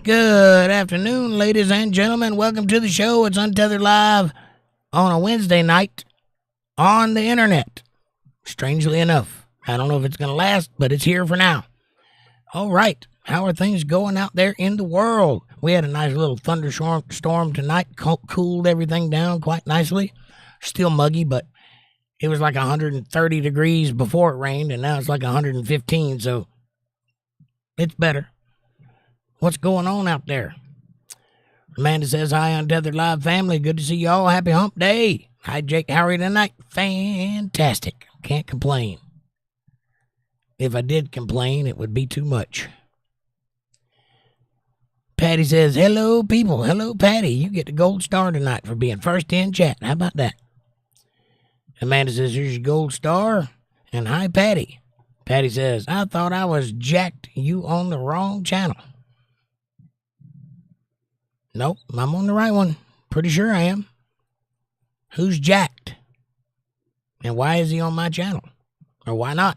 Good afternoon, ladies and gentlemen. Welcome to the show. It's Untethered Live on a Wednesday night on the internet. Strangely enough, I don't know if it's going to last, but it's here for now. All right. How are things going out there in the world? We had a nice little thunderstorm tonight. Cooled everything down quite nicely. Still muggy, but it was like 130 degrees before it rained, and now it's like 115, so it's better. What's going on out there? Amanda says, hi, Untethered Live family. Good to see you all. Happy hump day. Hi, Jake. How are you tonight? Fantastic. Can't complain. If I did complain, it would be too much. Patty says, hello, people. Hello, Patty. You get the gold star tonight for being first in chat. How about that? Amanda says, here's your gold star. And hi, Patty. Patty says, I thought I was jacked. You on the wrong channel. Nope, I'm on the right one. Pretty sure I am. Who's jacked? And why is he on my channel? Or why not?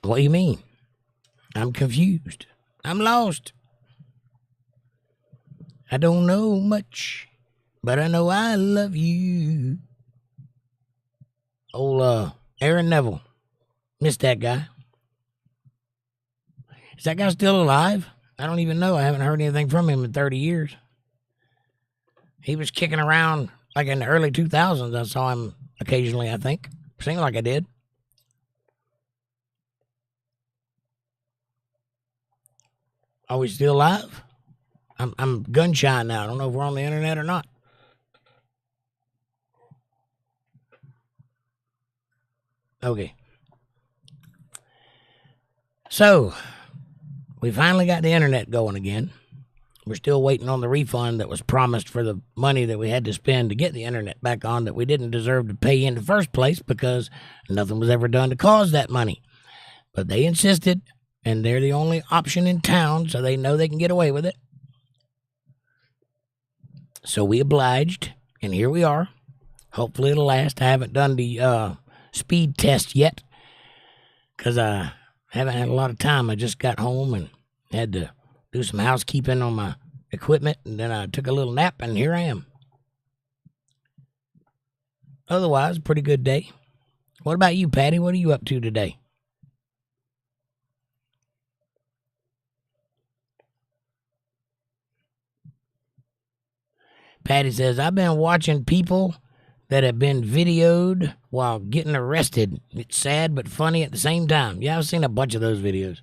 What do you mean? I'm confused. I'm lost. I don't know much, but I know I love you. Old Aaron Neville. Missed that guy. Is that guy still alive? I don't even know. I haven't heard anything from him in 30 years. He was kicking around like in the early 2000s. I saw him occasionally, I think. Seemed like I did. Are we still alive? I'm gun shy now. I don't know if we're on the internet or not. Okay. So, we finally got the internet going again. We're still waiting on the refund that was promised for the money that we had to spend to get the internet back on that we didn't deserve to pay in the first place because nothing was ever done to cause that money. But they insisted, and they're the only option in town, so they know they can get away with it. So we obliged, and here we are. Hopefully it'll last. I haven't done the speed test yet because I haven't had a lot of time. I just got home and had to do some housekeeping on my equipment, and then I took a little nap, and here I am. Otherwise, pretty good day. What about you, Patty? What are you up to today? Patty says, I've been watching people that have been videoed while getting arrested. It's sad but funny at the same time. Yeah, I've seen a bunch of those videos.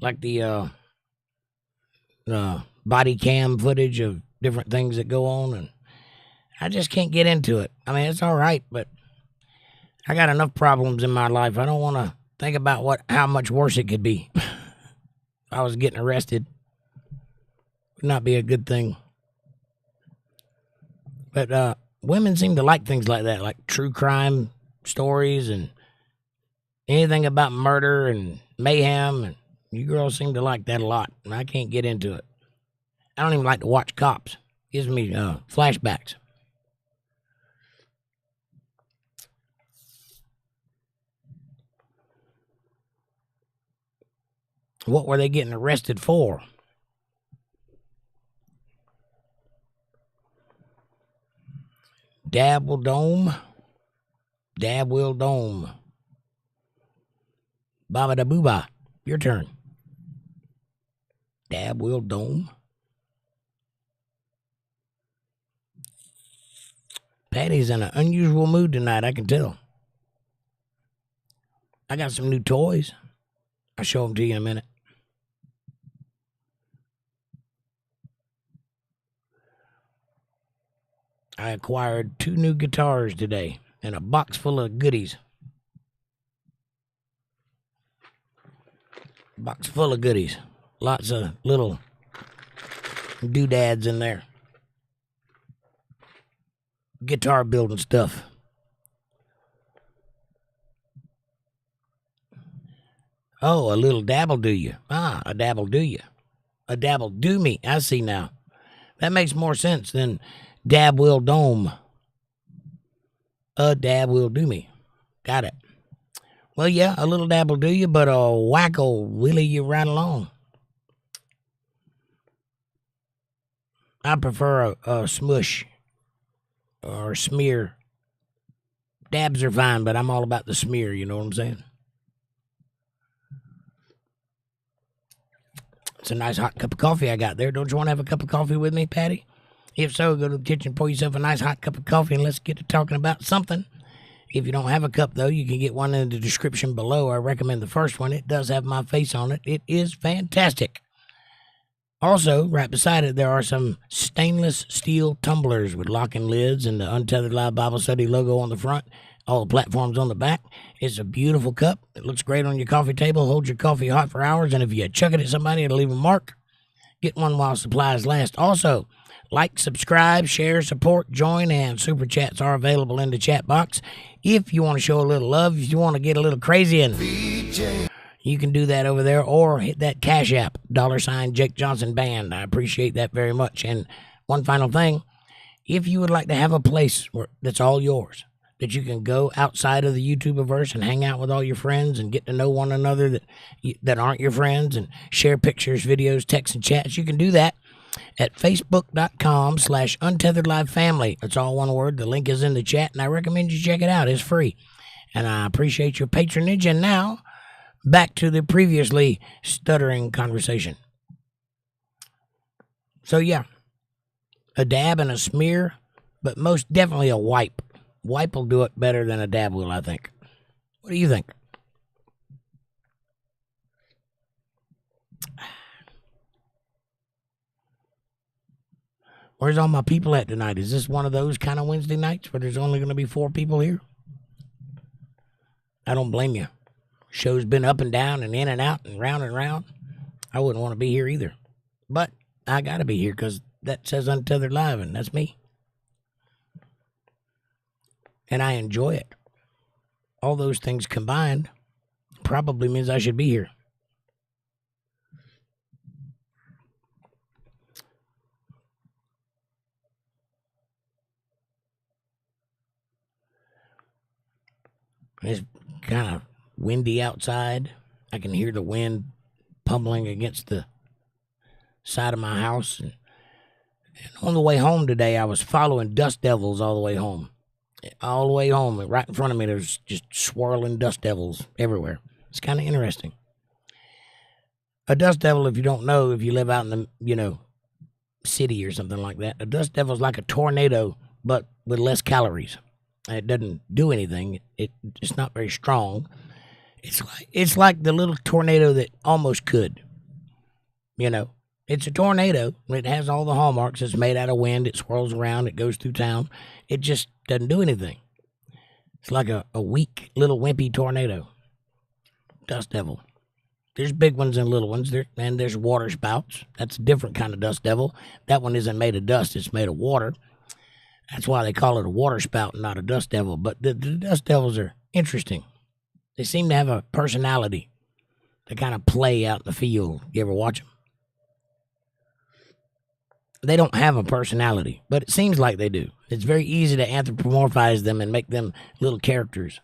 Like the body cam footage of different things that go on, and I just can't get into it. I mean, it's all right, but I got enough problems in my life. I don't want to think about how much worse it could be. If I was getting arrested, would not be a good thing. But women seem to like things like that, like true crime stories and anything about murder and mayhem. And you girls seem to like that a lot, and I can't get into it. I don't even like to watch cops. It gives me flashbacks. What were they getting arrested for? Dab will dome. Dab will dome. Baba da booba. Your turn. Dab will dome. Patty's in an unusual mood tonight, I can tell. I got some new toys. I'll show them to you in a minute. I acquired 2 new guitars today and a box full of goodies. Box full of goodies. Lots of little doodads in there. Guitar building stuff. Oh, a little dabble do you. A dabble do you. A dabble do me. I see now. That makes more sense than dab will dome. A dab will do me. Got it. Well, yeah, a little dabble do you, but a whack'll willy you right along. I prefer a smush or smear. Dabs are fine, but I'm all about the smear, you know what I'm saying? It's a nice hot cup of coffee I got there. Don't you want to have a cup of coffee with me, Patty? If so, go to the kitchen, pour yourself a nice hot cup of coffee, and let's get to talking about something. If you don't have a cup, though, you can get one in the description below. I recommend the first one. It does have my face on it. It is fantastic. Also, right beside it, there are some stainless steel tumblers with locking lids and the Untethered Live Bible Study logo on the front. All the platforms on the back. It's a beautiful cup. It looks great on your coffee table. Holds your coffee hot for hours. And if you chuck it at somebody, it'll leave a mark. Get one while supplies last. Also, like, subscribe, share, support, join, and super chats are available in the chat box. If you want to show a little love, if you want to get a little crazy, and you can do that over there, or hit that Cash App, $JakeJohnsonband. I appreciate that very much. And one final thing, if you would like to have a place that's all yours, that you can go outside of the YouTuberverse and hang out with all your friends and get to know one another that aren't your friends and share pictures, videos, texts, and chats, you can do that at facebook.com/UntetheredLiveFamily. It's all one word. The link is in the chat, and I recommend you check it out. It's free. And I appreciate your patronage. And now, back to the previously stuttering conversation. So, yeah, a dab and a smear, but most definitely a wipe. Wipe will do it better than a dab will, I think. What do you think? Where's all my people at tonight? Is this one of those kind of Wednesday nights where there's only going to be 4 people here? I don't blame you. Show's been up and down and in and out and round and round. I wouldn't want to be here either. But I got to be here because that says Untethered Live, and that's me. And I enjoy it. All those things combined probably means I should be here. It's kind of windy outside. I can hear the wind pummeling against the side of my house. And on the way home today, I was following dust devils all the way home. All the way home, right in front of me, there's just swirling dust devils everywhere. It's kind of interesting. A dust devil, if you don't know, if you live out in the, city or something like that, a dust devil is like a tornado, but with less calories. It doesn't do anything. It's not very strong. It's like the little tornado that almost could. It's a tornado. It has all the hallmarks. It's made out of wind. It swirls around. It goes through town. It just doesn't do anything. It's like a weak little wimpy tornado. Dust devil. There's big ones and little ones. And there's water spouts. That's a different kind of dust devil. That one isn't made of dust. It's made of water. That's why they call it a water spout and not a dust devil. But the dust devils are interesting. They seem to have a personality. They kind of play out in the field. You ever watch them? They don't have a personality, but it seems like they do. It's very easy to anthropomorphize them and make them little characters.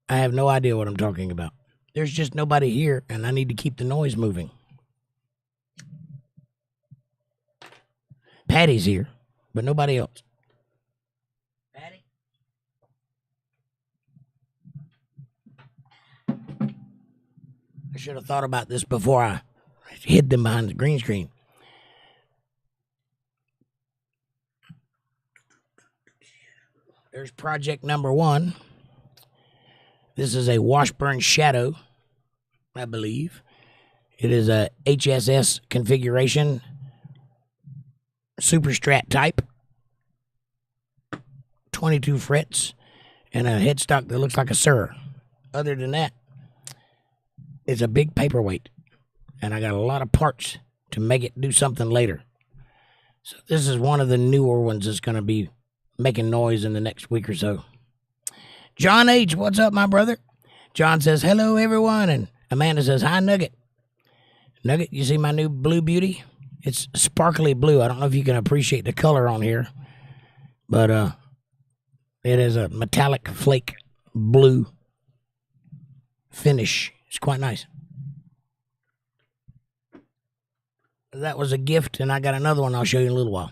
I have no idea what I'm talking about. There's just nobody here, and I need to keep the noise moving. Patty's here, but nobody else. Patty? I should have thought about this before I hid them behind the green screen. There's project number 1. This is a Washburn Shadow, I believe. It is a HSS configuration, super strat type, 22 frets, and a headstock that looks like a Sur. Other than that, it's a big paperweight, and I got a lot of parts to make it do something later. So this is one of the newer ones that's going to be making noise in the next week or so. John H., what's up, my brother? John says, hello, everyone, and Amanda says, hi, Nugget. Nugget, you see my new blue beauty? It's sparkly blue. I don't know if you can appreciate the color on here, but it is a metallic flake blue finish. It's quite nice. That was a gift, and I got another one I'll show you in a little while.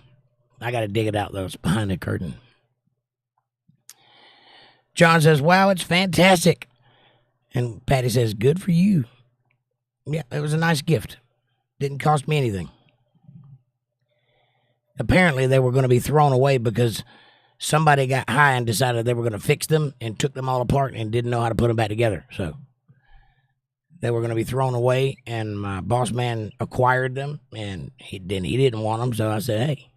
I got to dig it out, though. It's behind the curtain. John says, wow, it's fantastic. And Patty says, good for you. Yeah, it was a nice gift. Didn't cost me anything. Apparently, they were going to be thrown away because somebody got high and decided they were going to fix them and took them all apart and didn't know how to put them back together. So they were going to be thrown away, and my boss man acquired them, and he didn't want them, so I said, hey,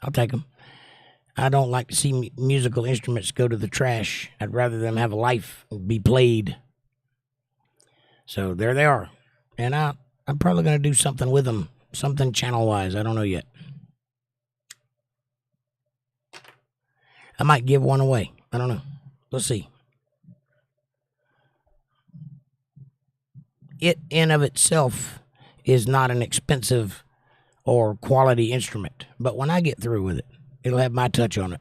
I'll take them. I don't like to see musical instruments go to the trash. I'd rather them have a life and be played. So there they are. And I'm probably going to do something with them, something channel-wise. I don't know yet. I might give one away. I don't know. We'll see. It in of itself is not an expensive or quality instrument. But when I get through with it, it'll have my touch on it.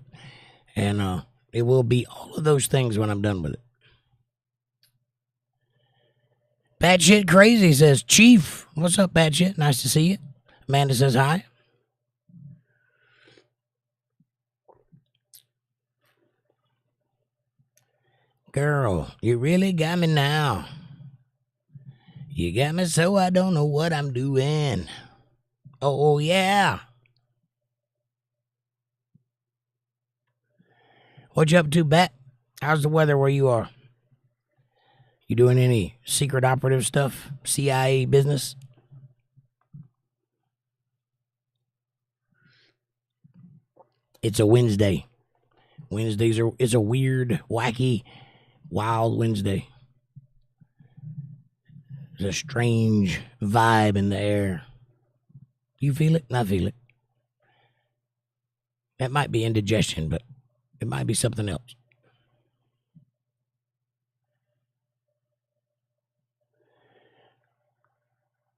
And it will be all of those things when I'm done with it. Batshit Crazy says, Chief, what's up, Batshit? Nice to see you. Amanda says hi. Girl, you really got me now. You got me so I don't know what I'm doing. Oh, yeah. What you up to, Bat? How's the weather where you are? You doing any secret operative stuff? CIA business? It's a Wednesday. It's a weird, wacky, wild Wednesday. There's a strange vibe in the air. You feel it? I feel it. That might be indigestion, but it might be something else.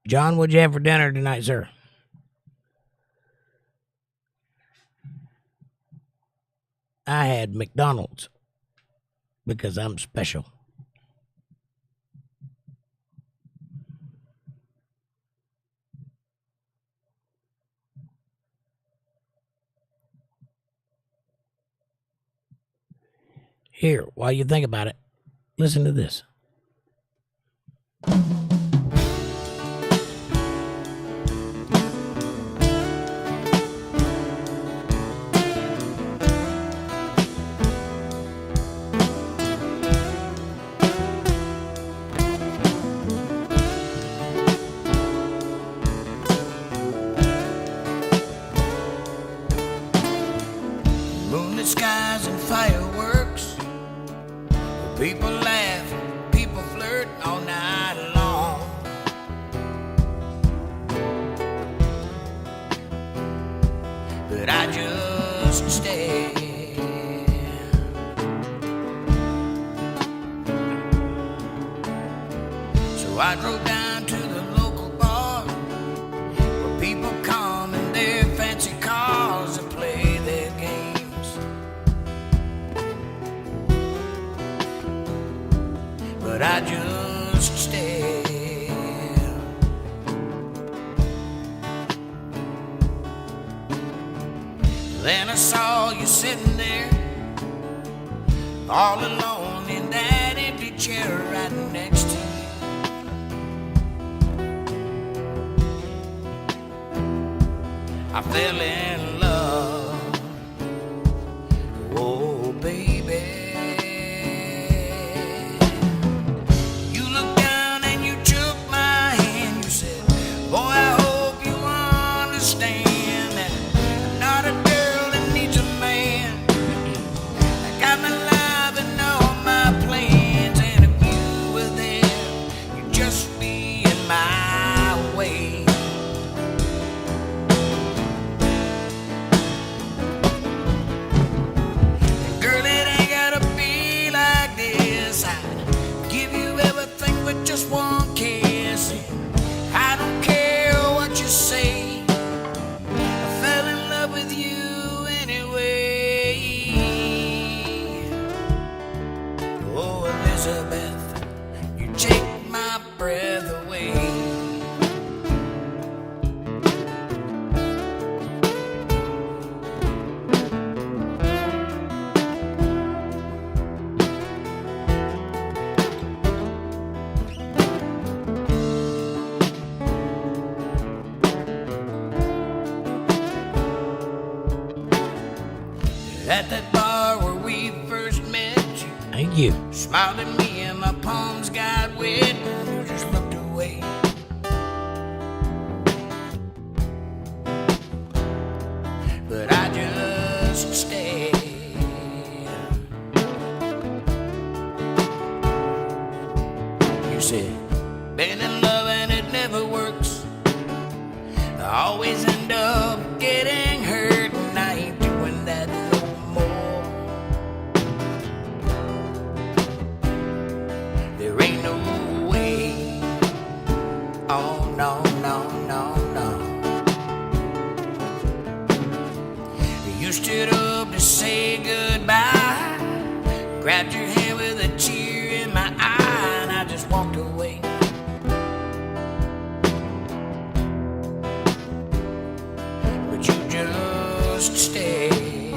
John, what'd you have for dinner tonight, sir? I had McDonald's because I'm special. Here, while you think about it, listen to this. Moonlit skies and fireworks. People laugh, people flirt all night long. But I just stay. So I drove down to the local bar where people come in their fancy cars to play their games. But I just stare. Then I saw you sitting there, all alone in that empty chair right next to you. I fell in love. Oh, baby. Just Elizabeth, you take my breath away. At that bar where we first met you, thank you, smiled at me and my palms got wet, and you just looked away. But I just stayed. You said, been in love and it never works. I always end up getting hurt, and I ain't doing that no more. There ain't no way. Oh no, no, no, no. You stood up to say goodbye, grabbed your hand with a tear in my eye, and I just walked away. But you just stayed.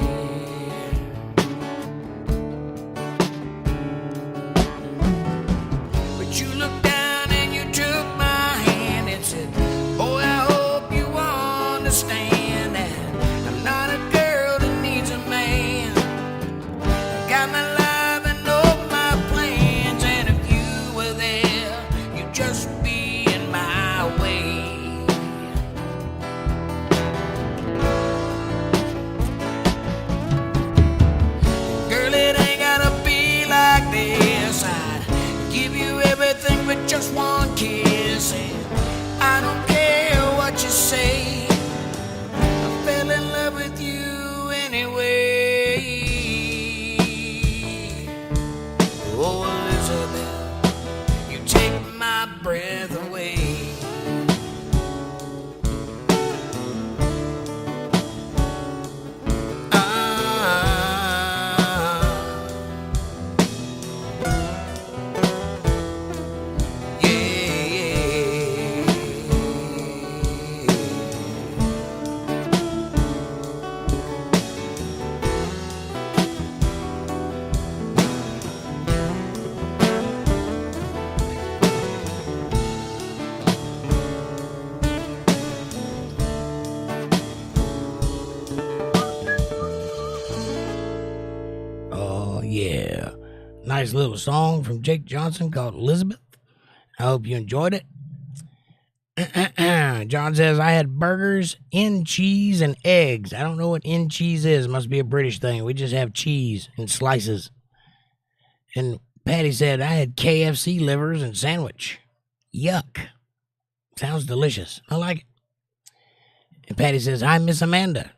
But you looked down and you took my hand and said, boy, I hope you understand that I'm not a girl that needs a man. I got my life and all my plans, and if you were there, you'd just be in my way. Girl, it ain't gotta be like this. I'd give you everything but just one kiss, and I don't care what you say. I fell in love with you anyway. Oh, Elizabeth, you take my breath away. Oh, yeah. Nice little song from Jake Johnson called Elizabeth. I hope you enjoyed it. John says, I had burgers, in cheese, and eggs. I don't know what in cheese is. Must be a British thing. We just have cheese and slices. And Patty said, I had KFC livers and sandwich. Yuck. Sounds delicious. I like it. And Patty says, hi, Miss Amanda.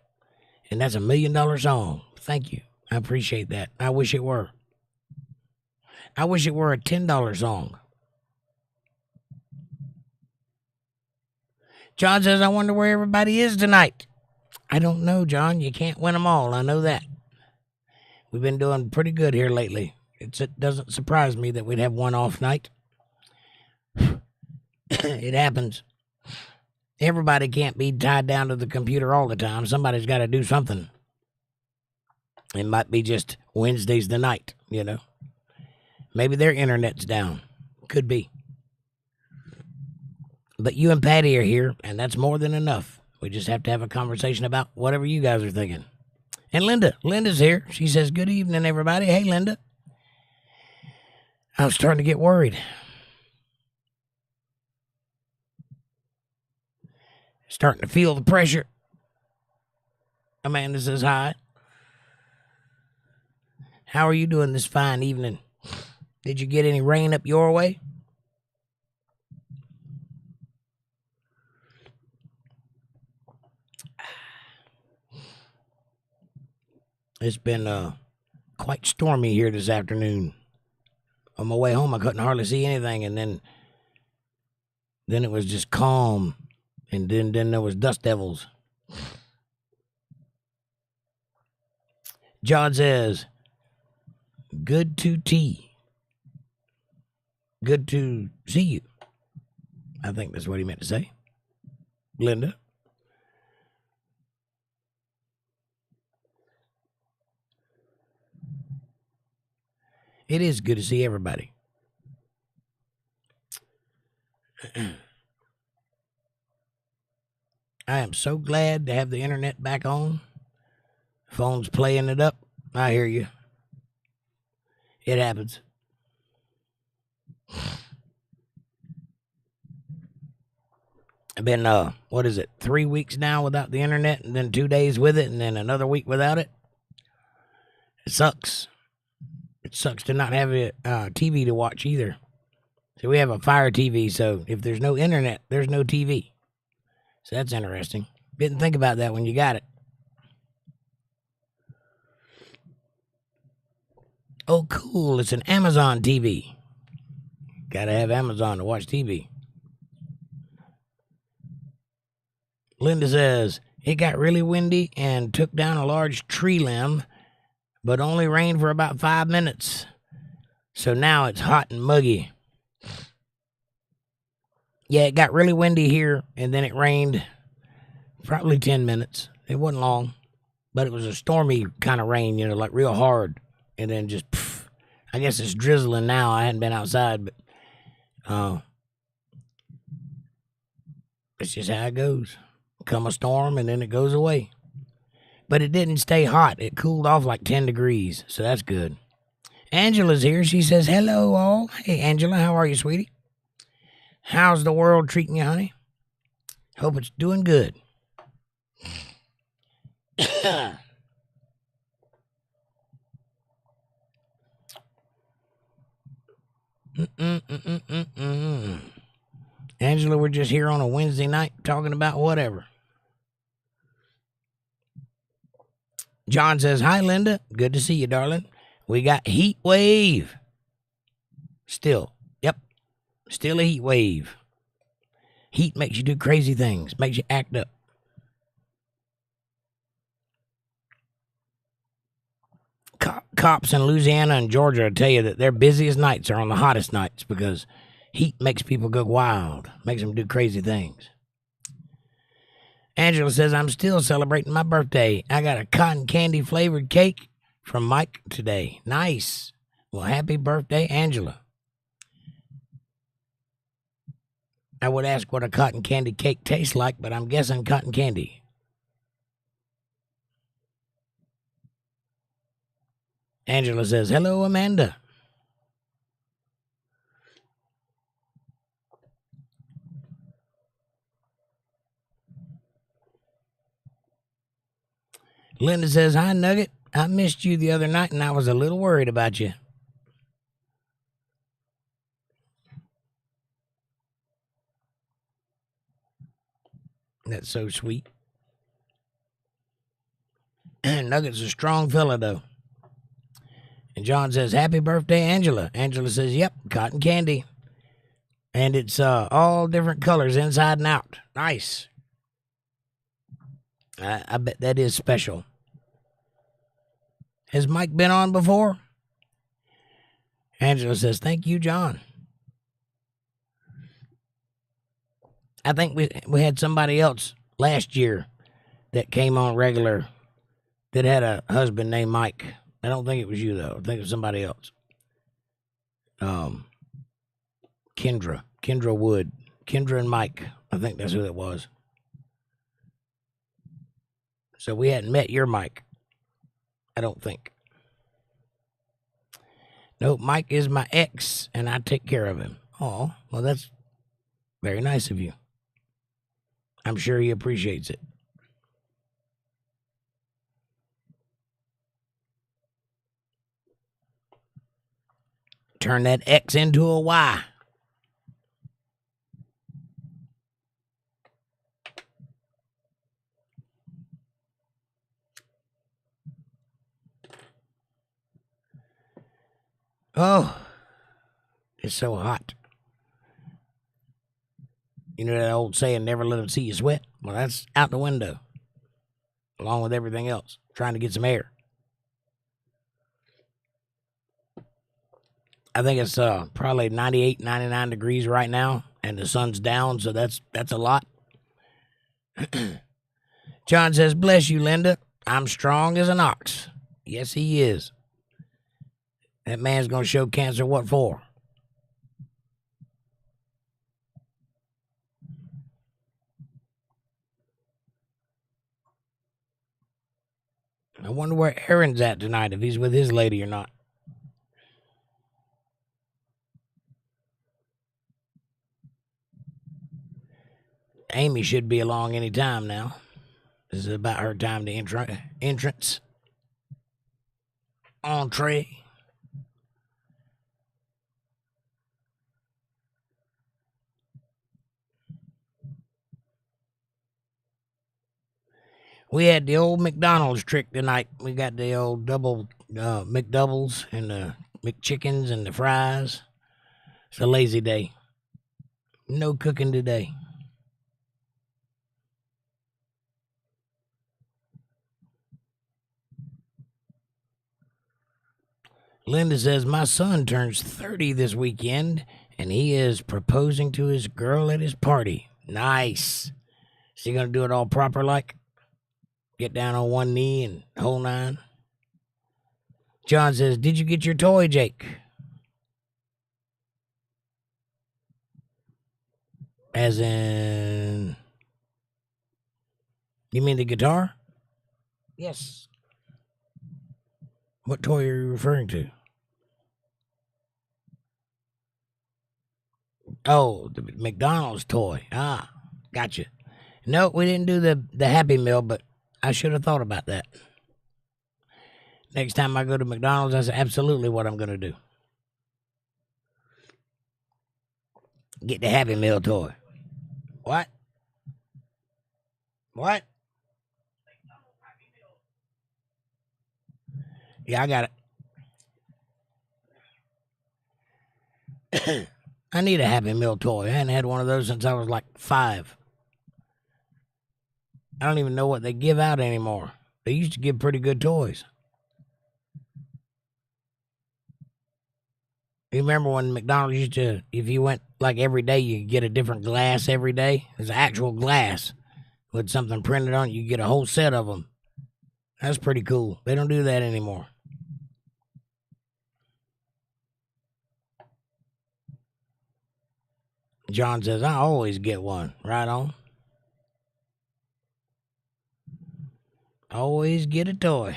And that's $1 million song. Thank you. I appreciate that. I wish it were. I wish it were a $10 song. John says, I wonder where everybody is tonight. I don't know, John. You can't win them all. I know that. We've been doing pretty good here lately. It doesn't surprise me that we'd have one off night. It happens. Everybody can't be tied down to the computer all the time. Somebody's got to do something. It might be just Wednesday's the night, you know. Maybe their internet's down. Could be. But you and Patty are here, and that's more than enough. We just have to have a conversation about whatever you guys are thinking. And Linda's here. She says, good evening, everybody. Hey, Linda. I was starting to get worried. Starting to feel the pressure. Amanda says hi. How are you doing this fine evening? Did you get any rain up your way? It's been quite stormy here this afternoon. On my way home, I couldn't hardly see anything, and then it was just calm, and then there was dust devils. John says, good to tea. good to see you. I think that's what he meant to say. Linda. It is good to see everybody. I am so glad to have the internet back on. Phone's playing it up. I hear you. It happens. I've been, 3 weeks now without the internet, and then 2 days with it, and then another week without it. It sucks. It sucks to not have a TV to watch either. So we have a Fire TV, so if there's no internet, there's no TV. So that's interesting. Didn't think about that when you got it. Oh, cool. It's an Amazon TV. Gotta have Amazon to watch TV. Linda says, it got really windy and took down a large tree limb, but only rained for about 5 minutes. So now it's hot and muggy. Yeah, it got really windy here, and then it rained probably 10 minutes. It wasn't long, but it was a stormy kind of rain, like real hard. And then just, I guess it's drizzling now. I hadn't been outside, but it's just how it goes. Come a storm, and then it goes away. But it didn't stay hot. It cooled off like 10 degrees, so that's good. Angela's here. She says, hello, all. Hey, Angela, how are you, sweetie? How's the world treating you, honey? Hope it's doing good. Angela, we're just here on a Wednesday night talking about whatever. John says, hi, Linda. Good to see you, darling. We got heat wave. Still. Yep. Still a heat wave. Heat makes you do crazy things. Makes you act up. Cops in Louisiana and Georgia tell you that their busiest nights are on the hottest nights because heat makes people go wild. Makes them do crazy things. Angela says, I'm still celebrating my birthday. I got a cotton candy flavored cake from Mike today. Nice. Well, happy birthday, Angela. I would ask what a cotton candy cake tastes like, but I'm guessing cotton candy. Angela says, hello, Amanda. Linda says, hi, Nugget. I missed you the other night, and I was a little worried about you. That's so sweet. Nugget's a strong fella, though. And John says, happy birthday, Angela. Angela says, yep, cotton candy. And it's all different colors inside and out. Nice. I bet that is special. Has Mike been on before? Angela says, thank you, John. I think we had somebody else last year that came on regular that had a husband named Mike. I don't think it was you, though. I think it was somebody else. Kendra Wood. Kendra and Mike. I think that's who it was. So we hadn't met your Mike. I don't think. Nope, Mike is my ex, and I take care of him. Oh, well, that's very nice of you. I'm sure he appreciates it. Turn that X into a Y. Oh, it's so hot. You know that old saying, never let them see you sweat? Well, that's out the window, along with everything else, trying to get some air. I think it's probably 98, 99 degrees right now, and the sun's down, so that's a lot. John says, bless you, Linda. I'm strong as an ox. Yes, he is. That man's going to show cancer what for? I wonder where Aaron's at tonight, if he's with his lady or not. Amy should be along any time now. This is about her time to entrance. Entree. We had the old McDonald's trick tonight. We got the old double McDoubles and the McChickens and the fries. It's a lazy day. No cooking today. Linda says, my son turns 30 this weekend, and he is proposing to his girl at his party. Nice. Is he going to do it all proper like? Get down on one knee and whole nine? John says, did you get your toy, Jake? As in... You mean the guitar? Yes. What toy are you referring to? Oh, the McDonald's toy. Ah, gotcha. No, we didn't do the Happy Meal, but I should have thought about that. Next time I go to McDonald's, that's absolutely what I'm going to do. Get the Happy Meal toy. What? What? Yeah, I got it. I need a Happy Meal toy. I hadn't had one of those since I was like 5. I don't even know what they give out anymore. They used to give pretty good toys. You remember when McDonald's used to, if you went like every day, you could get a different glass every day? It's an actual glass with something printed on it. You get a whole set of them. That's pretty cool. They don't do that anymore. John says, I always get one. Right on. Always get a toy.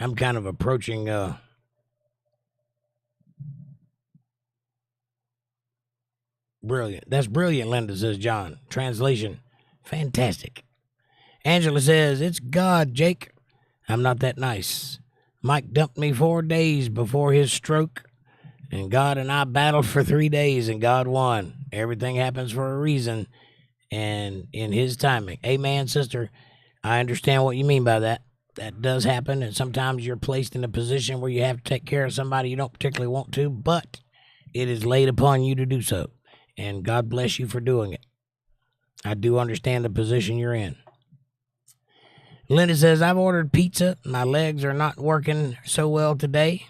I'm kind of approaching brilliant. That's brilliant, Linda, says John. Translation, fantastic. Angela says, it's God, Jake. I'm not that nice. Mike dumped me 4 days before his stroke, and God and I battled for 3 days, and God won. Everything happens for a reason, and in his timing. Amen, sister. I understand what you mean by that. That does happen, and sometimes you're placed in a position where you have to take care of somebody you don't particularly want to, but it is laid upon you to do so, and God bless you for doing it. I do understand the position you're in. Linda says, I've ordered pizza. My legs are not working so well today.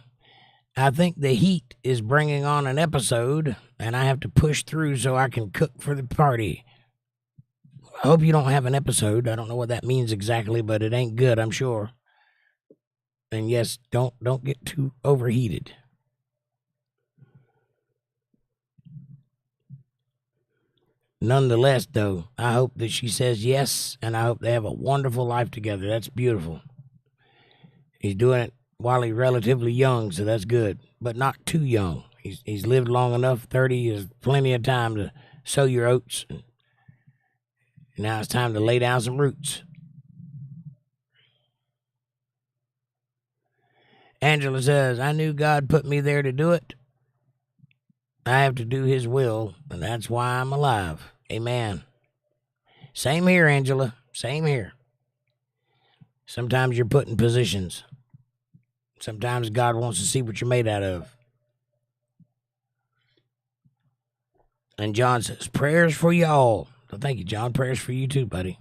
I think the heat is bringing on an episode, and I have to push through so I can cook for the party. I hope you don't have an episode. I don't know what that means exactly, but it ain't good, I'm sure. And yes, don't get too overheated. Nonetheless, though, I hope that she says yes, and I hope they have a wonderful life together. That's beautiful. He's doing it while he's relatively young, so that's good, but not too young. He's lived long enough. 30 is plenty of time to sow your oats. Now it's time to lay down some roots. Angela says, I knew God put me there to do it. I have to do his will, and that's why I'm alive. Amen. Same here, Angela. Same here. Sometimes you're put in positions. Sometimes God wants to see what you're made out of. And John says, prayers for you all. So thank you, John. Prayers for you too, buddy.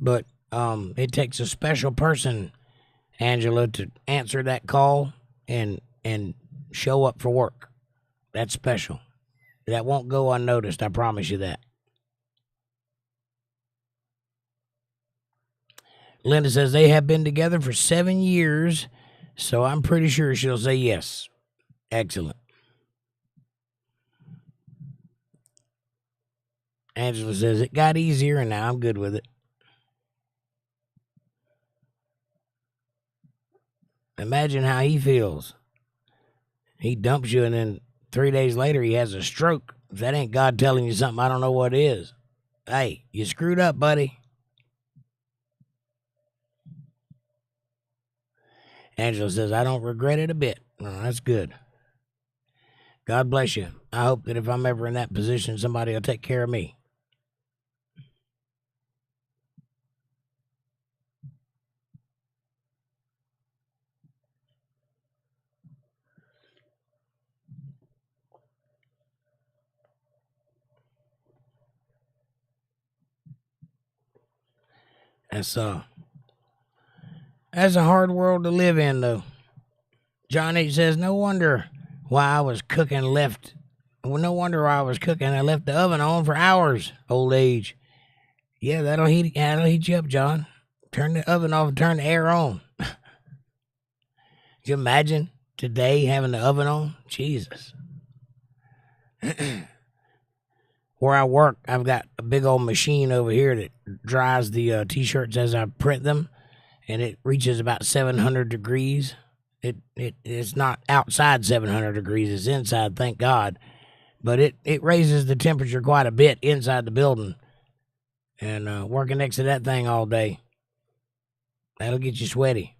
But it takes a special person, Angela, to answer that call and show up for work. That's special. That won't go unnoticed, I promise you that. Linda says they have been together for 7 years, so I'm pretty sure she'll say yes. Excellent. Angela says it got easier and now I'm good with it. Imagine how he feels. He dumps you and then 3 days later he has a stroke. If that ain't God telling you something, I don't know what is. Hey, you screwed up, buddy. Angela says, I don't regret it a bit. Well, that's good. God bless you. I hope that if I'm ever in that position, somebody will take care of me. That's a hard world to live in, though. John H. says, no wonder why I was cooking left. Well, no wonder why I was cooking. I left the oven on for hours. Old age. Yeah, that'll heat you up, John. Turn the oven off and turn the air on. Could you imagine today having the oven on? Jesus. Where I work, I've got a big old machine over here that dries the T-shirts as I print them, and it reaches about 700 degrees. It's not outside 700 degrees. It's inside, thank God. But it raises the temperature quite a bit inside the building. And working next to that thing all day, that'll get you sweaty.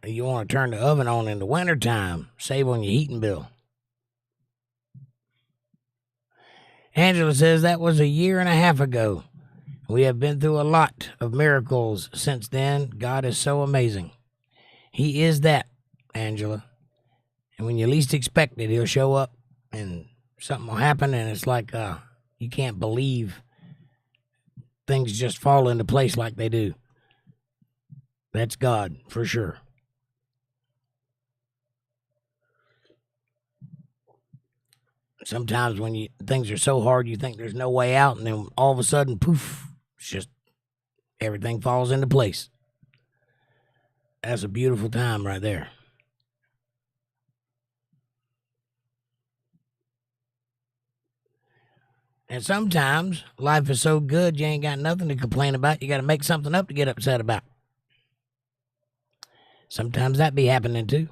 You want to turn the oven on in the wintertime. Save on your heating bill. Angela says that was 1.5 years ago. We have been through a lot of miracles since then. God is so amazing. He is that, Angela. And when you least expect it, he'll show up and something will happen, and it's like you can't believe things just fall into place like they do. That's God, for sure. Sometimes when things are so hard, you think there's no way out, and then all of a sudden, poof, it's just everything falls into place. That's a beautiful time right there. And sometimes life is so good, you ain't got nothing to complain about. You got to make something up to get upset about. Sometimes that be happening too.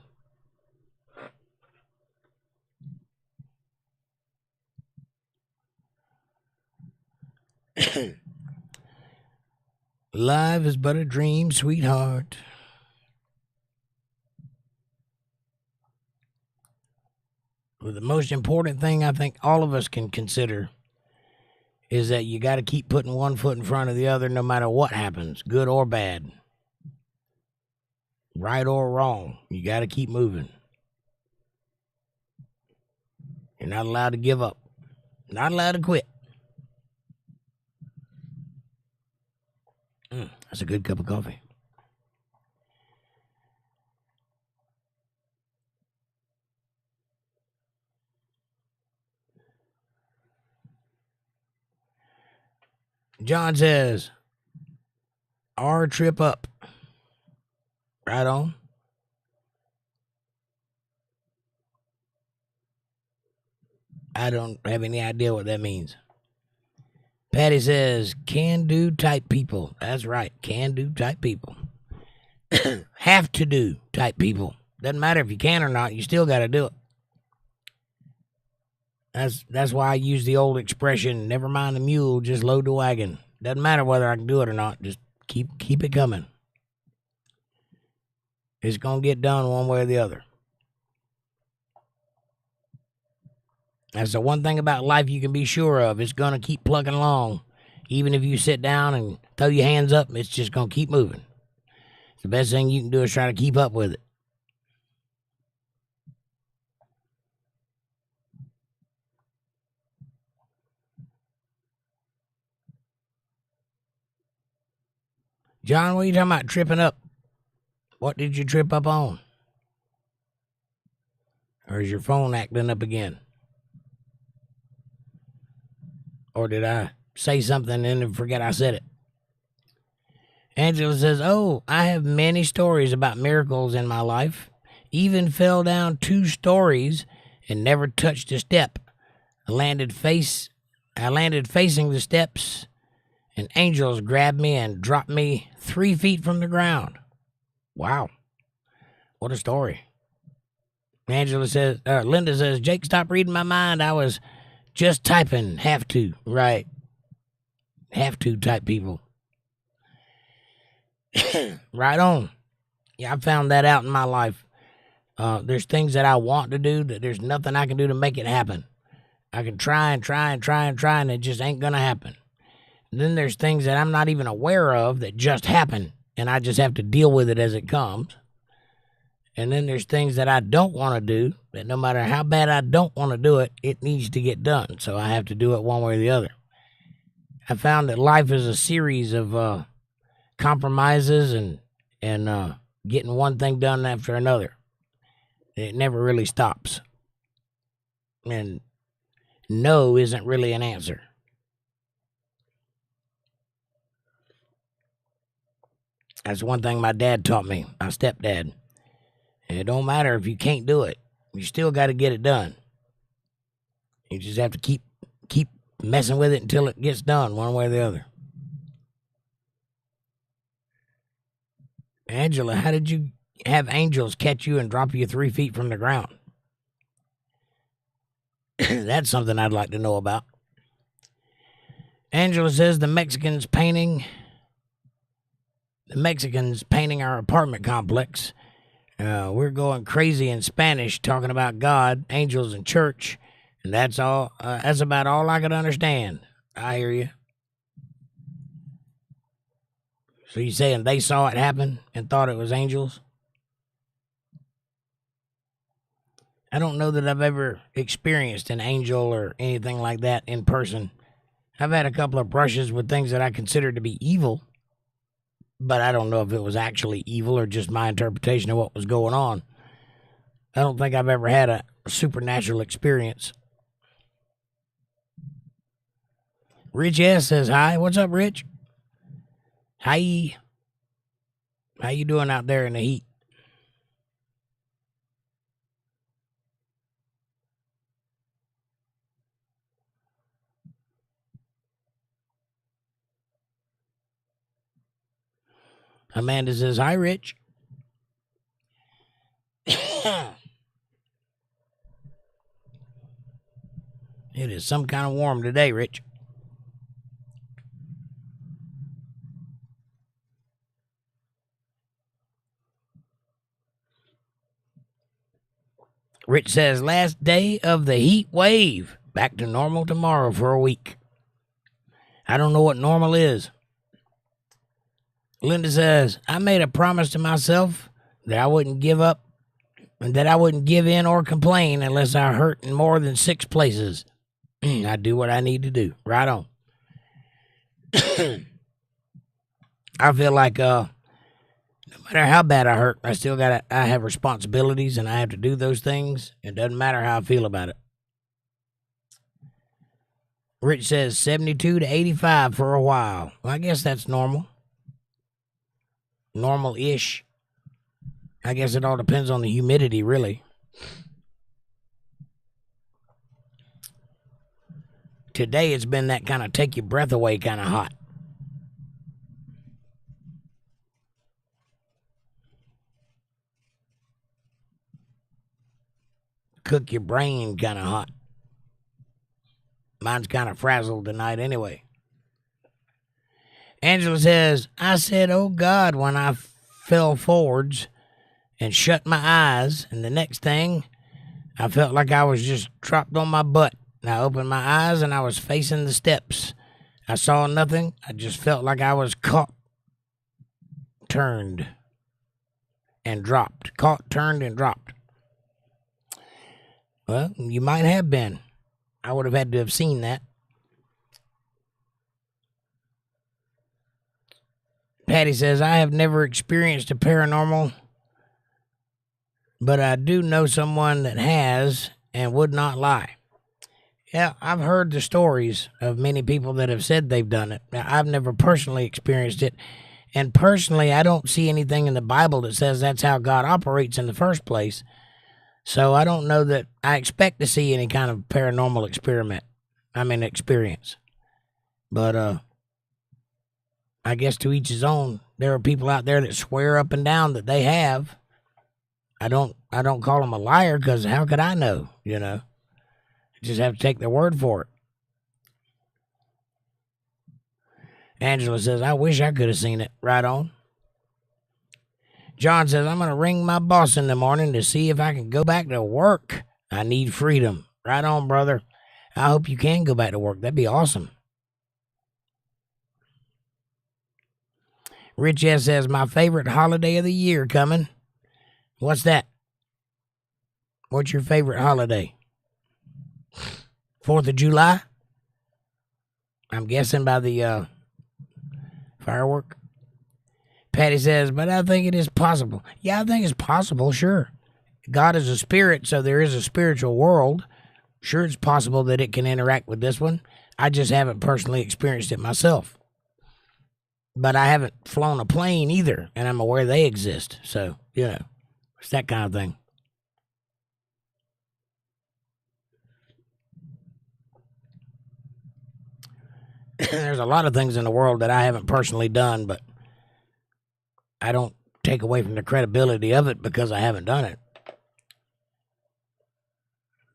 Life is but a dream, sweetheart. Well, the most important thing I think all of us can consider is that you got to keep putting one foot in front of the other no matter what happens, good or bad. Right or wrong, you got to keep moving. You're not allowed to give up. Not allowed to quit. That's a good cup of coffee. John says, our trip up. Right on. I don't have any idea what that means. Patty says, can do type people. That's right, can do type people. Have to do type people. Doesn't matter if you can or not, you still got to do it. That's why I use the old expression, never mind the mule, just load the wagon. Doesn't matter whether I can do it or not, just keep it coming. It's going to get done one way or the other. That's the one thing about life you can be sure of. It's going to keep plugging along. Even if you sit down and throw your hands up, it's just going to keep moving. The best thing you can do is try to keep up with it. John, what are you talking about tripping up? What did you trip up on? Or is your phone acting up again? Or did I say something and then forget I said it? Angela says, oh, I have many stories about miracles in my life. Even fell down 2 stories and never touched a step. I landed facing the steps, and angels grabbed me and dropped me 3 feet from the ground. Wow. What a story. Linda says, Jake, stop reading my mind. I was just typing. Have to. Right. Have to type people. Right on. Yeah, I found that out in my life. There's things that I want to do that there's nothing I can do to make it happen. I can try and it just ain't going to happen. And then there's things that I'm not even aware of that just happen, and I just have to deal with it as it comes. And then there's things that I don't want to do, that no matter how bad I don't want to do it, it needs to get done. So I have to do it one way or the other. I found that life is a series of compromises and getting one thing done after another. It never really stops. And no isn't really an answer. That's one thing my dad taught me, my stepdad. And it don't matter if you can't do it. You still got to get it done. You just have to keep messing with it until it gets done, one way or the other. Angela, how did you have angels catch you and drop you 3 feet from the ground? That's something I'd like to know about. Angela says the Mexicans painting our apartment complex. We're going crazy in Spanish, talking about God, angels, and church, and that's all. That's about all I could understand. I hear you. So you saying they saw it happen and thought it was angels? I don't know that I've ever experienced an angel or anything like that in person. I've had a couple of brushes with things that I consider to be evil, but I don't know if it was actually evil or just my interpretation of what was going on. I don't think I've ever had a supernatural experience. Rich S says hi. What's up, Rich? Hi. How you doing out there in the heat? Amanda says, hi, Rich. It is some kind of warm today, Rich. Rich says, last day of the heat wave. Back to normal tomorrow for a week. I don't know what normal is. Linda says, I made a promise to myself that I wouldn't give up and that I wouldn't give in or complain unless I hurt in more than 6 places. I do what I need to do. Right on. I feel like no matter how bad I hurt, I have responsibilities and I have to do those things. It doesn't matter how I feel about it. Rich says 72 to 85 for a while. Well, I guess that's normal. Normal-ish. I guess it all depends on the humidity, really. Today it's been that kind of take your breath away kind of hot. Cook your brain kind of hot. Mine's kind of frazzled tonight anyway. Angela says, I said, oh God, when I fell forwards and shut my eyes, and the next thing, I felt like I was just dropped on my butt and I opened my eyes and I was facing the steps. I saw nothing. I just felt like I was caught, turned, and dropped. Caught, turned, and dropped. Well, you might have been. I would have had to have seen that. Patty says, I have never experienced a paranormal, but I do know someone that has and would not lie. Yeah, I've heard the stories of many people that have said they've done it. Now, I've never personally experienced it. And personally, I don't see anything in the Bible that says that's how God operates in the first place. So I don't know that I expect to see any kind of paranormal experience. But I guess to each his own. There are people out there that swear up and down that they have. I don't call them a liar because how could I know, you know? I just have to take their word for it. Angela says, I wish I could have seen it. Right on. John says, I'm going to ring my boss in the morning to see if I can go back to work. I need freedom. Right on, brother. I hope you can go back to work. That'd be awesome. Rich S says, my favorite holiday of the year coming. What's that? What's your favorite holiday? 4th of July? I'm guessing by the firework. Patty says, but I think it is possible. Yeah, I think it's possible, sure. God is a spirit, so there is a spiritual world. Sure, it's possible that it can interact with this one. I just haven't personally experienced it myself. But I haven't flown a plane either, and I'm aware they exist. So, you know, it's that kind of thing. There's a lot of things in the world that I haven't personally done, but I don't take away from the credibility of it because I haven't done it.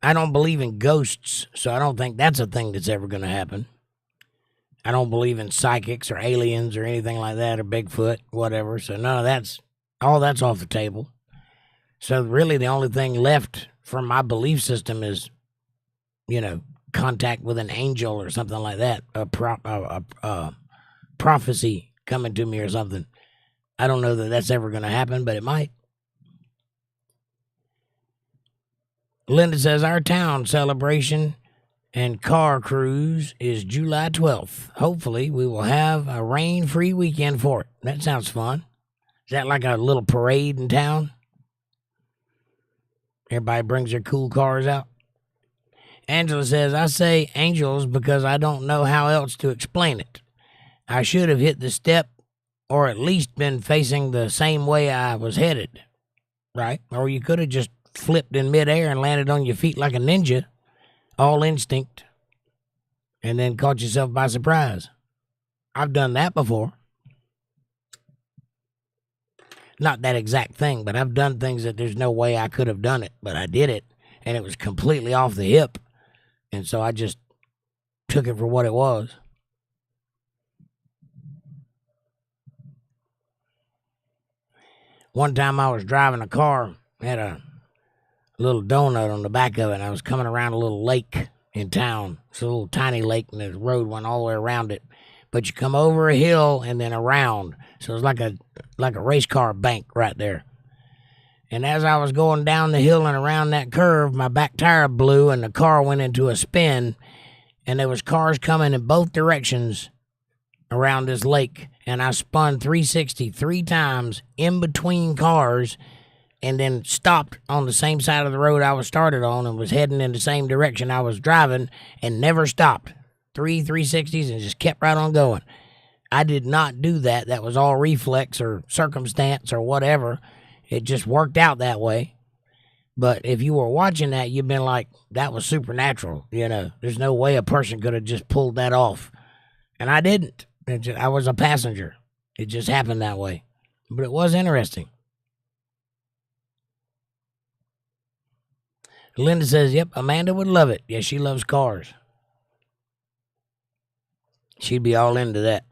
I don't believe in ghosts, so I don't think that's a thing that's ever going to happen. I don't believe in psychics or aliens or anything like that, or Bigfoot, whatever. So none of that's, all that's off the table. So really the only thing left from my belief system is, you know, contact with an angel or something like that. A prophecy coming to me or something. I don't know that that's ever going to happen, but it might. Linda says, our town celebration and car cruise is July 12th. Hopefully, we will have a rain-free weekend for it. That sounds fun. Is that like a little parade in town? Everybody brings their cool cars out. Angela says, I say angels because I don't know how else to explain it. I should have hit the step or at least been facing the same way I was headed. Right? Or you could have just flipped in midair and landed on your feet like a ninja. All instinct, and then caught yourself by surprise. I've done that before. Not that exact thing, but I've done things that there's no way I could have done it, but I did it, and it was completely off the hip, and so I just took it for what it was. One time I was driving a car, had a little donut on the back of it, and I was coming around a little lake in town. It's a little tiny lake, and the road went all the way around it. But you come over a hill and then around. So it's like a race car bank right there. And as I was going down the hill and around that curve, my back tire blew and the car went into a spin. And there was cars coming in both directions around this lake. And I spun 360 3 times in between cars, and then stopped on the same side of the road I was started on and was heading in the same direction I was driving and never stopped. 360s and just kept right on going. I did not do that. That was all reflex or circumstance or whatever. It just worked out that way. But if you were watching that, you'd been like, that was supernatural. You know, there's no way a person could have just pulled that off. And I didn't. I was a passenger. It just happened that way. But it was interesting. Linda says, yep, Amanda would love it. Yeah, she loves cars. She'd be all into that.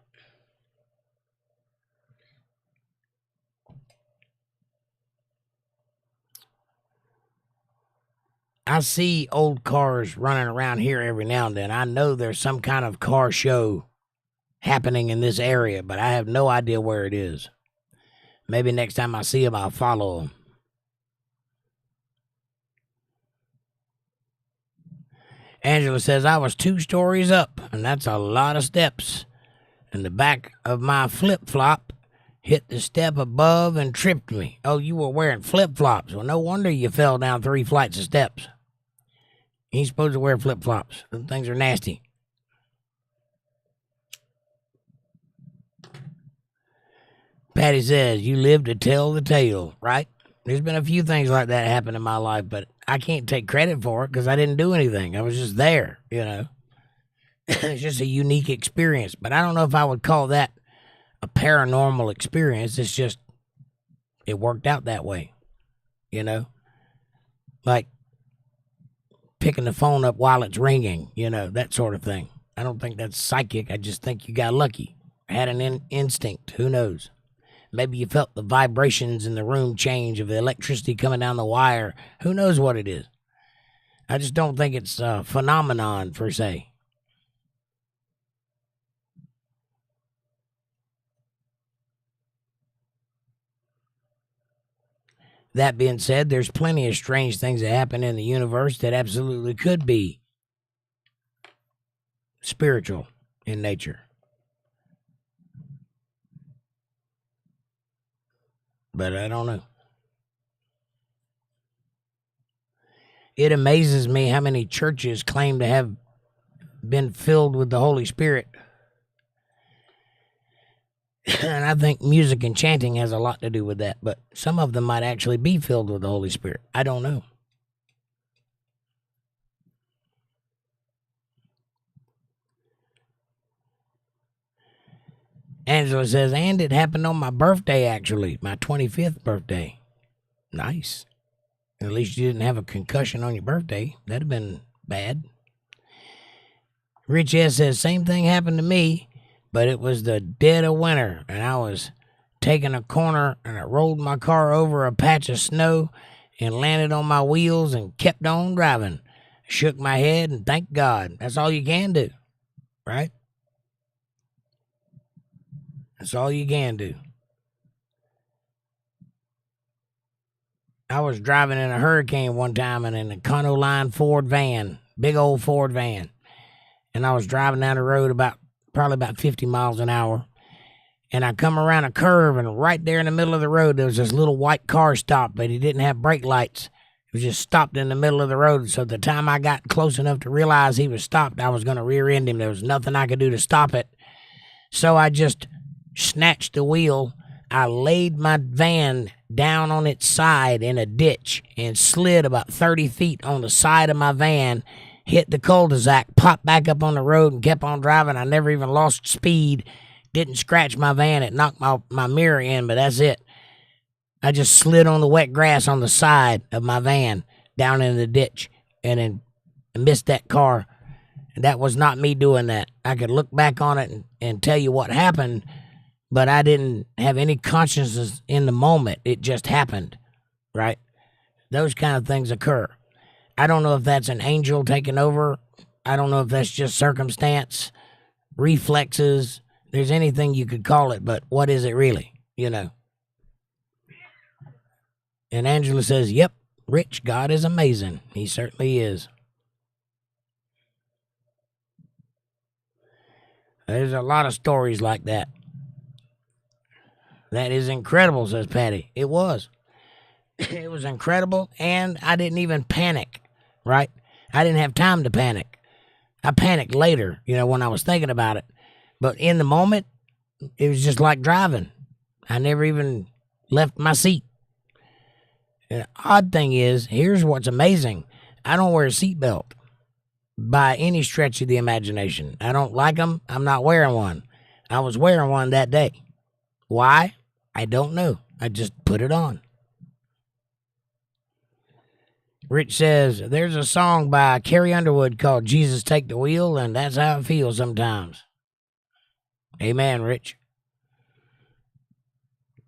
I see old cars running around here every now and then. I know there's some kind of car show happening in this area, but I have no idea where it is. Maybe next time I see them, I'll follow them. Angela says, I was 2 stories up, and that's a lot of steps. And the back of my flip-flop hit the step above and tripped me. Oh, you were wearing flip-flops. Well, no wonder you fell down 3 flights of steps. You ain't supposed to wear flip-flops. Those things are nasty. Patty says, you live to tell the tale, right? There's been a few things like that happen in my life, but I can't take credit for it because I didn't do anything. I was just there, you know. It's just a unique experience, but I don't know if I would call that a paranormal experience. It's just, it worked out that way, you know. Like picking the phone up while it's ringing, you know, that sort of thing. I don't think that's psychic. I just think you got lucky. Had an instinct. Who knows? Maybe you felt the vibrations in the room change of the electricity coming down the wire. Who knows what it is? I just don't think it's a phenomenon, per se. That being said, there's plenty of strange things that happen in the universe that absolutely could be spiritual in nature. But I don't know. It amazes me how many churches claim to have been filled with the Holy Spirit. And I think music and chanting has a lot to do with that. But some of them might actually be filled with the Holy Spirit. I don't know. Angela says, and it happened on my birthday, actually. My 25th birthday. Nice. At least you didn't have a concussion on your birthday. That'd have been bad. Rich S says, same thing happened to me, but it was the dead of winter, and I was taking a corner, and I rolled my car over a patch of snow and landed on my wheels and kept on driving. Shook my head and thank God. That's all you can do, right? That's all you can do. I was driving in a hurricane one time and in a Econoline Ford van, big old Ford van. And I was driving down the road probably about 50 miles an hour. And I come around a curve, and right there in the middle of the road, there was this little white car stopped, but he didn't have brake lights. It was just stopped in the middle of the road. So the time I got close enough to realize he was stopped, I was going to rear end him. There was nothing I could do to stop it. So I just snatched the wheel. I laid my van down on its side in a ditch and slid about 30 feet on the side of my van, hit the cul-de-sac, popped back up on the road and kept on driving. I never even lost speed. Didn't scratch my van. It knocked my mirror in, but that's it. I just slid on the wet grass on the side of my van down in the ditch and then missed that car. And that was not me doing that. I could look back on it and tell you what happened, but I didn't have any consciousness in the moment. It just happened, right? Those kind of things occur. I don't know if that's an angel taking over. I don't know if that's just circumstance, reflexes. There's anything you could call it, but what is it really, you know? And Angela says, yep, Rich, God is amazing. He certainly is. There's a lot of stories like that. That is incredible, says Patty. It was. It was incredible, and I didn't even panic, right? I didn't have time to panic. I panicked later, you know, when I was thinking about it. But in the moment, it was just like driving. I never even left my seat. And the odd thing is, here's what's amazing. I don't wear a seatbelt by any stretch of the imagination. I don't like them. I'm not wearing one. I was wearing one that day. Why? I don't know. I just put it on. Rich says, there's a song by Carrie Underwood called Jesus Take the Wheel, and that's how it feels sometimes. Amen, Rich.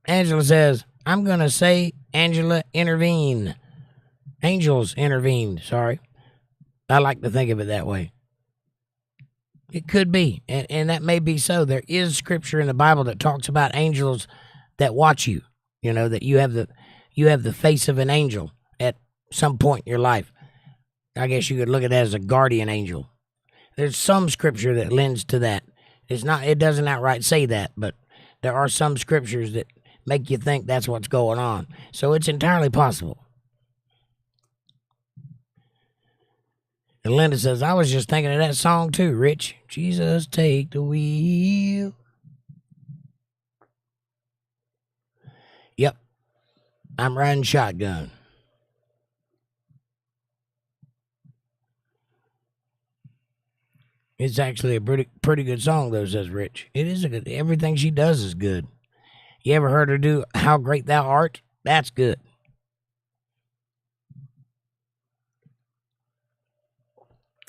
Angela says, I'm going to say, Angela, intervene. Angels intervened, sorry. I like to think of it that way. It could be, and that may be so. There is scripture in the Bible that talks about angels that watch you. You know, that you have the face of an angel at some point in your life. I guess you could look at that as a guardian angel. There's some scripture that lends to that. It doesn't outright say that, but there are some scriptures that make you think that's what's going on. So it's entirely possible. And Linda says, I was just thinking of that song too, Rich. Jesus, take the wheel. Yep. I'm riding shotgun. It's actually a pretty good song, though, says Rich. It is a good. Everything she does is good. You ever heard her do How Great Thou Art? That's good.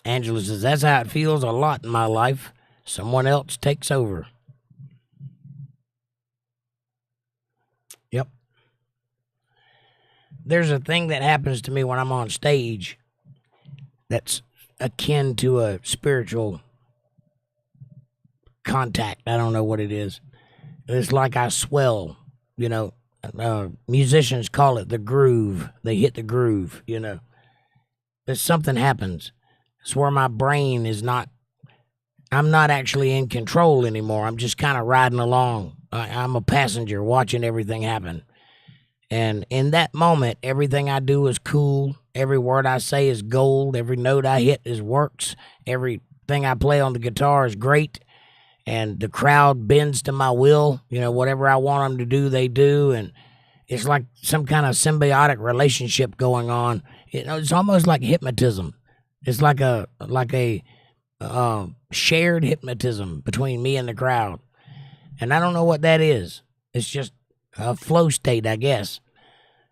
Angela says, that's how it feels a lot in my life. Someone else takes over. Yep. There's a thing that happens to me when I'm on stage that's akin to a spiritual contact. I don't know what it is. It's like I swell, you know. Musicians call it the groove. They hit the groove, you know. There's something happens. It's where my brain is not, I'm not actually in control anymore. I'm just kind of riding along. I'm a passenger watching everything happen. And in that moment, everything I do is cool. Every word I say is gold. Every note I hit works. Everything I play on the guitar is great. And the crowd bends to my will. You know, whatever I want them to do, they do. And it's like some kind of symbiotic relationship going on. You know, it's almost like hypnotism. It's like a shared hypnotism between me and the crowd. And I don't know what that is. It's just a flow state, I guess.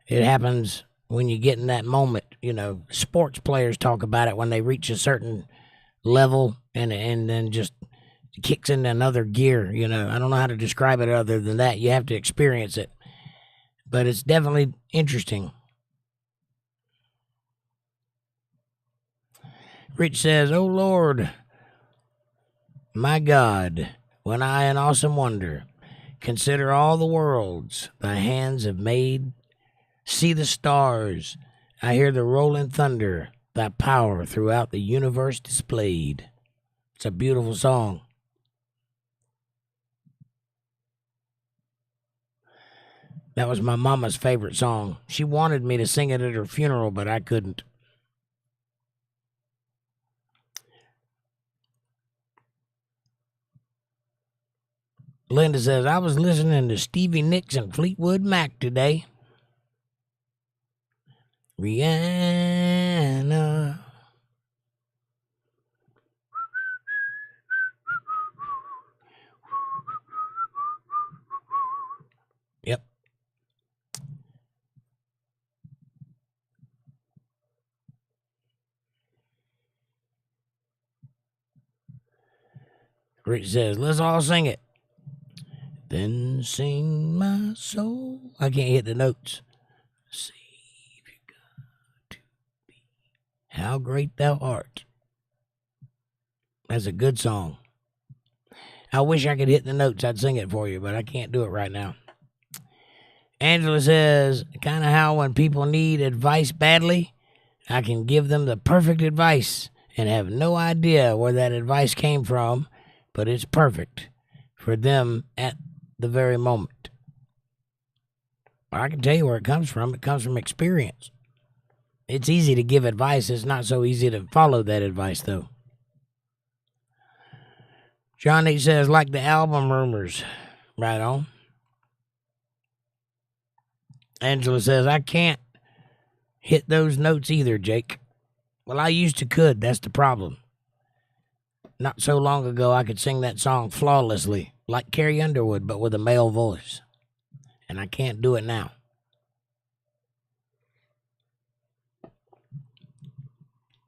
It happens when you get in that moment. You know, sports players talk about it when they reach a certain level and then just kicks into another gear. You know, I don't know how to describe it other than that. You have to experience it. But it's definitely interesting. Rich says, oh Lord, my God, when I in awesome wonder consider all the worlds thy hands have made, see the stars, I hear the rolling thunder, thy power throughout the universe displayed. It's a beautiful song. That was my mama's favorite song. She wanted me to sing it at her funeral, but I couldn't. Linda says, I was listening to Stevie Nicks and Fleetwood Mac today. Rihanna. Yep. Rich says, let's all sing it. Then sing my soul. I can't hit the notes. Savior God to be. How great thou art. That's a good song. I wish I could hit the notes. I'd sing it for you, but I can't do it right now. Angela says, kind of how when people need advice badly, I can give them the perfect advice and have no idea where that advice came from, but it's perfect for them at the very moment. I can tell you where it comes from. It comes from experience. It's easy to give advice. It's not so easy to follow that advice, though. Johnny says, like the album rumors. Right on. Angela says, I can't hit those notes either, Jake. Well, I used to could. That's the problem. Not so long ago, I could sing that song flawlessly, like Carrie Underwood, but with a male voice. And I can't do it now.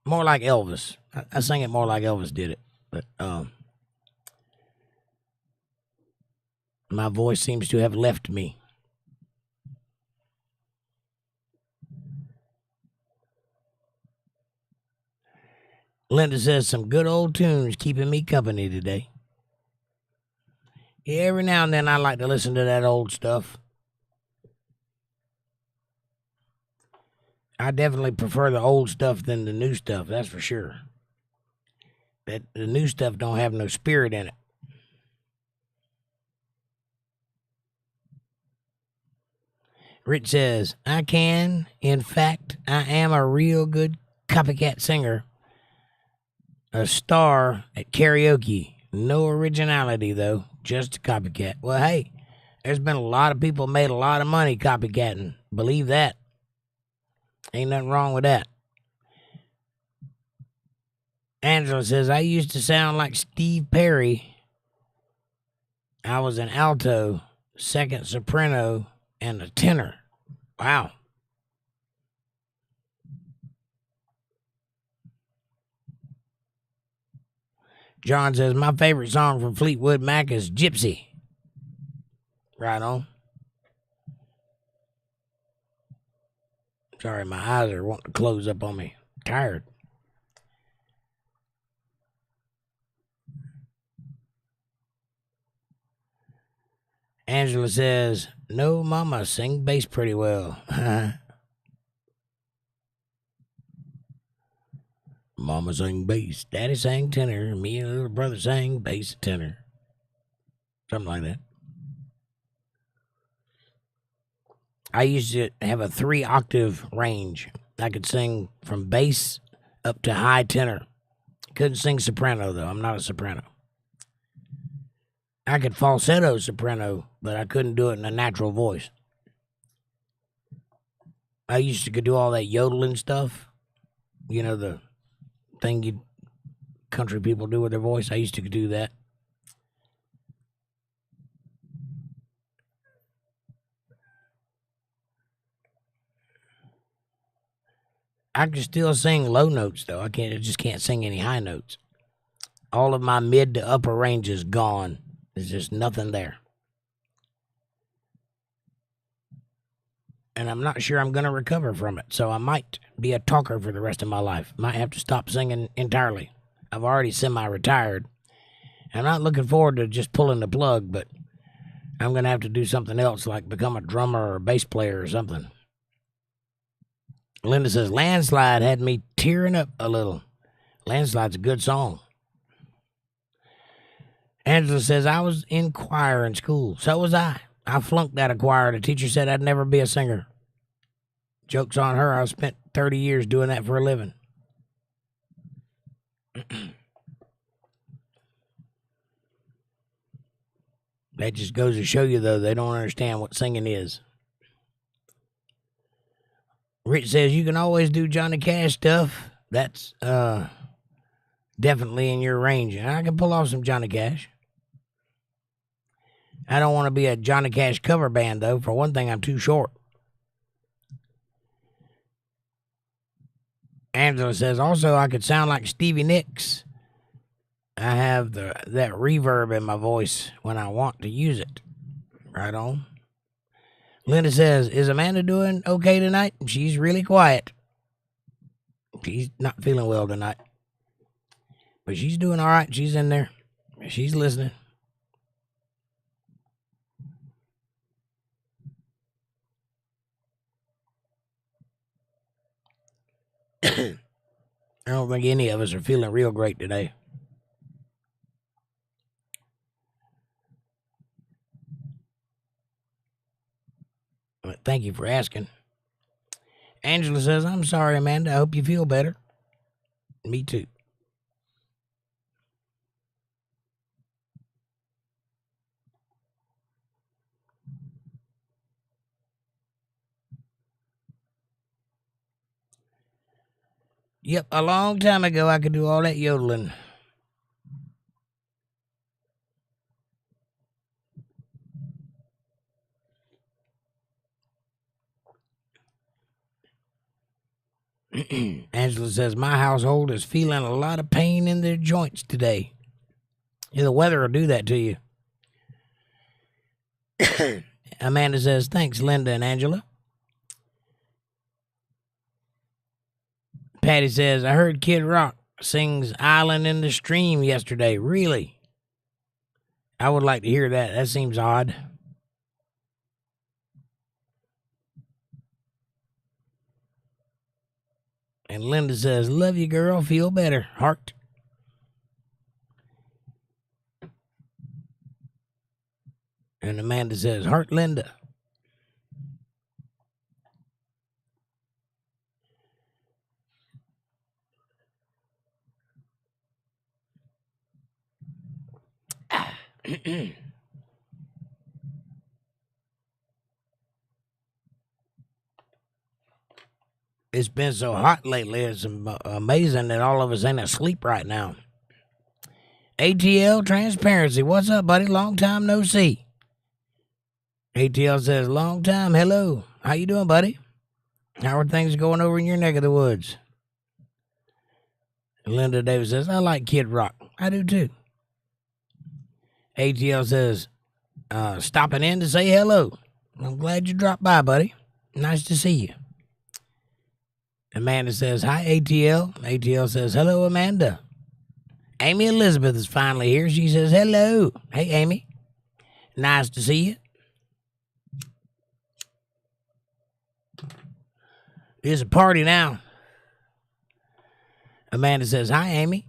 More like Elvis. I sing it more like Elvis did it. But my voice seems to have left me. Linda says some good old tunes keeping me company today. Yeah, every now and then I like to listen to that old stuff. I definitely prefer the old stuff than the new stuff, that's for sure. But the new stuff don't have no spirit in it. Rich says, I can. In fact, I am a real good copycat singer. A star at karaoke. No originality, though. Just a copycat. Well, hey, there's been a lot of people made a lot of money copycatting. Believe that. Ain't nothing wrong with that. Angela says, I used to sound like Steve Perry. I was an alto, second soprano, and a tenor. Wow. John says, my favorite song from Fleetwood Mac is Gypsy. Right on. Sorry, my eyes are wanting to close up on me. Tired. Angela says, no, Mama, sing bass pretty well. Mama sang bass, Daddy sang tenor, me and little brother sang bass tenor. Something like that. I used to have a 3-octave range. I could sing from bass up to high tenor. Couldn't sing soprano, though. I'm not a soprano. I could falsetto soprano, but I couldn't do it in a natural voice. I used to do all that yodeling stuff. You know, the thing country people do with their voice. I used to do that. I can still sing low notes, though. I just can't sing any high notes. All of my mid to upper range is gone. There's just nothing there. And I'm not sure I'm going to recover from it, so I might be a talker for the rest of my life. Might have to stop singing entirely. I've already semi-retired. I'm not looking forward to just pulling the plug, but I'm going to have to do something else, like become a drummer or a bass player or something. Linda says, Landslide had me tearing up a little. Landslide's a good song. Angela says, I was in choir in school. So was I. I flunked out of choir. The teacher said I'd never be a singer. Joke's on her. I spent 30 years doing that for a living. That just goes to show you, though, they don't understand what singing is. Rich says, you can always do Johnny Cash stuff. That's definitely in your range. And I can pull off some Johnny Cash. I don't want to be a Johnny Cash cover band, though. For one thing, I'm too short. Angela says, also, I could sound like Stevie Nicks. I have that reverb in my voice when I want to use it. Right on. Linda says, is Amanda doing okay tonight? She's really quiet. She's not feeling well tonight. But she's doing all right. She's in there. She's listening. I don't think any of us are feeling real great today. But thank you for asking. Angela says, I'm sorry, Amanda. I hope you feel better. Me too. Yep, a long time ago I could do all that yodeling. Angela says, my household is feeling a lot of pain in their joints today. Yeah, the weather will do that to you. Amanda says, thanks, Linda and Angela. Patty says, I heard Kid Rock sings Island in the Stream yesterday. Really? I would like to hear that. That seems odd. And Linda says, love you, girl. Feel better. Heart. And Amanda says, heart, Linda. It's been so hot lately. It's amazing that all of us ain't asleep right now. ATL Transparency. What's up, buddy? Long time no see. ATL says, long time. Hello. How you doing, buddy? How are things going over in your neck of the woods? Linda Davis says, I like Kid Rock. I do too. ATL says, stopping in to say hello. I'm glad you dropped by, buddy. Nice to see you. Amanda says, hi, ATL. ATL says, hello, Amanda. Amy Elizabeth is finally here. She says, hello. Hey, Amy. Nice to see you. It's a party now. Amanda says, hi, Amy.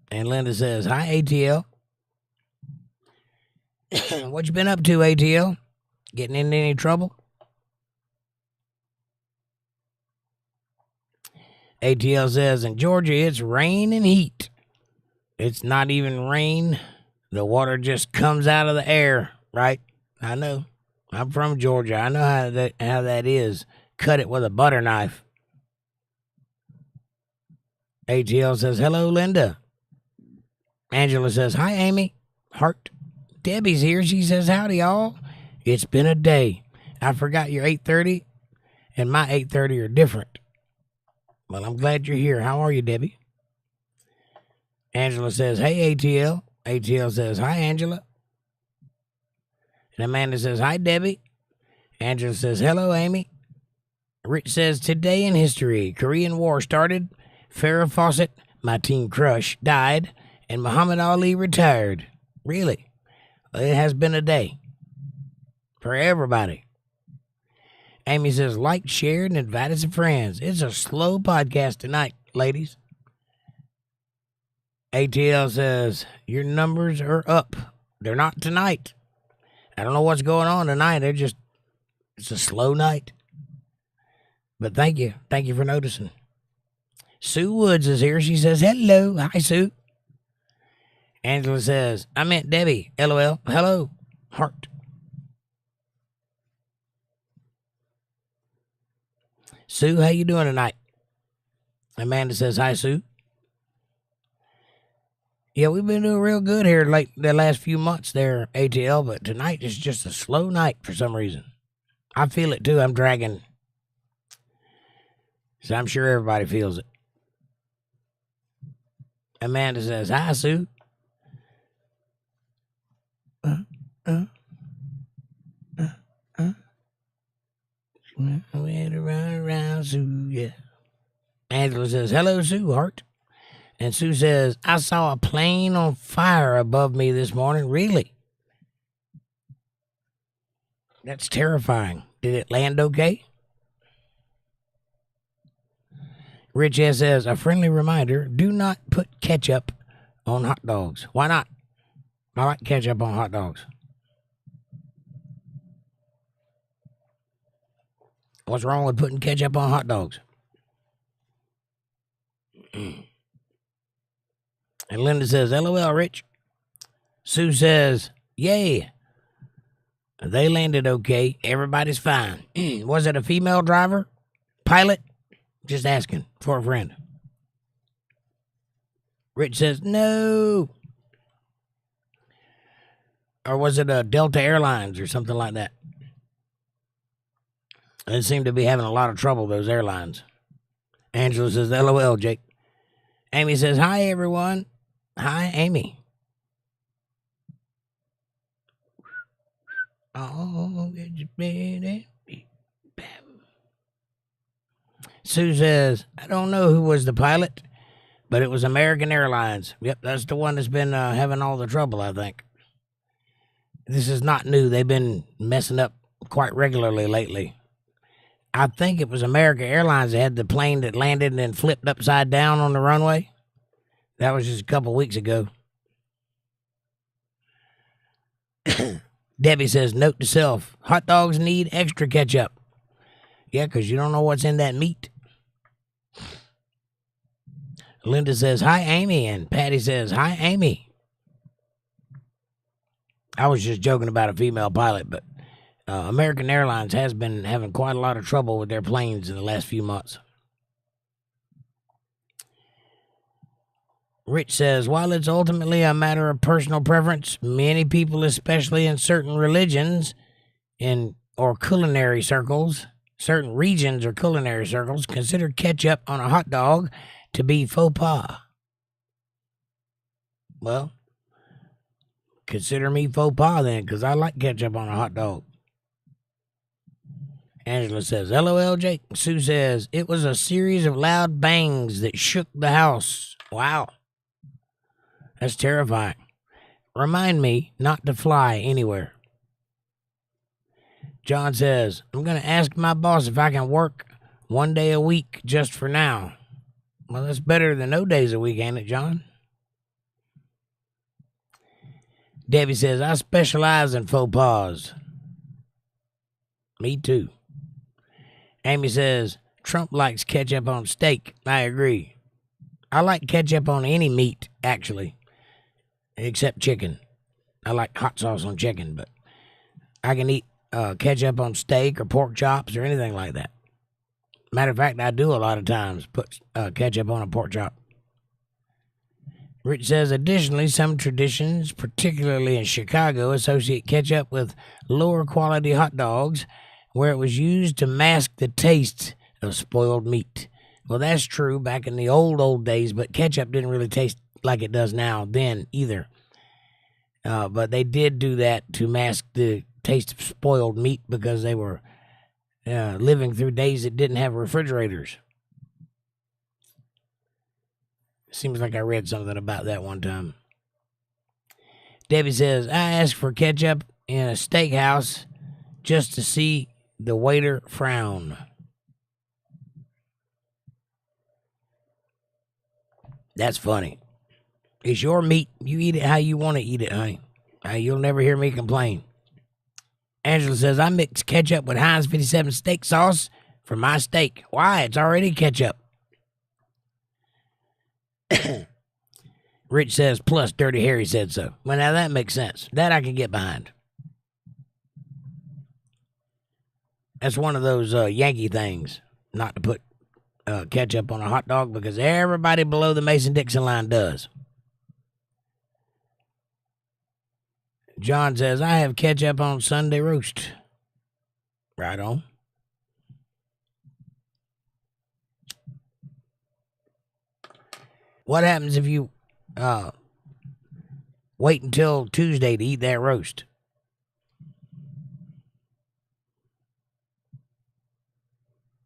And Linda says, hi, ATL. What you been up to, ATL? Getting into any trouble? ATL says, in Georgia, it's rain and heat. It's not even rain. The water just comes out of the air, right? I know. I'm from Georgia. I know how that is. Cut it with a butter knife. ATL says, hello, Linda. Angela says, hi, Amy. Heart. Debbie's here. She says, howdy, y'all. It's been a day. I forgot your 8:30 and my 8:30 are different. Well, I'm glad you're here. How are you, Debbie? Angela says, hey, ATL. ATL says, hi, Angela. And Amanda says, hi, Debbie. Angela says, hello, Amy. Rich says, today in history, Korean War started, Farrah Fawcett, my teen crush, died, and Muhammad Ali retired. Really? It has been a day for everybody. Amy says, like, shared, and invited some friends. It's a slow podcast tonight, ladies. ATL says, your numbers are up. They're not tonight. I don't know what's going on tonight. It's a slow night. But thank you. Thank you for noticing. Sue Woods is here. She says, hello. Hi, Sue. Angela says, I meant Debbie. LOL. Hello. Heart. Sue, how you doing tonight? Amanda says, hi, Sue. Yeah, we've been doing real good here like the last few months there, ATL, but tonight is just a slow night for some reason. I feel it too. I'm dragging. So I'm sure everybody feels it. Amanda says, hi, Sue. Around Sue, yeah. Angela says, hello, Sue, heart. And Sue says, I saw a plane on fire above me this morning. Really? That's terrifying. Did it land okay? Rich S says, a friendly reminder, do not put ketchup on hot dogs. Why not? I like ketchup on hot dogs. What's wrong with putting ketchup on hot dogs? And Linda says, LOL, Rich. Sue says, yay. They landed okay. Everybody's fine. Was it a female driver? Pilot? Just asking for a friend. Rich says, no. Or was it a Delta Airlines or something like that? They seem to be having a lot of trouble, those airlines. Angela says, LOL, Jake. Amy says, hi, everyone. Hi, Amy. Oh, get your bed. Sue says, I don't know who was the pilot, But it was American Airlines. Yep, that's the one that's been having all the trouble, I think. This is not new. They've been messing up quite regularly lately. I think it was American Airlines that had the plane that landed and then flipped upside down on the runway. That was just a couple weeks ago. Debbie says, note to self, hot dogs need extra ketchup. Yeah, because you don't know what's in that meat. Linda says, hi, Amy. And Patty says, hi, Amy. I was just joking about a female pilot, but American Airlines has been having quite a lot of trouble with their planes in the last few months. Rich says, while it's ultimately a matter of personal preference, many people, especially in certain religions or culinary circles, certain regions or culinary circles, consider ketchup on a hot dog to be faux pas. Well, consider me faux pas then, because I like ketchup on a hot dog. Angela says, LOL, Jake. Sue says, it was a series of loud bangs that shook the house. Wow. That's terrifying. Remind me not to fly anywhere. John says, I'm going to ask my boss if I can work 1 day a week just for now. Well, that's better than no days a week, ain't it, John? Debbie says, I specialize in faux pas. Me too. Amy says, Trump likes ketchup on steak. I agree. I like ketchup on any meat, actually, except chicken. I like hot sauce on chicken, but I can eat ketchup on steak or pork chops or anything like that. Matter of fact, I do a lot of times put ketchup on a pork chop. Rich says, additionally, some traditions, particularly in Chicago, associate ketchup with lower quality hot dogs where it was used to mask the taste of spoiled meat. Well, that's true back in the old days, but ketchup didn't really taste like it does now then either. But they did do that to mask the taste of spoiled meat because they were living through days that didn't have refrigerators. Seems like I read something about that one time. Debbie says, I asked for ketchup in a steakhouse just to see the waiter frown. That's funny. It's your meat. You eat it how you want to eat it, honey. You'll never hear me complain. Angela says, I mix ketchup with Heinz 57 steak sauce for my steak. Why? It's already ketchup. Rich says, plus Dirty Harry said so. Well, now that makes sense. That I can get behind. That's one of those Yankee things, not to put ketchup on a hot dog because everybody below the Mason-Dixon line does. John says, I have ketchup on Sunday roast. Right on. What happens if you wait until Tuesday to eat that roast?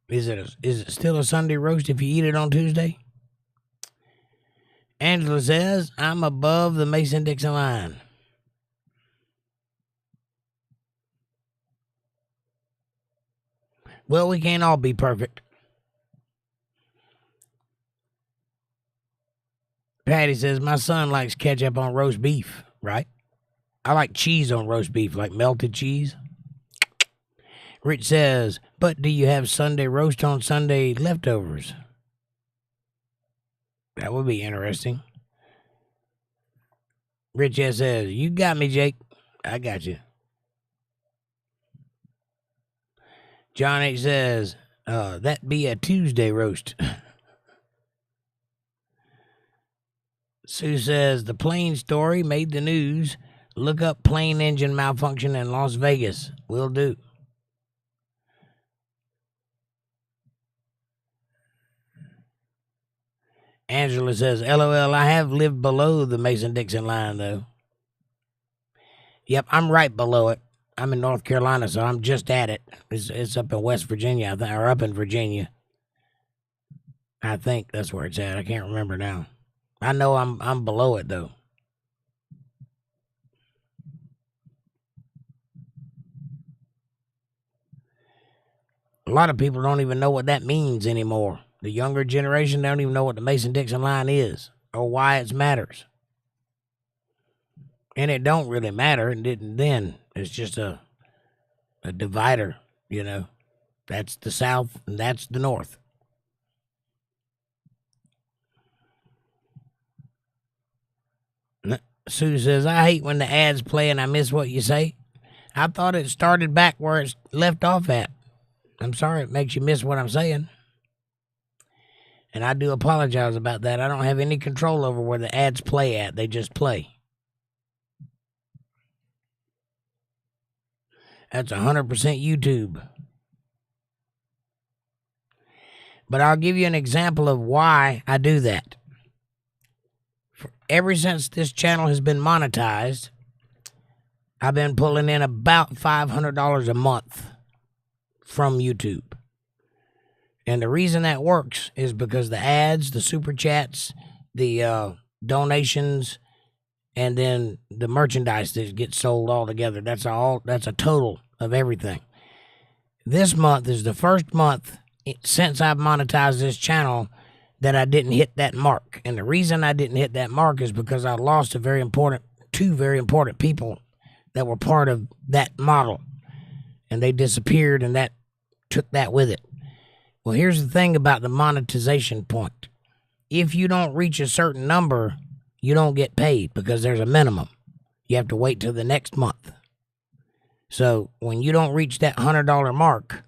Is it still a Sunday roast if you eat it on Tuesday? Angela says, I'm above the Mason-Dixon line. Well, we can't all be perfect. Patty says, my son likes ketchup on roast beef, right? I like cheese on roast beef, like melted cheese. Rich says, but do you have Sunday roast on Sunday leftovers? That would be interesting. Rich says, you got me, Jake. I got you. John H. says, that be a Tuesday roast. Sue says, the plane story made the news. Look up plane engine malfunction in Las Vegas. Will do. Angela says, LOL, I have lived below the Mason-Dixon line, though. Yep, I'm right below it. I'm in North Carolina, so I'm just at it. It's up in West Virginia, or up in Virginia. I think that's where it's at. I can't remember now. I know I'm below it though. A lot of people don't even know what that means anymore. The younger generation don't even know what the Mason-Dixon line is or why it matters. And it don't really matter. It didn't then. It's just a divider, you know. That's the South and that's the North. Sue says, I hate when the ads play and I miss what you say. I thought it started back where it's left off at. I'm sorry it makes you miss what I'm saying. And I do apologize about that. I don't have any control over where the ads play at. They just play. That's 100% YouTube. But I'll give you an example of why I do that. Ever since this channel has been monetized, I've been pulling in about $500 a month from YouTube. And the reason that works is because the ads, the super chats, the donations, and then the merchandise that gets sold all together. That's a total of everything. This month is the first month since I've monetized this channel that I didn't hit that mark. And the reason I didn't hit that mark is because I lost two very important people that were part of that model. And they disappeared, and that took that with it. Well, here's the thing about the monetization point. If you don't reach a certain number, you don't get paid because there's a minimum. You have to wait till the next month. So when you don't reach that $100 mark,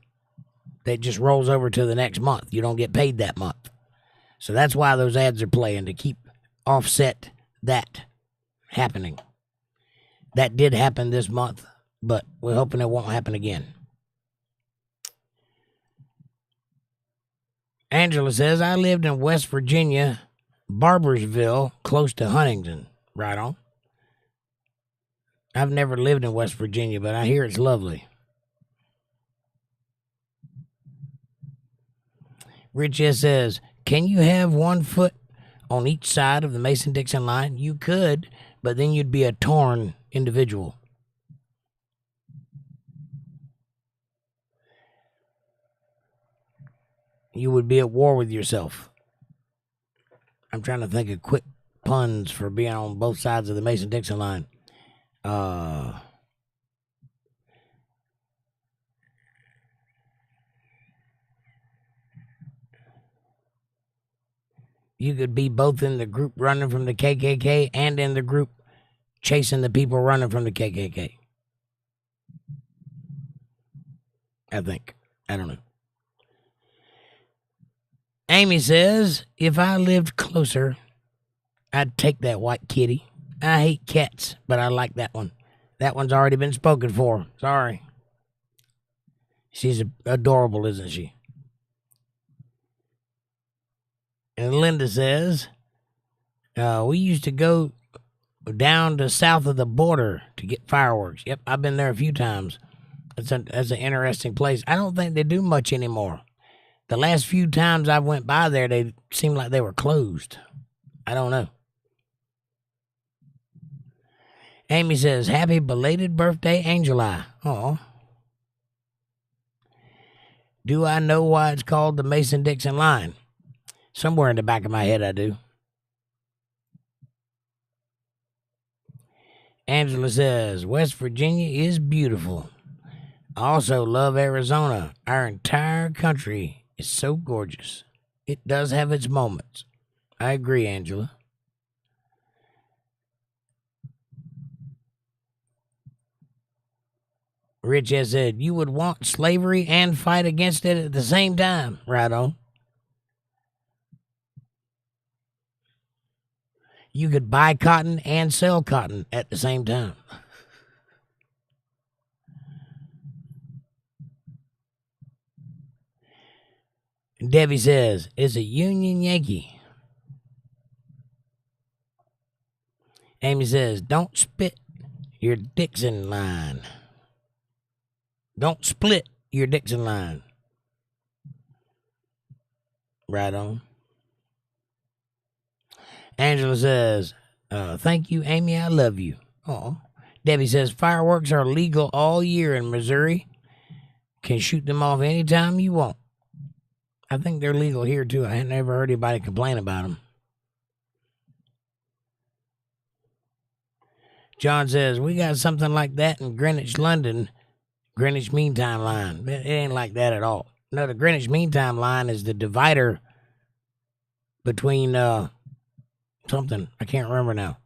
that just rolls over to the next month. You don't get paid that month. So that's why those ads are playing, to keep offset that happening. That did happen this month, but we're hoping it won't happen again. Angela says, I lived in West Virginia, Barbersville, close to Huntington. Right on. I've never lived in West Virginia, but I hear it's lovely. Rich S says, can you have 1 foot on each side of the Mason-Dixon line? You could, but then you'd be a torn individual. You would be at war with yourself. I'm trying to think of quick puns for being on both sides of the Mason-Dixon line. You could be both in the group running from the KKK and in the group chasing the people running from the KKK. I think. I don't know. Amy says, if I lived closer, I'd take that white kitty. I hate cats, but I like that one. That one's already been spoken for. Sorry. She's adorable, isn't she? And Linda says, we used to go down to south of the border to get fireworks. Yep, I've been there a few times. That's an interesting place. I don't think they do much anymore. The last few times I went by there, they seemed like they were closed. I don't know. Amy says, happy belated birthday, Angel Eye. Aw. Do I know why it's called the Mason-Dixon line? Somewhere in the back of my head I do. Angela says, West Virginia is beautiful. I also love Arizona. Our entire country is so gorgeous. It does have its moments. I agree, Angela. Rich has said, you would want slavery and fight against it at the same time. Right on. You could buy cotton and sell cotton at the same time. Debbie says, it's a Union Yankee. Amy says, don't spit your Dixon line. Don't split your Dixon line. Right on. Angela says, thank you, Amy, I love you. Oh. Debbie says, fireworks are legal all year in Missouri. Can shoot them off anytime you want. I think they're legal here, too. I had never heard anybody complain about them. John says, we got something like that in Greenwich, London. Greenwich Mean Time line. It ain't like that at all. No, the Greenwich Mean Time line is the divider between something. I can't remember now.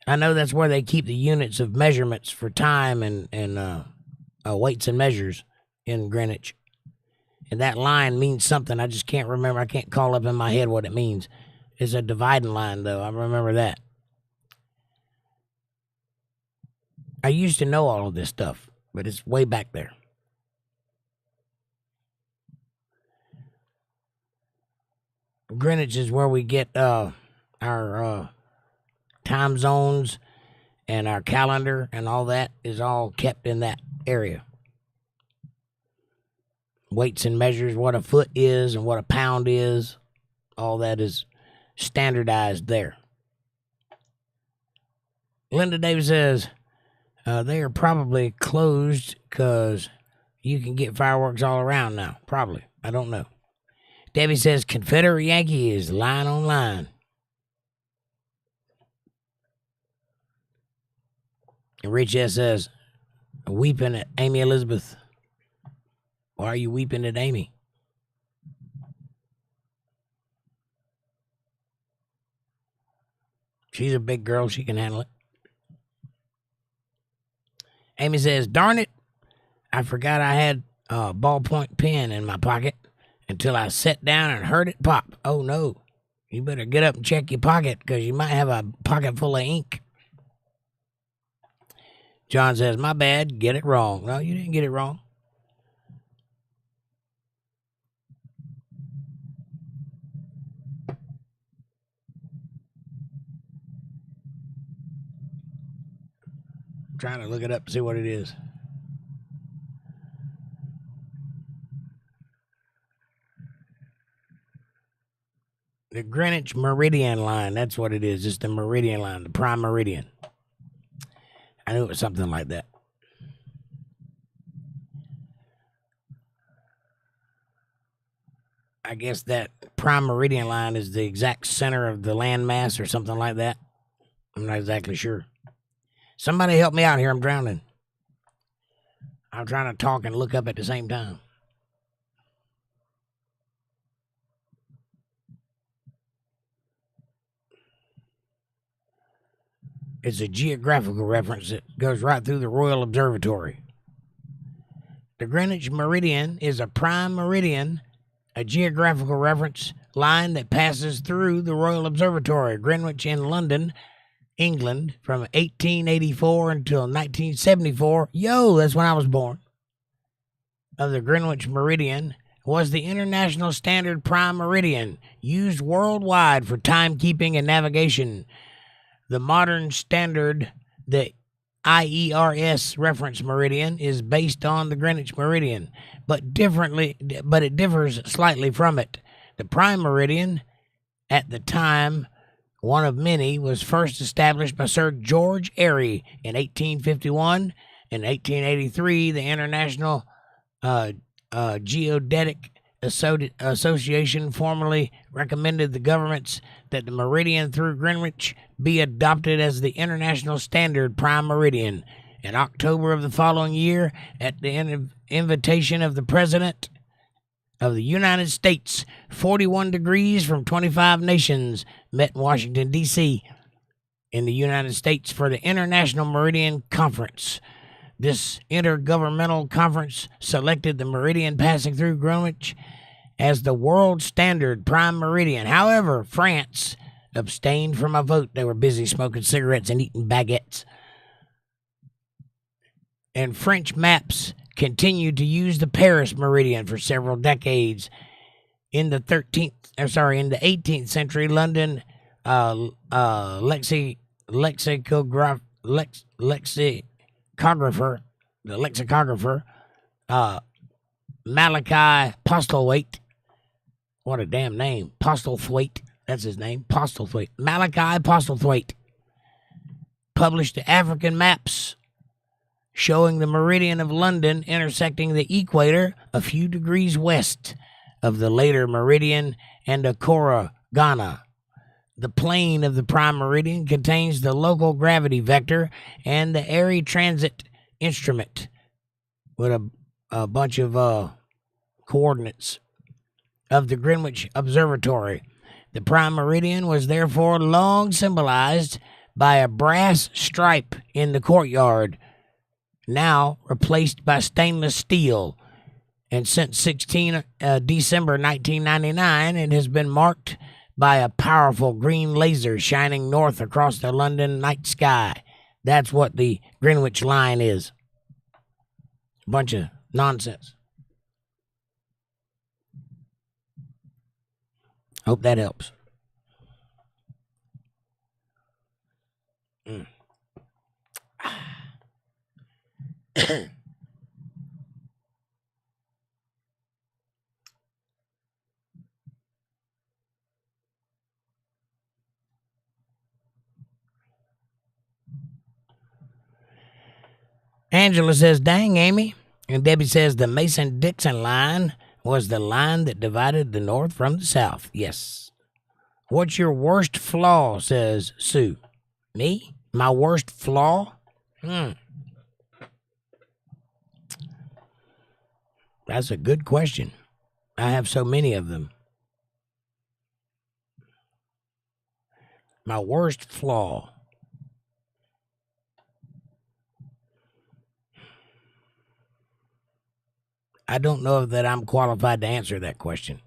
I know that's where they keep the units of measurements for time and weights and measures in Greenwich. And that line means something. I just can't remember. I can't call up in my head what it means. It's a dividing line, though. I remember that. I used to know all of this stuff, but it's way back there. Greenwich is where we get our time zones and our calendar and all that is all kept in that area. Weights and measures, what a foot is and what a pound is, all that is standardized there. Linda Davis says, they are probably closed because you can get fireworks all around now. Probably. I don't know. Debbie says, Confederate Yankee is line on line. And Rich S says, weeping at Amy Elizabeth. Why are you weeping at Amy? She's a big girl. She can handle it. Amy says, darn it. I forgot I had a ballpoint pen in my pocket until I sat down and heard it pop. Oh, no. You better get up and check your pocket because you might have a pocket full of ink. John says, my bad. Get it wrong. No, you didn't get it wrong. I'm trying to look it up to see what it is. The Greenwich Meridian line. That's what it is. It's the Meridian line, the Prime Meridian. I knew it was something like that. I guess that Prime Meridian line is the exact center of the landmass or something like that. I'm not exactly sure. Somebody help me out here. I'm drowning. I'm trying to talk and look up at the same time. It's a geographical reference that goes right through the Royal Observatory. The Greenwich Meridian is a prime meridian, a geographical reference line that passes through the Royal Observatory, Greenwich in London, England, from 1884 until 1974. Yo, that's when I was born. Of the Greenwich Meridian was the international standard prime meridian, used worldwide for timekeeping and navigation. The modern standard, the IERS reference meridian, is based on the Greenwich Meridian, but it differs slightly from it. The prime meridian, at the time one of many, was first established by Sir George Airy in 1851. In 1883, the International Geodetic Association formally recommended the governments that the meridian through Greenwich be adopted as the international standard prime meridian. In October of the following year, at the invitation of the President of the United States, 41 degrees from 25 nations met in Washington, D.C. in the United States for the International Meridian Conference. This intergovernmental conference selected the meridian passing through Greenwich as the world standard prime meridian. However, France abstained from a vote. They were busy smoking cigarettes and eating baguettes. And French maps continued to use the Paris meridian for several decades. In the 18th century, London lexicographer, Malachi Postlethwaite, what a damn name, Postlethwaite, That's his name, Postlethwaite. Malachi Postlethwaite published the African maps showing the meridian of London intersecting the equator a few degrees west of the later meridian and Akora, Ghana. The plane of the prime meridian contains the local gravity vector and the airy transit instrument with a bunch of coordinates of the Greenwich Observatory. The prime meridian was therefore long symbolized by a brass stripe in the courtyard, now replaced by stainless steel. And since December 1999, it has been marked by a powerful green laser shining north across the London night sky. That's what the Greenwich line is. Bunch of nonsense. Hope that helps. Angela says, dang, Amy. And Debbie says, the Mason-Dixon line was the line that divided the North from the South. Yes. What's your worst flaw, says Sue. Me? My worst flaw? That's a good question. I have so many of them. My worst flaw. I don't know that I'm qualified to answer that question.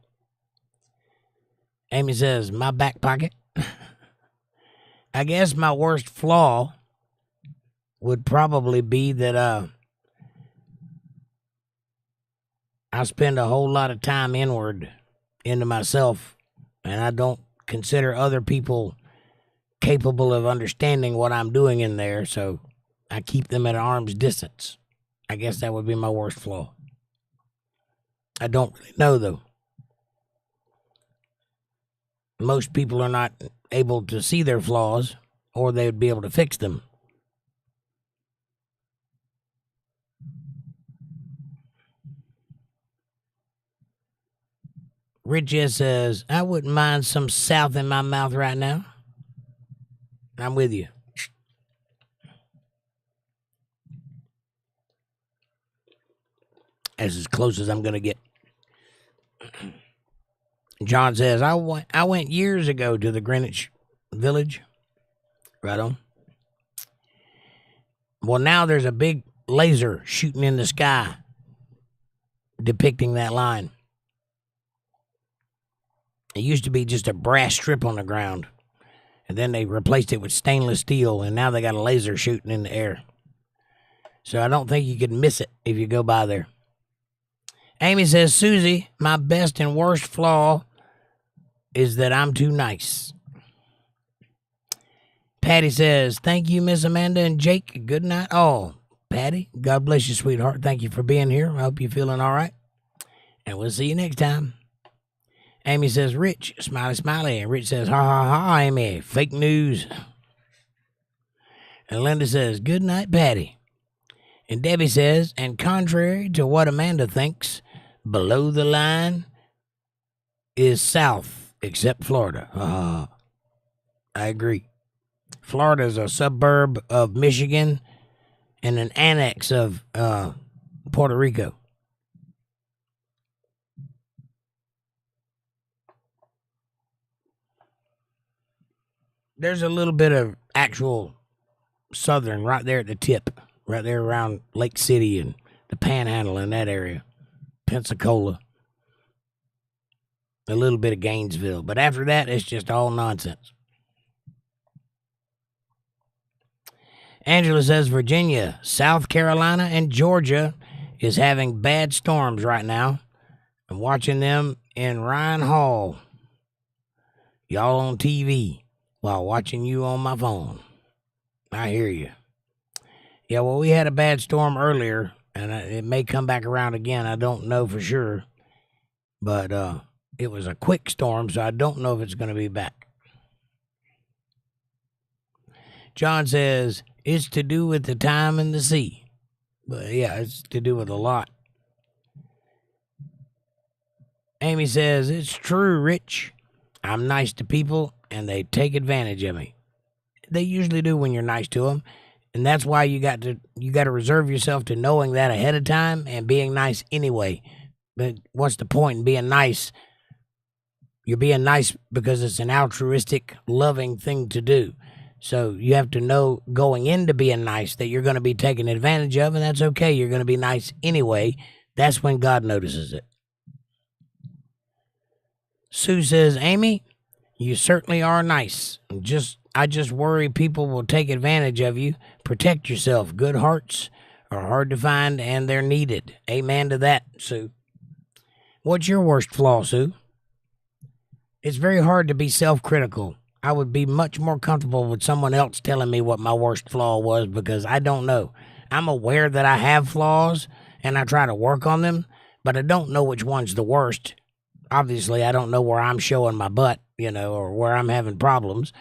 Amy says, my back pocket. I guess my worst flaw would probably be that I spend a whole lot of time inward into myself, and I don't consider other people capable of understanding what I'm doing in there, so I keep them at arm's distance. I guess that would be my worst flaw. I don't really know, though. Most people are not able to see their flaws, or they would be able to fix them. Rich S says, I wouldn't mind some South in my mouth right now. I'm with you. That's as close as I'm going to get. John says, I went years ago to the Greenwich Village. Right on. Well, now there's a big laser shooting in the sky depicting that line. It used to be just a brass strip on the ground, and then they replaced it with stainless steel, and now they got a laser shooting in the air. So I don't think you could miss it if you go by there. Amy says, Susie, my best and worst flaw is that I'm too nice. Patty says, thank you, Miss Amanda and Jake. Good night all. Patty, God bless you, sweetheart. Thank you for being here. I hope you're feeling all right. And we'll see you next time. Amy says, Rich, smiley, smiley. And Rich says, ha, ha, ha, Amy, fake news. And Linda says, good night, Patty. And Debbie says, and contrary to what Amanda thinks, below the line is south, except Florida. I agree. Florida is a suburb of Michigan and an annex of Puerto Rico. There's a little bit of actual southern right there at the tip, right there around Lake City and the Panhandle in that area, Pensacola. A little bit of Gainesville. But after that, it's just all nonsense. Angela says Virginia, South Carolina, and Georgia is having bad storms right now. I'm watching them in Ryan Hall. Y'all on TV while watching you on my phone. I hear you. Yeah, well, we had a bad storm earlier, and it may come back around again. I don't know for sure. But it was a quick storm, so I don't know if it's going to be back. John says, it's to do with the time and the sea. But yeah, it's to do with a lot. Amy says, it's true, Rich. I'm nice to people, and they take advantage of me. They usually do when you're nice to them. And that's why you got to reserve yourself to knowing that ahead of time and being nice anyway. But what's the point in being nice? You're being nice because it's an altruistic, loving thing to do. So you have to know going into being nice that you're going to be taken advantage of, and that's okay. You're going to be nice anyway. That's when God notices it. Sue says, Amy, you certainly are nice. I just worry people will take advantage of you. Protect yourself. Good hearts are hard to find, and they're needed. Amen to that, Sue. What's your worst flaw, Sue? It's very hard to be self-critical. I would be much more comfortable with someone else telling me what my worst flaw was because I don't know. I'm aware that I have flaws, and I try to work on them, but I don't know which one's the worst. Obviously, I don't know where I'm showing my butt, or where I'm having problems.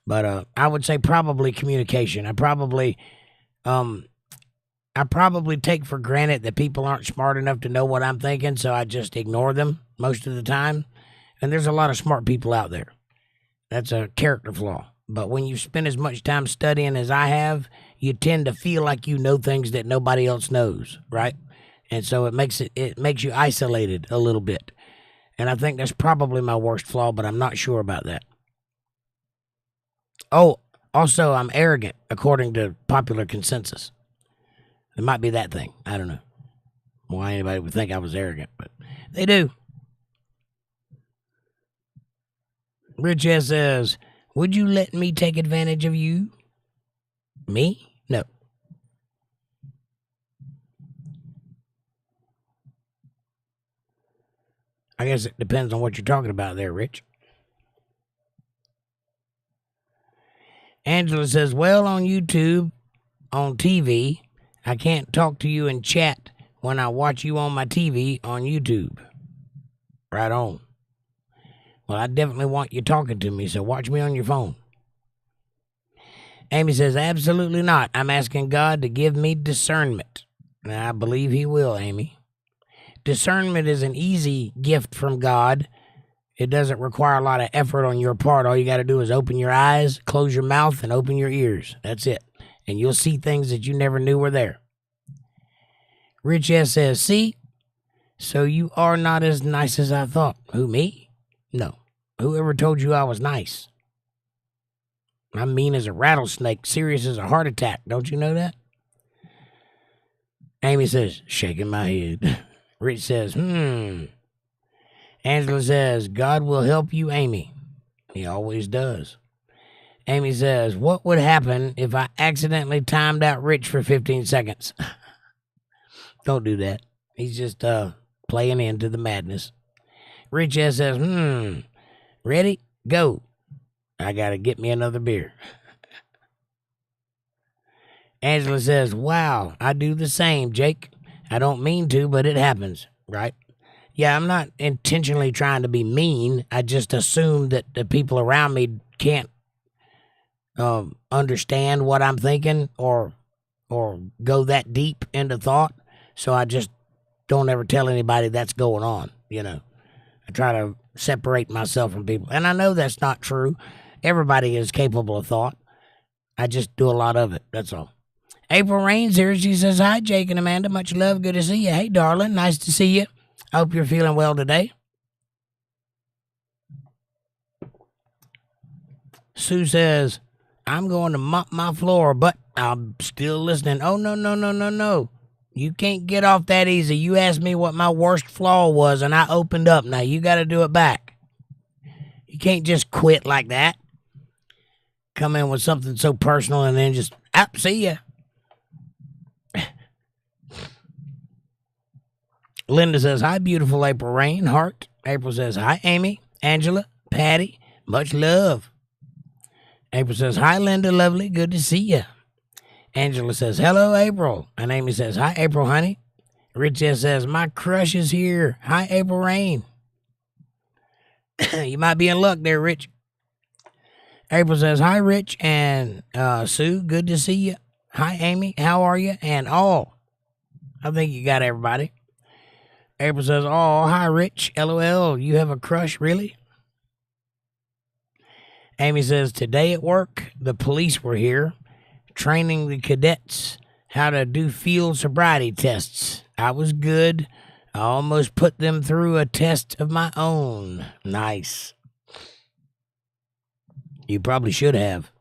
But I would say probably communication. I probably take for granted that people aren't smart enough to know what I'm thinking, so I just ignore them most of the time. And there's a lot of smart people out there. That's a character flaw. But when you spend as much time studying as I have, you tend to feel like you know things that nobody else knows, right? And so it makes you isolated a little bit. And I think that's probably my worst flaw, but I'm not sure about that. Oh, also, I'm arrogant, according to popular consensus. It might be that thing. I don't know why anybody would think I was arrogant, but they do. Rich S says, would you let me take advantage of you? Me? No. I guess it depends on what you're talking about there, Rich. Angela says, well, on YouTube, on TV, I can't talk to you in chat when I watch you on my TV on YouTube. Right on. Well, I definitely want you talking to me, so watch me on your phone. Amy says, absolutely not. I'm asking God to give me discernment. And I believe he will, Amy. Discernment is an easy gift from God. It doesn't require a lot of effort on your part. All you got to do is open your eyes, close your mouth, and open your ears. That's it. And you'll see things that you never knew were there. Rich S says, see? So you are not as nice as I thought. Who, me? No. Whoever told you I was nice? I'm mean as a rattlesnake, serious as a heart attack. Don't you know that? Amy says, shaking my head. Rich says, Angela says, God will help you, Amy. He always does. Amy says, what would happen if I accidentally timed out Rich for 15 seconds? Don't do that. He's just playing into the madness. Rich S says, ready? Go. I got to get me another beer. Angela says, wow, I do the same, Jake. I don't mean to, but it happens, right? Yeah, I'm not intentionally trying to be mean. I just assume that the people around me can't understand what I'm thinking or go that deep into thought. So I just don't ever tell anybody that's going on, I try to separate myself from people. And I know that's not true. Everybody is capable of thought. I just do a lot of it. That's all. April Rain's here. She says, hi, Jake and Amanda. Much love. Good to see you. Hey, darling. Nice to see you. I hope you're feeling well today. Sue says, I'm going to mop my floor, but I'm still listening. Oh, no. You can't get off that easy. You asked me what my worst flaw was, and I opened up. Now, you got to do it back. You can't just quit like that. Come in with something so personal and then just, see ya. Linda says, hi, beautiful April Rain, heart. April says, hi, Amy, Angela, Patty, much love. April says, hi, Linda, lovely, good to see you. Angela says, hello, April. And Amy says, hi, April, honey. Rich says, my crush is here. Hi, April Rain. You might be in luck there, Rich. April says, hi, Rich and Sue. Good to see you. Hi, Amy. How are you? And all. I think you got everybody. April says, oh, hi, Rich. LOL. You have a crush, really? Amy says, today at work, the police were here training the cadets how to do field sobriety tests. I was good. I almost put them through a test of my own. Nice. You probably should have.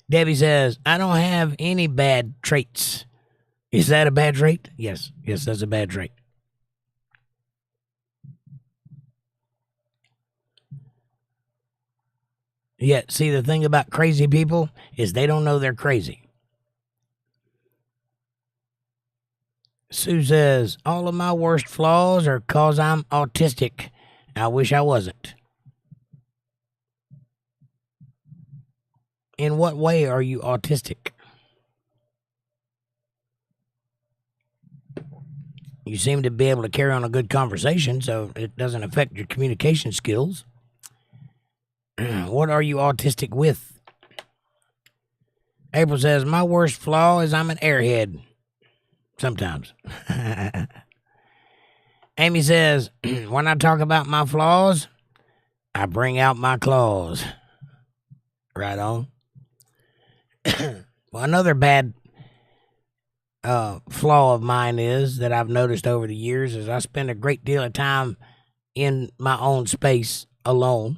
Debbie says, I don't have any bad traits. Is that a bad trait? Yes. Yes, that's a bad trait. Yeah, see, the thing about crazy people is they don't know they're crazy. Sue says, all of my worst flaws are because I'm autistic. I wish I wasn't. In what way are you autistic? You seem to be able to carry on a good conversation, so it doesn't affect your communication skills. What are you autistic with? April says, my worst flaw is I'm an airhead. Sometimes. Amy says, when I talk about my flaws, I bring out my claws. Right on. Well, another bad flaw of mine is that I've noticed over the years is I spend a great deal of time in my own space alone.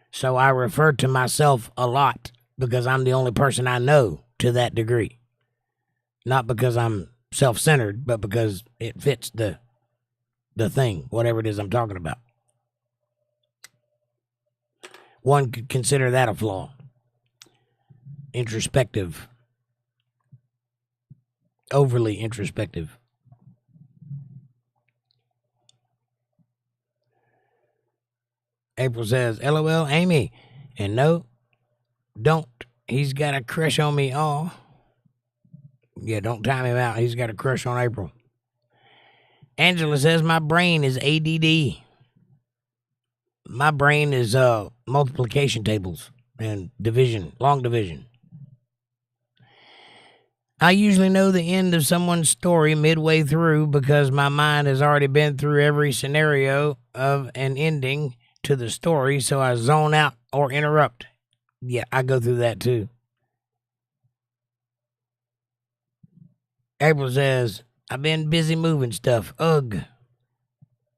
So I refer to myself a lot because I'm the only person I know to that degree. Not because I'm self-centered, but because it fits the thing, whatever it is I'm talking about. One could consider that a flaw. Introspective. Overly introspective. April says, LOL, Amy. And no, don't. He's got a crush on me. Oh. Yeah, don't time him out. He's got a crush on April. Angela says, my brain is ADD. My brain is multiplication tables and division, long division. I usually know the end of someone's story midway through because my mind has already been through every scenario of an ending to the story, so I zone out or interrupt. Yeah, I go through that too. April says, I've been busy moving stuff. Ugh.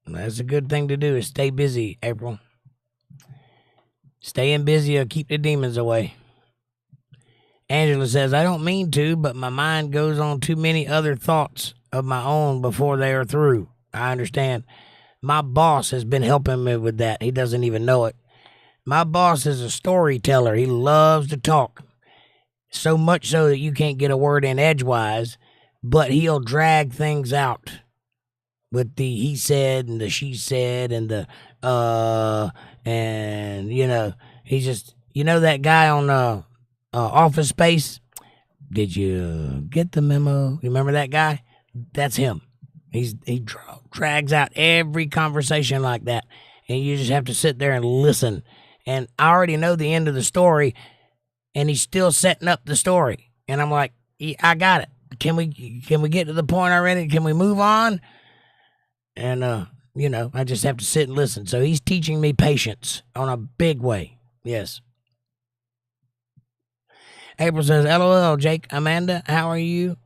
That's a good thing to do is stay busy, April. Staying busy will keep the demons away. Angela says, I don't mean to, but my mind goes on too many other thoughts of my own before they are through. I understand. My boss has been helping me with that. He doesn't even know it. My boss is a storyteller. He loves to talk. So much so that you can't get a word in edgewise, but he'll drag things out with the he said and the she said and the and you know, he just, you know that guy on Office Space? Did you get the memo? You remember that guy? That's him. He drags out every conversation like that, and you just have to sit there and listen. And I already know the end of the story, and he's still setting up the story. And I'm like, I got it. Can we get to the point already? Can we move on? And you know, I just have to sit and listen. So he's teaching me patience on a big way. Yes. April says, LOL, Jake, Amanda, how are you?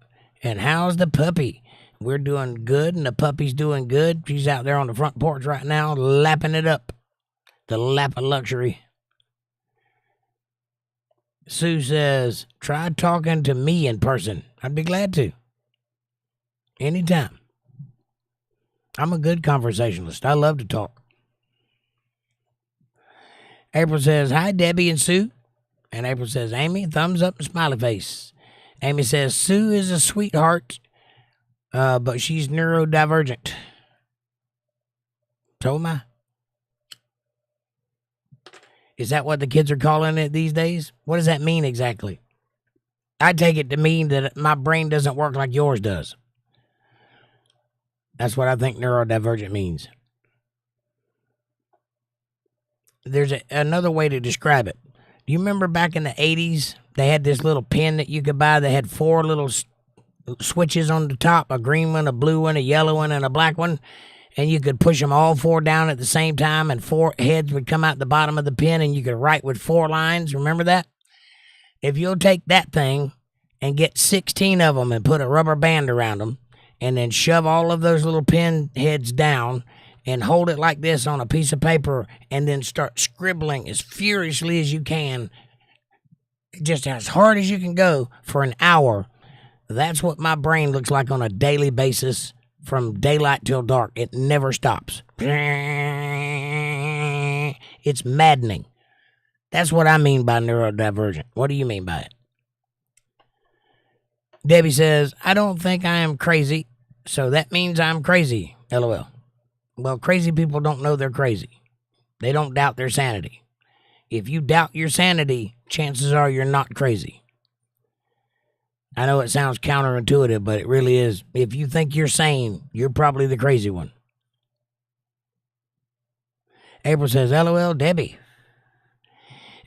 And how's the puppy? We're doing good, and the puppy's doing good. She's out there on the front porch right now, lapping it up. The lap of luxury. Sue says, try talking to me in person. I'd be glad to. Anytime. I'm a good conversationalist. I love to talk. April says, hi, Debbie and Sue. And April says, Amy, thumbs up and smiley face. Amy says, Sue is a sweetheart, but she's neurodivergent. So am I. Is that what the kids are calling it these days? What does that mean exactly? I take it to mean that my brain doesn't work like yours does. That's what I think neurodivergent means. there's another way to describe it. Do you remember back in the 80s, they had this little pen that you could buy that had 4 little switches on the top, a green one, a blue one, a yellow one, and a black one, and you could push them all 4 down at the same time, and 4 heads would come out the bottom of the pen, and you could write with 4 lines. Remember that? If you'll take that thing and get 16 of them and put a rubber band around them, and then shove all of those little pen heads down and hold it like this on a piece of paper, and then start scribbling as furiously as you can, just as hard as you can go for an hour. That's what my brain looks like on a daily basis from daylight till dark. It never stops. It's maddening. That's what I mean by neurodivergent. What do you mean by it? Debbie says, I don't think I am crazy, so that means I'm crazy. LOL. Well, crazy people don't know they're crazy. They don't doubt their sanity. If you doubt your sanity, chances are you're not crazy. I know it sounds counterintuitive, but it really is. If you think you're sane, you're probably the crazy one. April says, LOL, Debbie.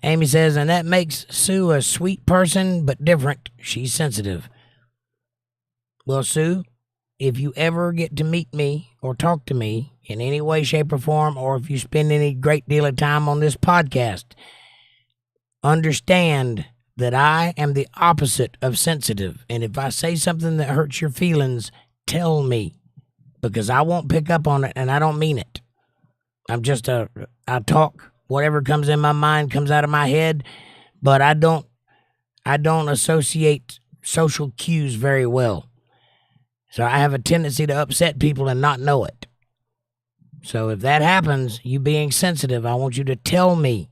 Amy says, and that makes Sue a sweet person, but different. She's sensitive. Well, Sue, if you ever get to meet me or talk to me in any way, shape, or form, or if you spend any great deal of time on this podcast, understand that I am the opposite of sensitive. And if I say something that hurts your feelings, tell me, because I won't pick up on it, and I don't mean it. I talk, whatever comes in my mind comes out of my head, but I don't associate social cues very well. So I have a tendency to upset people and not know it. So if that happens, you being sensitive, I want you to tell me.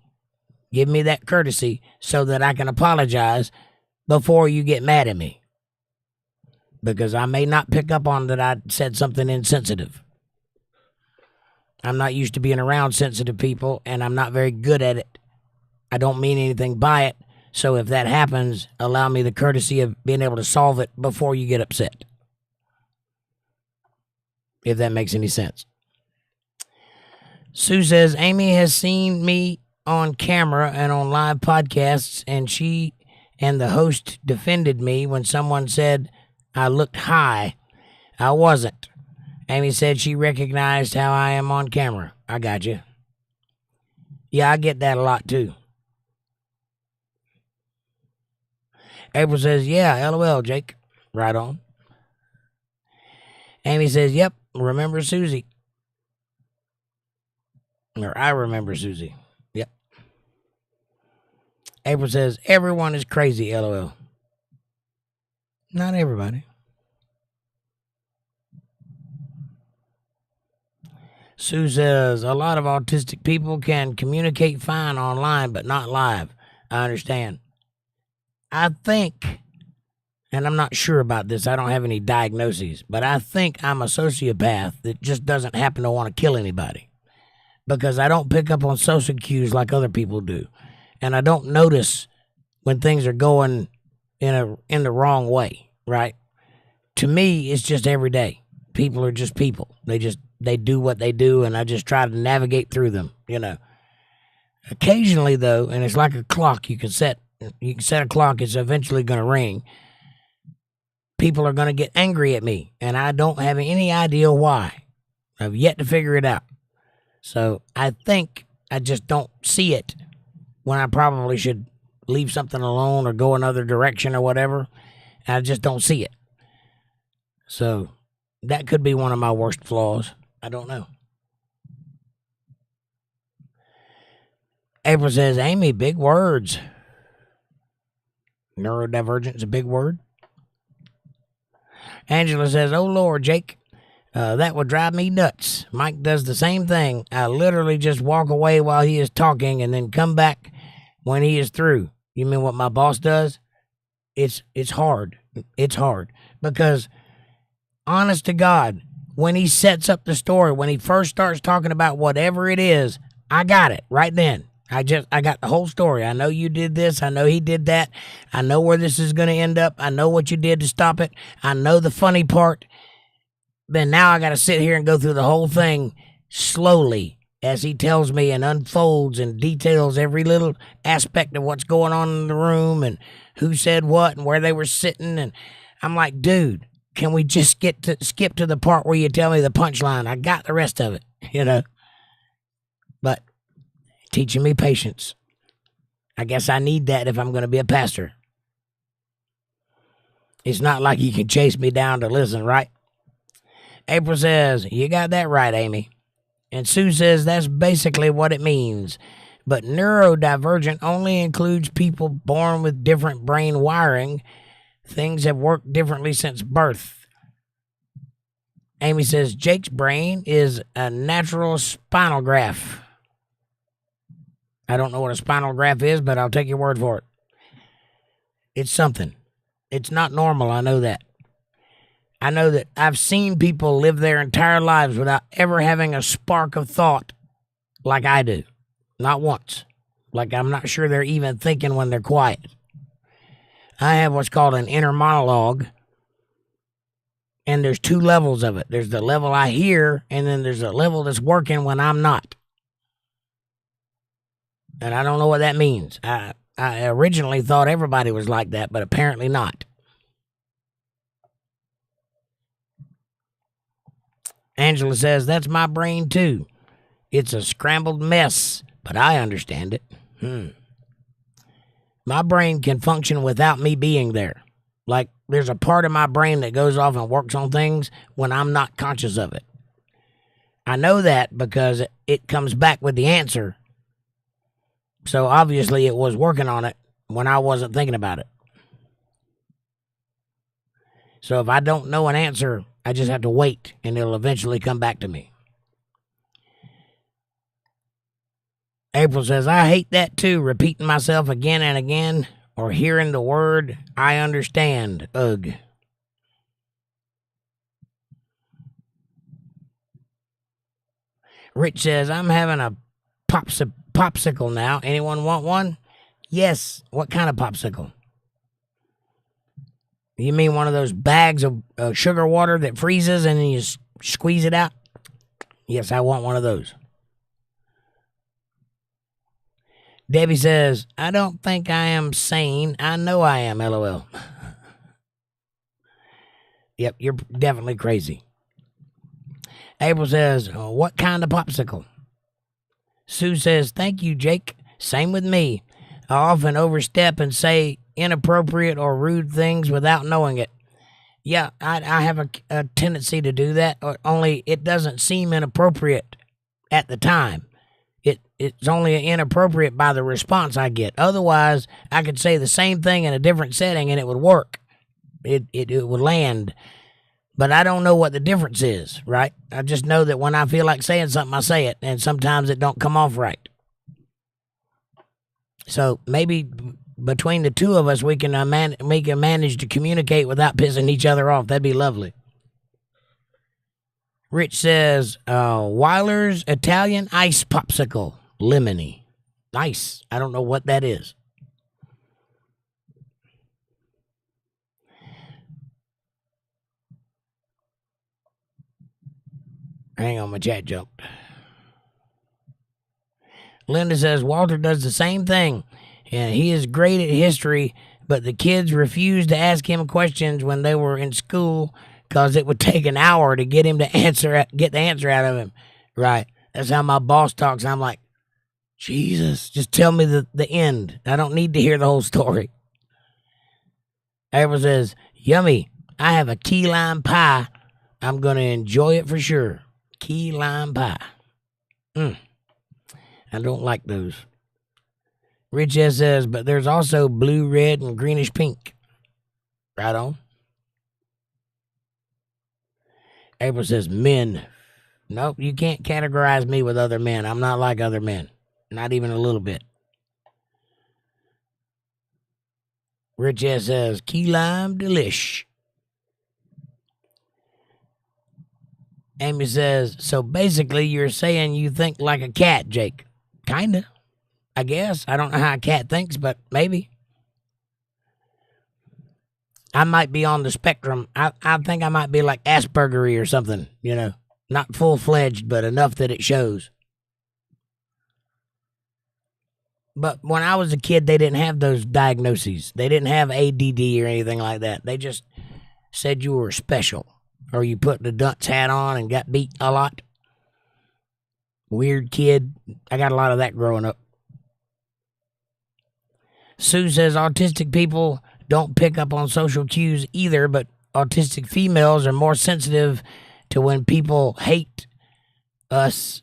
Give me that courtesy so that I can apologize before you get mad at me. Because I may not pick up on that I said something insensitive. I'm not used to being around sensitive people, and I'm not very good at it. I don't mean anything by it. So if that happens, allow me the courtesy of being able to solve it before you get upset. If that makes any sense. Sue says, Amy has seen me on camera and on live podcasts, and she and the host defended me when someone said I looked high. I wasn't. Amy said she recognized how I am on camera. I got you. Yeah, I get that a lot too. April says, yeah, LOL, Jake. Right on. Amy says, yep, remember Susie. Or I remember Susie. Yep. April says, everyone is crazy, LOL. Not everybody. Sue says, a lot of autistic people can communicate fine online, but not live. I understand. I think, and I'm not sure about this, I don't have any diagnoses, but I think I'm a sociopath that just doesn't happen to want to kill anybody. Because I don't pick up on social cues like other people do. And I don't notice when things are going in the wrong way, right? To me, it's just every day. People are just people. They do what they do, and I just try to navigate through them, you know. Occasionally, though, and it's like a clock you can set a clock, it's eventually going to ring. People are going to get angry at me, and I don't have any idea why. I've yet to figure it out. So I think I just don't see it when I probably should leave something alone or go another direction or whatever. I just don't see it. So that could be one of my worst flaws. I don't know. April says, Amy, big words. Neurodivergent is a big word. Angela says, oh, Lord, Jake, that would drive me nuts. Mike does the same thing. I literally just walk away while he is talking and then come back when he is through. You mean what my boss does? It's hard. It's hard. Because, honest to God, when he sets up the story, when he first starts talking about whatever it is, I got it right then. I got the whole story. I know you did this. I know he did that. I know where this is going to end up. I know what you did to stop it. I know the funny part. Then now I got to sit here and go through the whole thing slowly as he tells me and unfolds and details every little aspect of what's going on in the room and who said what and where they were sitting. And I'm like, dude, can we just skip to the part where you tell me the punchline? I got the rest of it, you know. But teaching me patience. I guess I need that if I'm going to be a pastor. It's not like you can chase me down to listen, right? April says, you got that right, Amy. And Sue says that's basically what it means. But neurodivergent only includes people born with different brain wiring. Things have worked differently since birth. Amy says Jake's brain is a natural spinal graph. I don't know what a spinal graph is, but I'll take your word for it. It's something. It's not normal, I know that. I know that I've seen people live their entire lives without ever having a spark of thought like I do. Not once. Like I'm not sure they're even thinking when they're quiet. I have what's called an inner monologue, and there's two levels of it. There's the level I hear, and then there's a level that's working when I'm not. And I don't know what that means. I originally thought everybody was like that, but apparently not. Angela says, that's my brain too. It's a scrambled mess, but I understand it. My brain can function without me being there. Like there's a part of my brain that goes off and works on things when I'm not conscious of it. I know that because it comes back with the answer. So obviously it was working on it when I wasn't thinking about it. So if I don't know an answer, I just have to wait and it'll eventually come back to me. April says, I hate that too, repeating myself again and again or hearing the word, I understand, ugh. Rich says, I'm having a popsicle now. Anyone want one? Yes. What kind of popsicle? You mean one of those bags of sugar water that freezes and then you squeeze it out? Yes, I want one of those. Debbie says, I don't think I am sane. I know I am, LOL. Yep, you're definitely crazy. April says, what kind of popsicle? Sue says, thank you, Jake. Same with me. I often overstep and say inappropriate or rude things without knowing it. Yeah, I have a tendency to do that, only it doesn't seem inappropriate at the time. It's only inappropriate by the response I get. Otherwise, I could say the same thing in a different setting and it would work. It would land. But I don't know what the difference is, right? I just know that when I feel like saying something, I say it, and sometimes it don't come off right. So maybe between the two of us, we can manage to communicate without pissing each other off. That'd be lovely. Rich says, Weiler's Italian ice popsicle, lemony. Nice. I don't know what that is. Hang on, my chat jumped. Linda says, Walter does the same thing. And he is great at history, but the kids refused to ask him questions when they were in school because it would take an hour to get him to get the answer out of him. Right. That's how my boss talks. I'm like, Jesus, just tell me the end. I don't need to hear the whole story. April says, yummy. I have a key lime pie. I'm going to enjoy it for sure. Key lime pie. I don't like those. Rich S says, but there's also blue, red, and greenish pink. Right on. April says, men. Nope, you can't categorize me with other men. I'm not like other men. Not even a little bit. Rich S says, key lime delish. Amy says, so basically you're saying you think like a cat, Jake. Kinda. I guess. I don't know how a cat thinks, but maybe. I might be on the spectrum. I think I might be like Aspergery or something, you know. Not full-fledged, but enough that it shows. But when I was a kid, they didn't have those diagnoses. They didn't have ADD or anything like that. They just said you were special. Or you put the dunce hat on and got beat a lot. Weird kid. I got a lot of that growing up. Sue says autistic people don't pick up on social cues either, but autistic females are more sensitive to when people hate us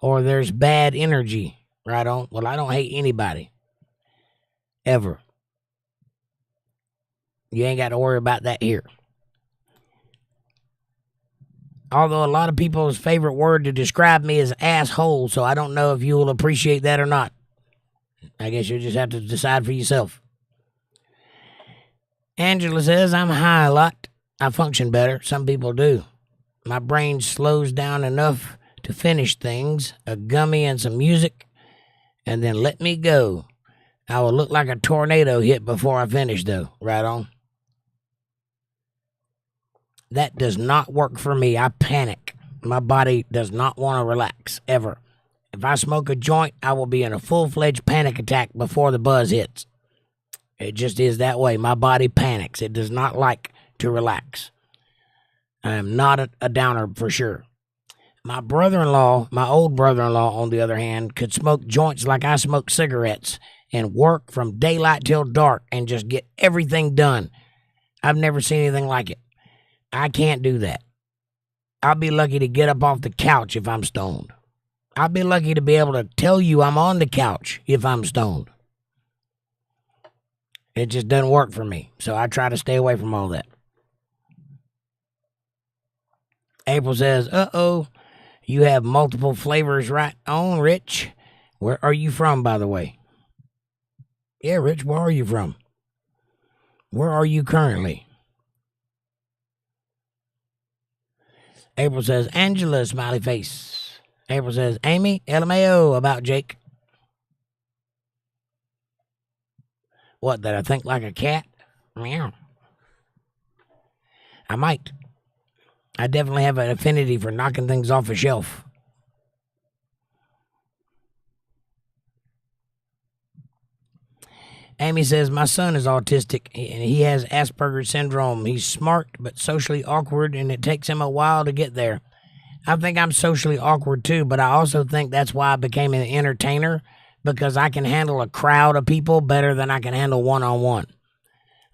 or there's bad energy. Right on. Well, I don't hate anybody. Ever. You ain't got to worry about that here. Although a lot of people's favorite word to describe me is asshole, so I don't know if you will appreciate that or not. I guess you'll just have to decide for yourself. Angela says, I'm high a lot. I function better. Some people do. My brain slows down enough to finish things, a gummy and some music, and then let me go. I will look like a tornado hit before I finish, though. Right on. That does not work for me. I panic. My body does not want to relax, ever. If I smoke a joint, I will be in a full-fledged panic attack before the buzz hits. It just is that way. My body panics. It does not like to relax. I am not a downer for sure. My brother-in-law, my old brother-in-law, on the other hand, could smoke joints like I smoke cigarettes and work from daylight till dark and just get everything done. I've never seen anything like it. I can't do that. I'll be lucky to get up off the couch if I'm stoned. I'll be lucky to be able to tell you I'm on the couch if I'm stoned. It just doesn't work for me, so I try to stay away from all that. April says, uh-oh. You have multiple flavors right on, Rich. Where are you from, by the way? Yeah, Rich, where are you from? Where are you currently? April says, Angela, smiley face. April says, Amy, LMAO about Jake. What, that I think like a cat? Meow. I might. I definitely have an affinity for knocking things off a shelf. Amy says, my son is autistic and he has Asperger's syndrome. He's smart but socially awkward and it takes him a while to get there. I think I'm socially awkward too, but I also think that's why I became an entertainer, because I can handle a crowd of people better than I can handle one-on-one.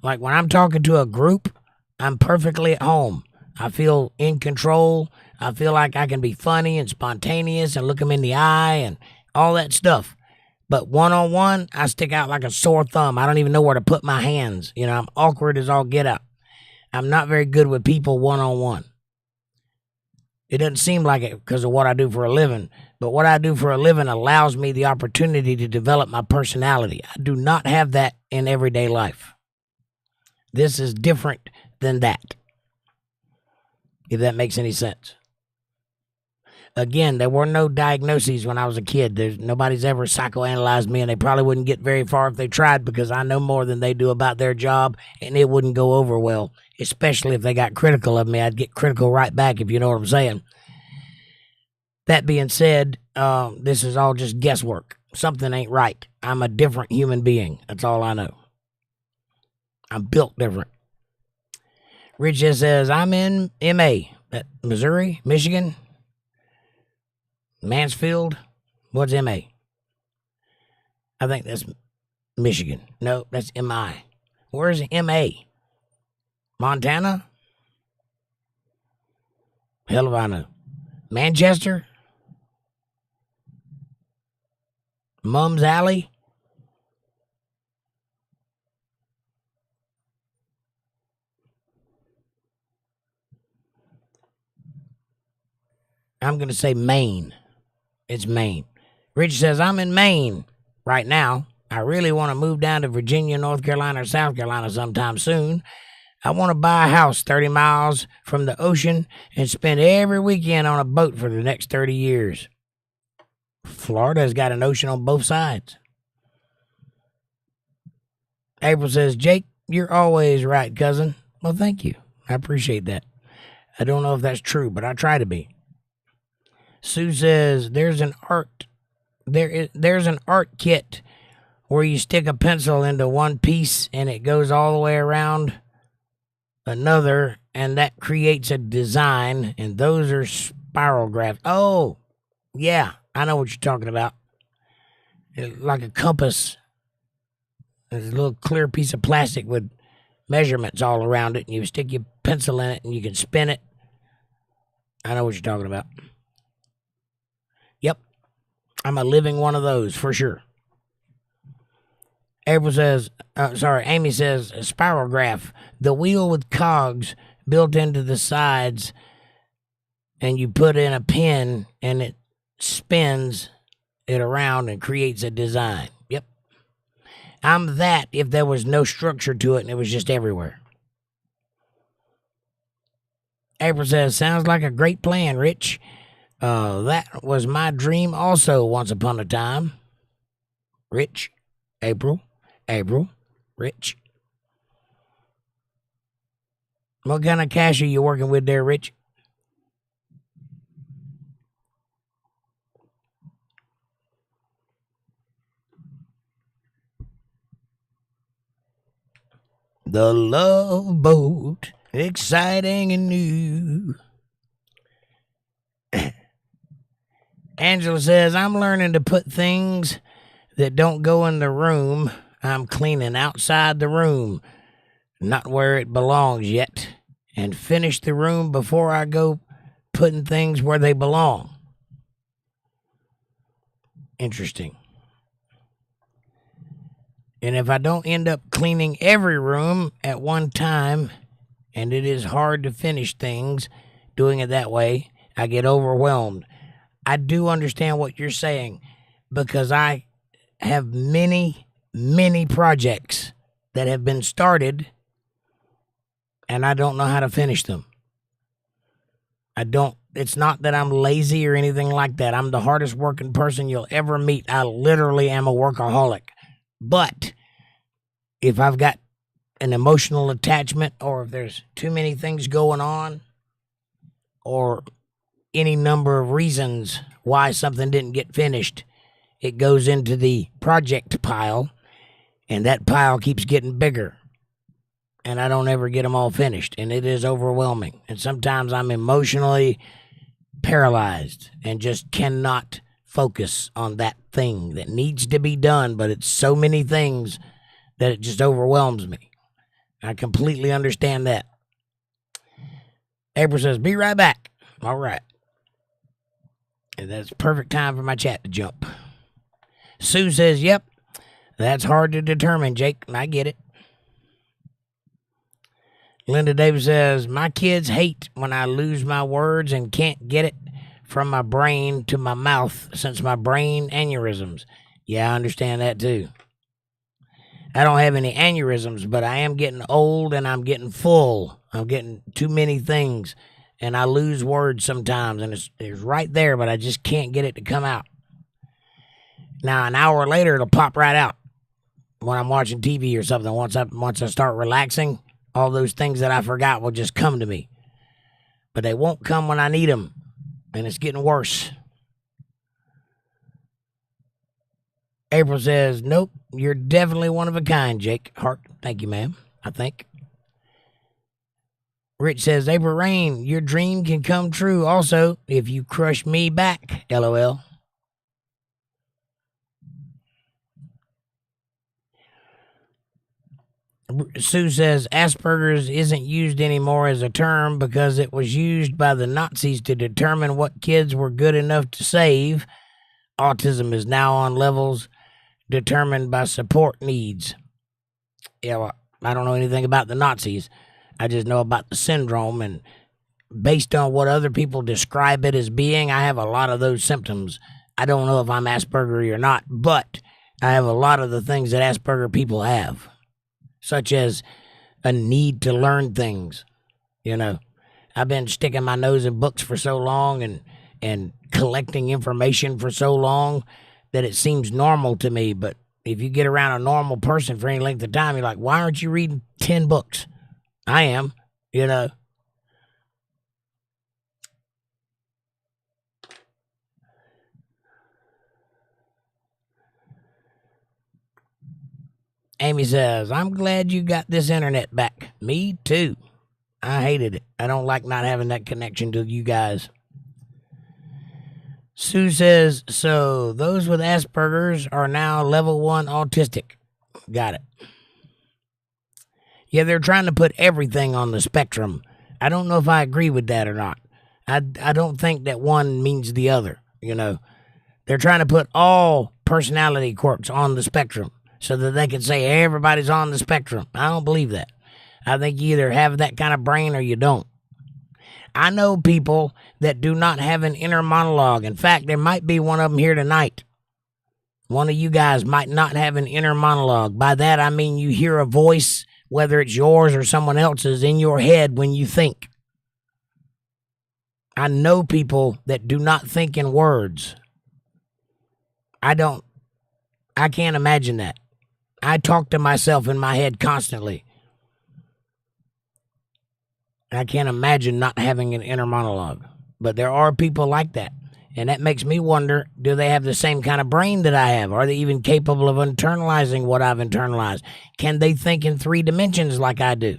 Like when I'm talking to a group, I'm perfectly at home. I feel in control. I feel like I can be funny and spontaneous and look them in the eye and all that stuff. But one-on-one, I stick out like a sore thumb. I don't even know where to put my hands. You know, I'm awkward as all get out. I'm not very good with people one-on-one. It doesn't seem like it because of what I do for a living. But what I do for a living allows me the opportunity to develop my personality. I do not have that in everyday life. This is different than that. If that makes any sense. Again, there were no diagnoses when I was a kid. Nobody's ever psychoanalyzed me, and they probably wouldn't get very far if they tried, because I know more than they do about their job, and it wouldn't go over well, especially if they got critical of me. I'd get critical right back, if you know what I'm saying. That being said, this is all just guesswork. Something ain't right. I'm a different human being. That's all I know. I'm built different. Rich just says, I'm in MA at Missouri, Michigan, Mansfield. What's MA? I think that's Michigan. No, that's MI. Where's MA? Montana? Hell if I know. Manchester? Mum's Alley? I'm going to say Maine. It's Maine. Rich says, I'm in Maine right now. I really want to move down to Virginia, North Carolina, or South Carolina sometime soon. I want to buy a house 30 miles from the ocean and spend every weekend on a boat for the next 30 years. Florida's got an ocean on both sides. April says, Jake, you're always right, cousin. Well, thank you. I appreciate that. I don't know if that's true, but I try to be. Sue says, there's an art kit where you stick a pencil into one piece and it goes all the way around another, and that creates a design, and those are spiral graphs. Oh, yeah, I know what you're talking about. Like a compass. There's a little clear piece of plastic with measurements all around it, and you stick your pencil in it, and you can spin it. I know what you're talking about. Yep, I'm a living one of those for sure. Amy says, a spiral graph, the wheel with cogs built into the sides, and you put in a pin, and it spins it around and creates a design. Yep. I'm that if there was no structure to it and it was just everywhere. April says, sounds like a great plan, Rich. That was my dream also once upon a time. Rich, April, Rich. What kind of cash are you working with there, Rich? The Love Boat, exciting and new. Angela says, I'm learning to put things that don't go in the room I'm cleaning outside the room, not where it belongs yet, and finish the room before I go putting things where they belong. Interesting. And if I don't end up cleaning every room at one time, and it is hard to finish things doing it that way, I get overwhelmed. I do understand what you're saying, because I have many projects that have been started, and I don't know how to finish them. It's not that I'm lazy or anything like that. I'm the hardest working person you'll ever meet. I literally am a workaholic. But if I've got an emotional attachment, or if there's too many things going on, or any number of reasons why something didn't get finished, it goes into the project pile, and that pile keeps getting bigger, and I don't ever get them all finished, and it is overwhelming. And sometimes I'm emotionally paralyzed and just cannot focus on that thing that needs to be done, but it's so many things that it just overwhelms me. I completely understand that. April says, be right back. All right. And that's perfect time for my chat to jump. Sue says, yep, that's hard to determine, Jake. I get it. Linda Davis says, my kids hate when I lose my words and can't get it from my brain to my mouth since my brain aneurysms. Yeah, I understand that too. I don't have any aneurysms, but I am getting old and I'm getting full. I'm getting too many things, and I lose words sometimes, and it's right there, but I just can't get it to come out. Now, an hour later, it'll pop right out when I'm watching TV or something. Once I start relaxing, all those things that I forgot will just come to me. But they won't come when I need them, and it's getting worse. April says, nope, you're definitely one of a kind, Jake. Heart, thank you, ma'am, I think. Rich says, April Rain, your dream can come true also if you crush me back, LOL. Sue says, Asperger's isn't used anymore as a term because it was used by the Nazis to determine what kids were good enough to save. Autism is now on levels determined by support needs. Yeah, well, I don't know anything about the Nazis. I just know about the syndrome, and based on what other people describe it as being, I have a lot of those symptoms. I don't know if I'm Asperger or not, but I have a lot of the things that Asperger people have, such as a need to learn things. You know, I've been sticking my nose in books for so long and collecting information for so long that it seems normal to me. But if you get around a normal person for any length of time, you're like, why aren't you reading 10 books? I am, you know. Amy says, I'm glad you got this internet back. Me too. I hated it. I don't like not having that connection to you guys. Sue says, so those with Asperger's are now level 1 autistic. Got it. Yeah, they're trying to put everything on the spectrum. I don't know if I agree with that or not. I don't think that one means the other, you know. They're trying to put all personality quirks on the spectrum so that they can say everybody's on the spectrum. I don't believe that. I think you either have that kind of brain or you don't. I know people that do not have an inner monologue. In fact, there might be one of them here tonight. One of you guys might not have an inner monologue. By that, I mean you hear a voice, whether it's yours or someone else's, in your head when you think. I know people that do not think in words. I can't imagine that. I talk to myself in my head constantly. I can't imagine not having an inner monologue. But there are people like that. And that makes me wonder, do they have the same kind of brain that I have? Are they even capable of internalizing what I've internalized? Can they think in 3 dimensions like I do?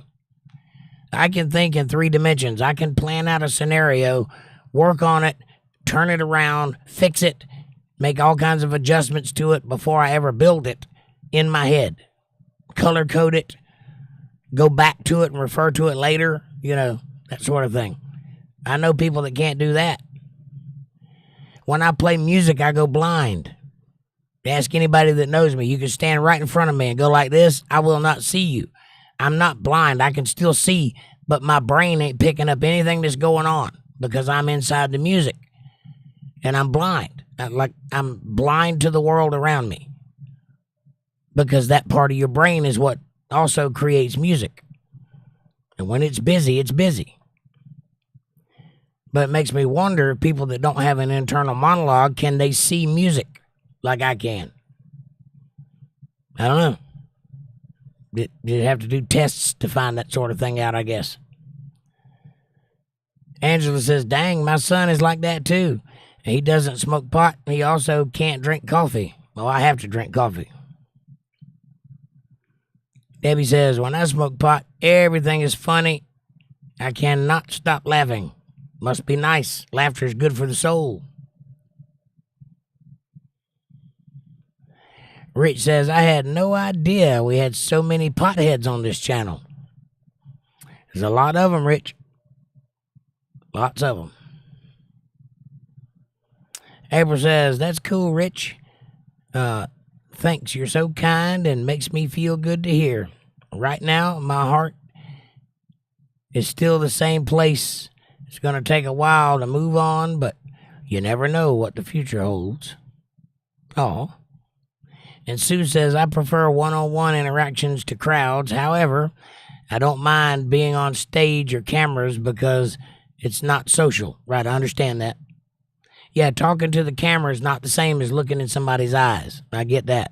I can think in 3 dimensions. I can plan out a scenario, work on it, turn it around, fix it, make all kinds of adjustments to it before I ever build it in my head. Color code it, go back to it and refer to it later, you know, that sort of thing. I know people that can't do that. When I play music, I go blind. Ask anybody that knows me. You can stand right in front of me and go like this. I will not see you. I'm not blind. I can still see, but my brain ain't picking up anything that's going on because I'm inside the music. And I'm blind. I'm blind to the world around me. Because that part of your brain is what also creates music. And when it's busy, it's busy. But it makes me wonder if people that don't have an internal monologue, can they see music like I can? I don't know. You have to do tests to find that sort of thing out, I guess. Angela says, dang, my son is like that too. He doesn't smoke pot. He also can't drink coffee. Well, I have to drink coffee. Debbie says, when I smoke pot, everything is funny. I cannot stop laughing. Must be nice. Laughter is good for the soul. Rich says, I had no idea we had so many potheads on this channel. There's a lot of them, Rich. Lots of them. April says, that's cool, Rich. Thanks, you're so kind and makes me feel good to hear. Right now, my heart is still the same place. It's going to take a while to move on, but you never know what the future holds. Oh. And Sue says, I prefer one-on-one interactions to crowds. However, I don't mind being on stage or cameras because it's not social. Right, I understand that. Yeah, talking to the camera is not the same as looking in somebody's eyes. I get that.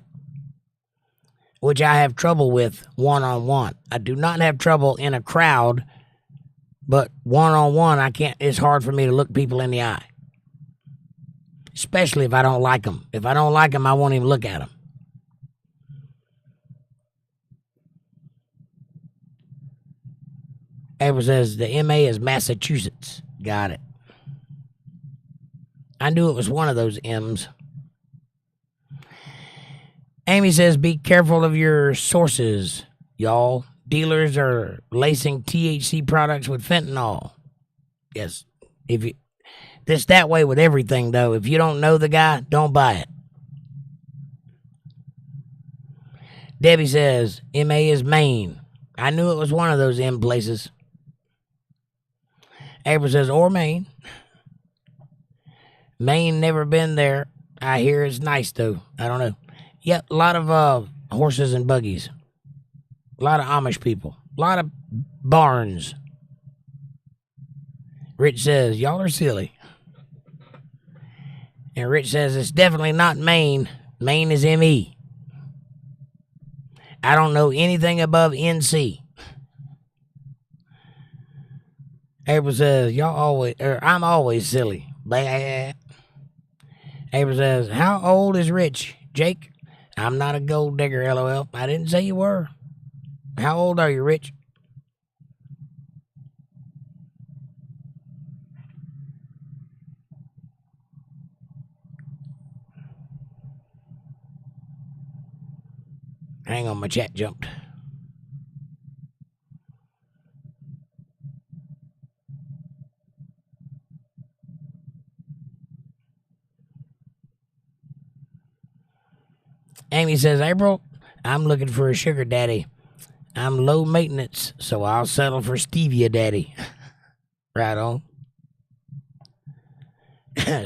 Which I have trouble with one-on-one. I do not have trouble in a crowd, but one-on-one, I can't. It's hard for me to look people in the eye. Especially if I don't like them. If I don't like them, I won't even look at them. April says, the MA is Massachusetts. Got it. I knew it was one of those M's. Amy says, be careful of your sources, y'all. Dealers are lacing THC products with fentanyl. Yes. It's that way with everything, though. If you don't know the guy, don't buy it. Debbie says, MA is Maine. I knew it was one of those M places. April says, or Maine. Maine, never been there. I hear it's nice, though. I don't know. Yep, a lot of horses and buggies. A lot of Amish people. A lot of barns. Rich says, y'all are silly. And Rich says, it's definitely not Maine. Maine is ME. I don't know anything above NC. April says, I'm always silly. Blah. April says, how old is Rich? Jake? I'm not a gold digger, LOL. I didn't say you were. How old are you, Rich? Hang on, my chat jumped. Amy says, April, I'm looking for a sugar daddy. I'm low maintenance, so I'll settle for stevia daddy. Right on.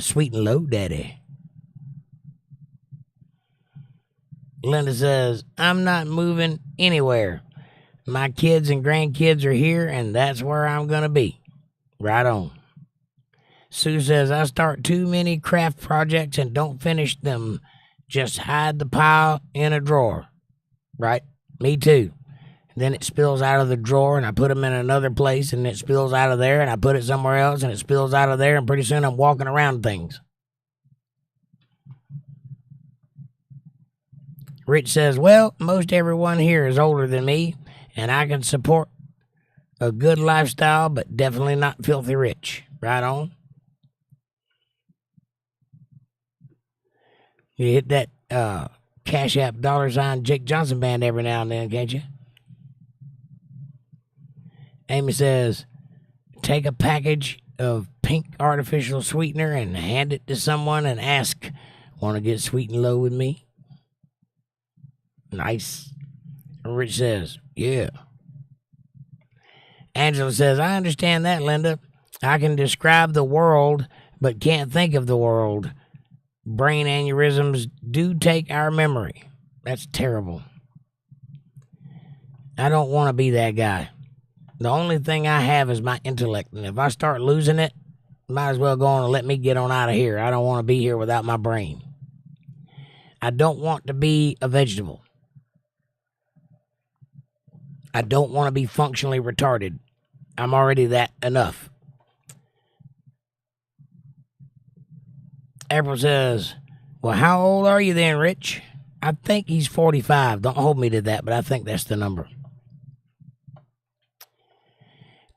Sweet and low daddy. Linda says, I'm not moving anywhere. My kids and grandkids are here, and that's where I'm going to be. Right on. Sue says, I start too many craft projects and don't finish them. Just hide the pile in a drawer. Right? Me too. Then it spills out of the drawer, and I put them in another place, and it spills out of there, and I put it somewhere else, and it spills out of there, and pretty soon I'm walking around things. Rich says, well, most everyone here is older than me, and I can support a good lifestyle, but definitely not filthy rich. Right on. You hit that Cash App ■ Jake Johnson band every now and then, can't you? Amy says, take a package of pink artificial sweetener and hand it to someone and ask, want to get sweet and low with me? Nice. Rich says, yeah. Angela says, I understand that, Linda. I can describe the world, but can't think of the world. Brain aneurysms do take our memory. That's terrible. I don't want to be that guy. The only thing I have is my intellect, and if I start losing it, might as well go on and let me get on out of here. I don't want to be here without my brain. I don't want to be a vegetable. I don't want to be functionally retarded. I'm already that enough. April says, well, how old are you then, Rich? I think he's 45. Don't hold me to that, but I think that's the number.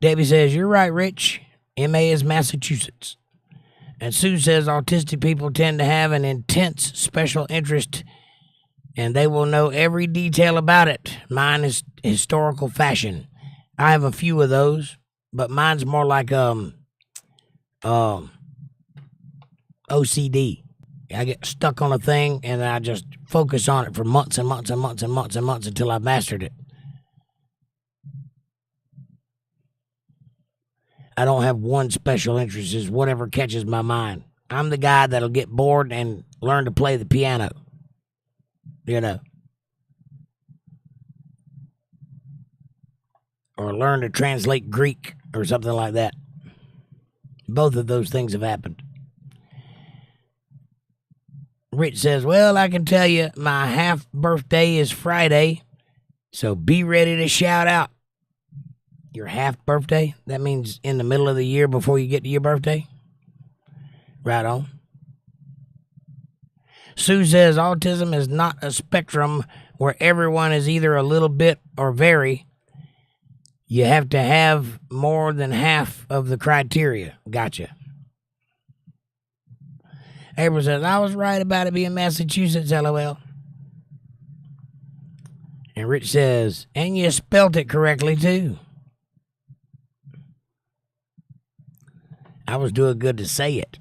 Debbie says, you're right, Rich. MA is Massachusetts. And Sue says, autistic people tend to have an intense special interest, and they will know every detail about it. Mine is historical fashion. I have a few of those, but mine's more like OCD. I get stuck on a thing, and I just focus on it for months and months and months and months and months until I've mastered it. I don't have one special interest. It's whatever catches my mind. I'm the guy that'll get bored and learn to play the piano. You know. Or learn to translate Greek or something like that. Both of those things have happened. Rich says, well, I can tell you my half birthday is Friday, so be ready to shout out. Your half birthday? That means in the middle of the year before you get to your birthday? Right on. Sue says autism is not a spectrum where everyone is either a little bit or very. You have to have more than half of the criteria. Gotcha. April says, I was right about it being Massachusetts, LOL. And Rich says, and you spelt it correctly, too. I was doing good to say it.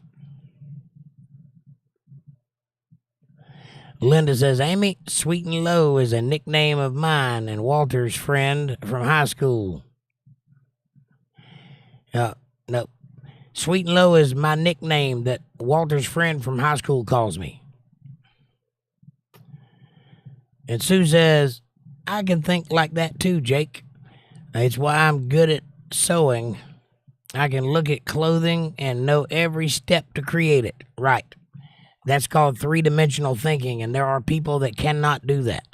Linda says, Amy, Sweet and Low is a nickname of mine and Walter's friend from high school. No. Sweet and Low is my nickname that Walter's friend from high school calls me. And Sue says, I can think like that too, Jake. It's why I'm good at sewing. I can look at clothing and know every step to create it. Right. That's called three-dimensional thinking, and there are people that cannot do that.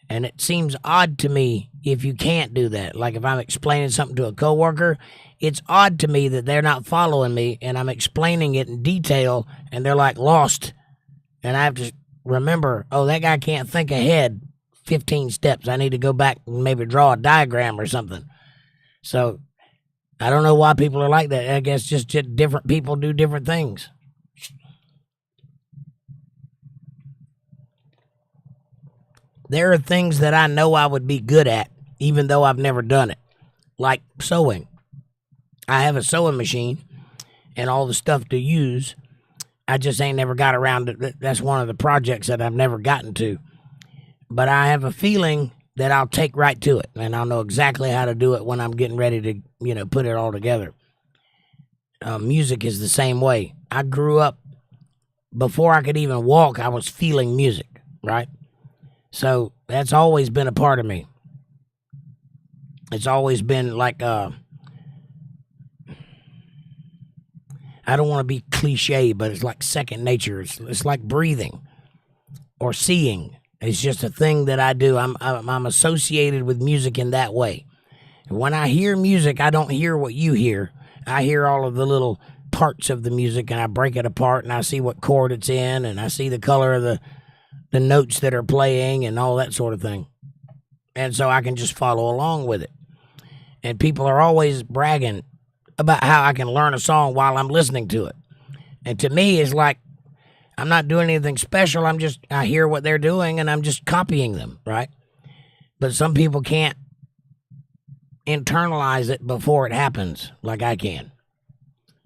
And it seems odd to me if you can't do that. Like if I'm explaining something to a coworker, it's odd to me that they're not following me, and I'm explaining it in detail, and they're like lost. And I have to remember, oh, that guy can't think ahead 15 steps. I need to go back and maybe draw a diagram or something. So I don't know why people are like that. I guess just different people do different things. There are things that I know I would be good at, even though I've never done it, like sewing. I have a sewing machine and all the stuff to use. I just ain't never got around to it. That's one of the projects that I've never gotten to. But I have a feeling that I'll take right to it, and I'll know exactly how to do it when I'm getting ready to, put it all together. Music is the same way. I grew up, before I could even walk, I was feeling music, right? So that's always been a part of me. It's always been like, I don't want to be cliche, but it's like second nature. It's like breathing or seeing. It's just a thing that I do. I'm associated with music in that way. When I hear music, I don't hear what you hear. I hear all of the little parts of the music, and I break it apart, and I see what chord it's in, and I see the color of the notes that are playing and all that sort of thing. And so I can just follow along with it. And people are always bragging about how I can learn a song while I'm listening to it. And to me, it's like, I'm not doing anything special. I hear what they're doing and I'm just copying them, right? But some people can't internalize it before it happens like I can.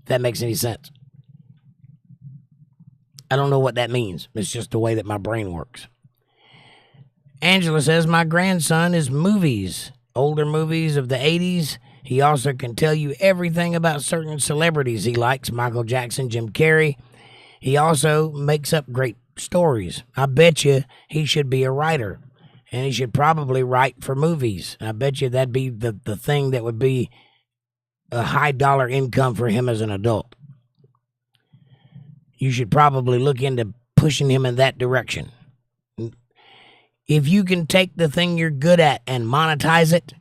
If that makes any sense. I don't know what that means. It's just the way that my brain works. Angela says, my grandson is movies, older movies of the 80s. He also can tell you everything about certain celebrities he likes, Michael Jackson, Jim Carrey. He also makes up great stories. I bet you he should be a writer, and he should probably write for movies. I bet you that'd be the thing that would be a high dollar income for him as an adult. You should probably look into pushing him in that direction. If you can take the thing you're good at and monetize it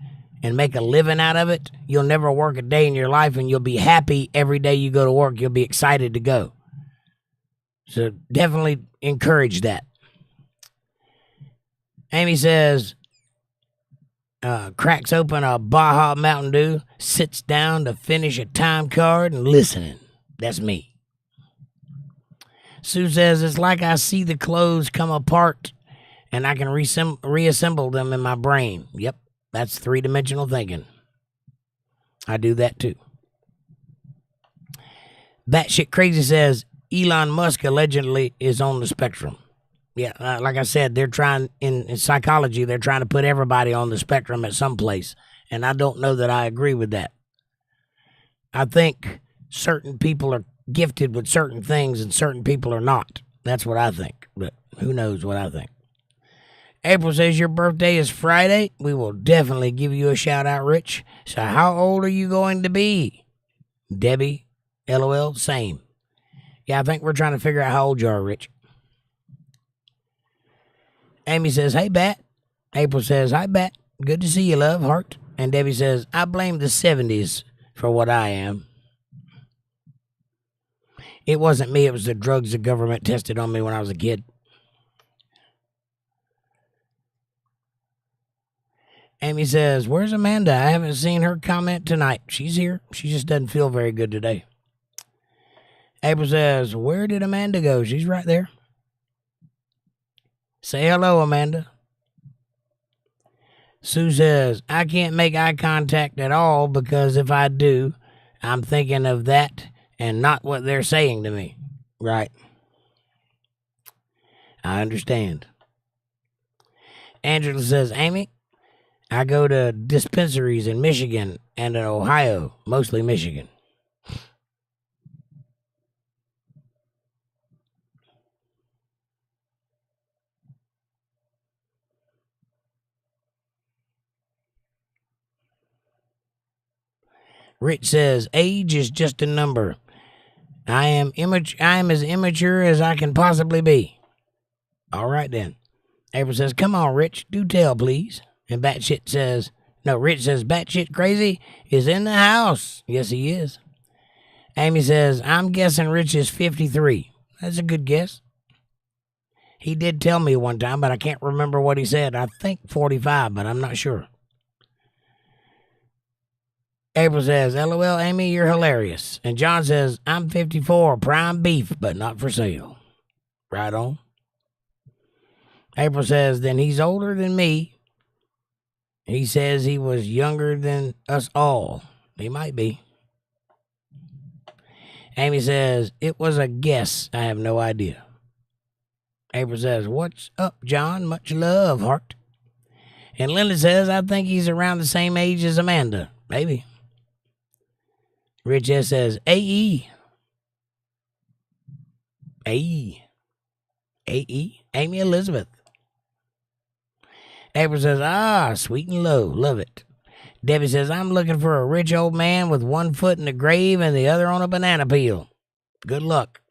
and make a living out of it, you'll never work a day in your life, and you'll be happy every day you go to work. You'll be excited to go. So definitely encourage that. Amy says, cracks open a Baja Mountain Dew, sits down to finish a time card and listening. That's me. Sue says, it's like I see the clothes come apart and I can reassemble them in my brain. Yep, that's three-dimensional thinking. I do that too. Batshit Crazy says, Elon Musk allegedly is on the spectrum. Yeah, like I said, they're trying, in psychology, they're trying to put everybody on the spectrum at some place. And I don't know that I agree with that. I think certain people are gifted with certain things and certain people are not. That's what I think. But who knows what I think. April says, your birthday is Friday. We will definitely give you a shout out, Rich. So how old are you going to be? Debbie, LOL, same. Yeah, I think we're trying to figure out how old you are, Rich. Amy says, hey, Bat. April says, hi, Bat. Good to see you, love, heart. And Debbie says, I blame the 70s for what I am. It wasn't me. It was the drugs the government tested on me when I was a kid. Amy says, where's Amanda? I haven't seen her comment tonight. She's here. She just doesn't feel very good today. April says, where did Amanda go? She's right there. Say hello, Amanda. Sue says, I can't make eye contact at all because if I do, I'm thinking of that and not what they're saying to me. Right. I understand. Angela says, Amy, I go to dispensaries in Michigan and in Ohio, mostly Michigan. Rich says, age is just a number. I am as immature as I can possibly be. All right, then. April says, come on, Rich. Do tell, please. And Rich says, Batshit Crazy is in the house. Yes, he is. Amy says, I'm guessing Rich is 53. That's a good guess. He did tell me one time, but I can't remember what he said. I think 45, but I'm not sure. April says, LOL, Amy, you're hilarious. And John says, I'm 54, prime beef, but not for sale. Right on. April says, then he's older than me. He says he was younger than us all. He might be. Amy says, it was a guess. I have no idea. April says, what's up, John? Much love, heart. And Linda says, I think he's around the same age as Amanda. Maybe. Rich S says, AE. AE. AE. Amy Elizabeth. April says, sweet and low. Love it. Debbie says, I'm looking for a rich old man with one foot in the grave and the other on a banana peel. Good luck.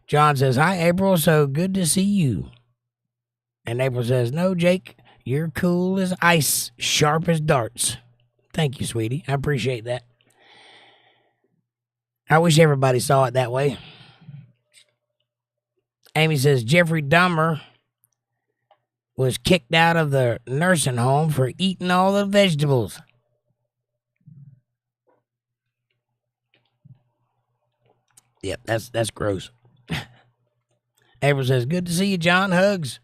John says, hi, April. So good to see you. And April says, no, Jake, you're cool as ice, sharp as darts. Thank you, sweetie. I appreciate that. I wish everybody saw it that way. Amy says, Jeffrey Dahmer was kicked out of the nursing home for eating all the vegetables. Yep, that's gross. April says, good to see you, John. Hugs.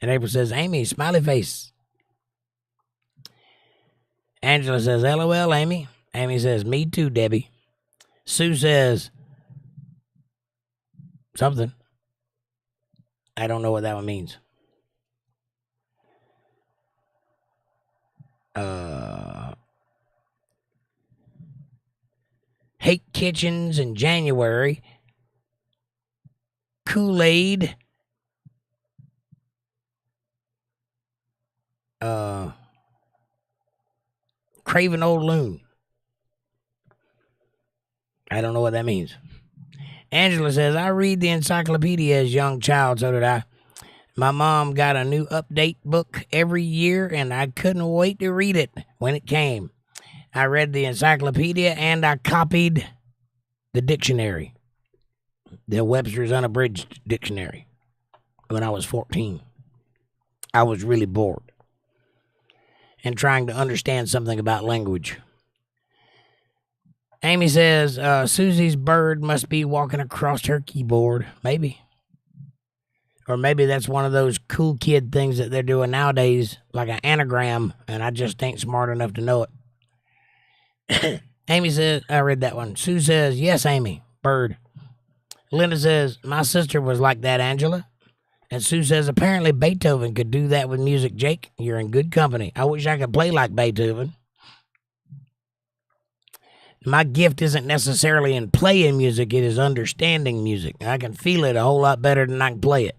And April says, Amy, smiley face. Angela says, LOL, Amy. Amy says, me too, Debbie. Sue says, something. I don't know what that one means. Hate kitchens in January. Kool-Aid. Craven old loon. I don't know what that means. Angela says, I read the encyclopedia as a young child, so did I. My mom got a new update book every year, and I couldn't wait to read it when it came. I read the encyclopedia, and I copied the dictionary, the Webster's Unabridged Dictionary, when I was 14. I was really bored and trying to understand something about language. Amy says, Susie's bird must be walking across her keyboard. Maybe. Or maybe that's one of those cool kid things that they're doing nowadays, like an anagram, and I just ain't smart enough to know it. Amy says, I read that one. Sue says, yes, Amy, bird. Linda says, my sister was like that, Angela. And Sue says, apparently Beethoven could do that with music. Jake, you're in good company. I wish I could play like Beethoven. My gift isn't necessarily in playing music, it is understanding music. I can feel it a whole lot better than I can play it.